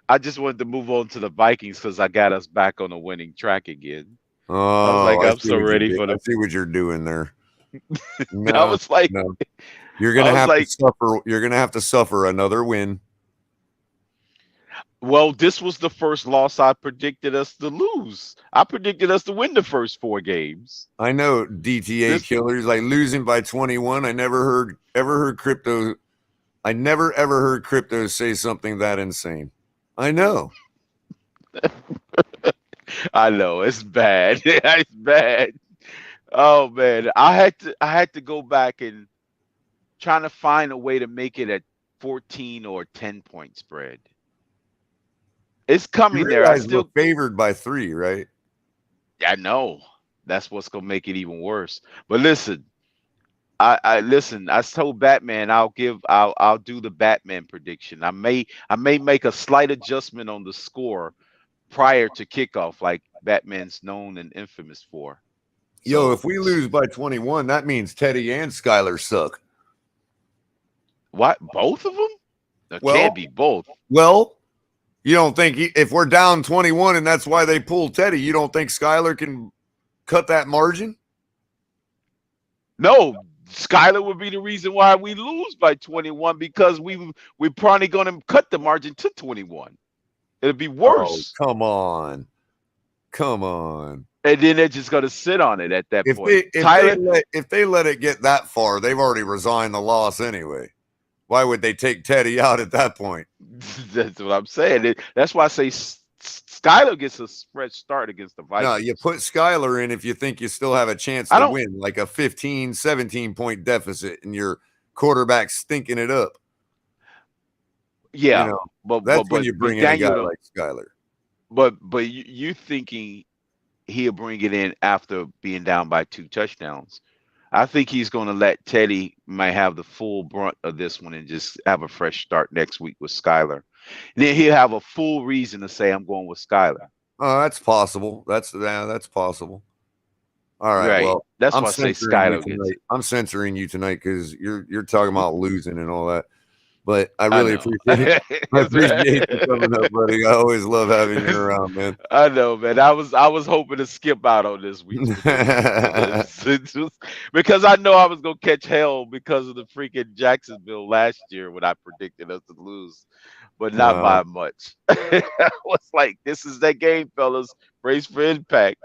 I just wanted to move on to the Vikings because I got us back on a winning track again. Oh, I was like, I'm so ready for I the. see what you're doing there. No, I was like, no. You're gonna I was have like- to suffer. You're gonna have to suffer another win. Well, this was the first loss I predicted us to lose. I predicted us to win the first 4 games. I know DTA killers like losing by 21. I never heard crypto. I never ever heard crypto say something that insane. I know. I know it's bad. It's bad. Oh man, I had to go back and trying to find a way to make it at 14 or 10 point spread. It's coming You there. I realize still we're favored by 3, right? I know. That's what's gonna make it even worse. But listen, I listen. I told Batman I'll do the Batman prediction. I may make a slight adjustment on the score prior to kickoff, like Batman's known and infamous for. Yo, if we lose by 21, that means Teddy and Skylar suck. What? Both of them? It Well- can't be both. Well, you don't think if we're down 21 and that's why they pulled Teddy, you don't think Skylar can cut that margin? No, Skylar would be the reason why we lose by 21 because we're probably going to cut the margin to 21. It'll be worse. Oh, come on. Come on. And then they're just going to sit on it at that If point. if they let it get that far, they've already resigned the loss anyway. Why would they take Teddy out at that point? That's what I'm saying. That's why I say Skylar gets a fresh start against the Vikings. No, you put Skylar in if you think you still have a chance to win, like a 15, 17 point deficit, and your quarterback stinking it up. Yeah, You know, but that's when you bring in a guy like Skylar. But you thinking he'll bring it in after being down by 2 touchdowns. I think he's going to let Teddy might have the full brunt of this one and just have a fresh start next week with Skylar. And then he'll have a full reason to say I'm going with Skylar. Oh, that's possible. That's possible. All right. Right. Well, That's I'm why I say censoring Skylar you gets tonight. I'm censoring you tonight because you're talking about losing and all that. But I really appreciate it. I appreciate you coming up, buddy. I always love having you around, man. I know, man. I was hoping to skip out on this week because I know I was gonna catch hell because of the freaking Jacksonville last year when I predicted us to lose, but not by much. I was like, "This is that game, fellas. Brace for impact."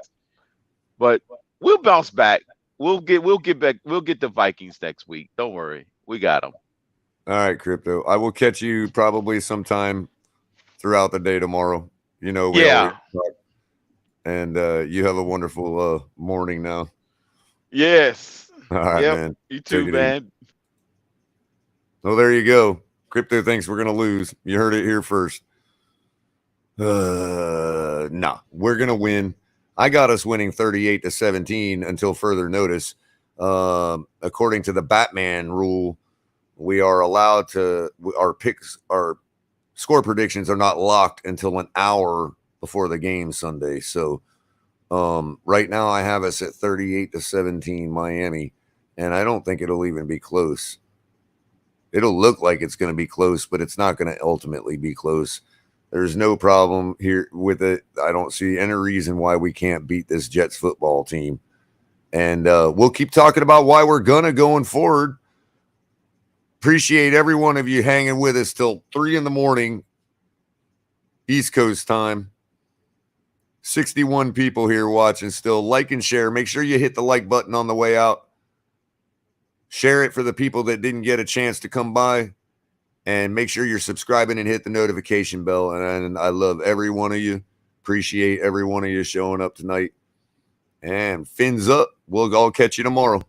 But we'll bounce back. We'll get back. We'll get the Vikings next week. Don't worry. We got them. All right, Crypto. I will catch you probably sometime throughout the day tomorrow. We always talk. And you have a wonderful morning now. Yes. All right, yep. man. You too, man. Well, there you go. Crypto thinks we're going to lose. You heard it here first. No, we're going to win. I got us winning 38-17 until further notice. According to the Batman rule, we are allowed to, our score predictions are not locked until an hour before the game Sunday. So right now I have us at 38-17 Miami, and I don't think it'll even be close. It'll look like it's going to be close, but it's not going to ultimately be close. There's no problem here with it. I don't see any reason why we can't beat this Jets football team. And we'll keep talking about why we're going to going forward. Appreciate every one of you hanging with us till 3 a.m. East Coast time. 61 people here watching still. Like and share. Make sure you hit the like button on the way out. Share it for the people that didn't get a chance to come by. And make sure you're subscribing and hit the notification bell. And I love every one of you. Appreciate every one of you showing up tonight. And fins up. We'll all catch you tomorrow.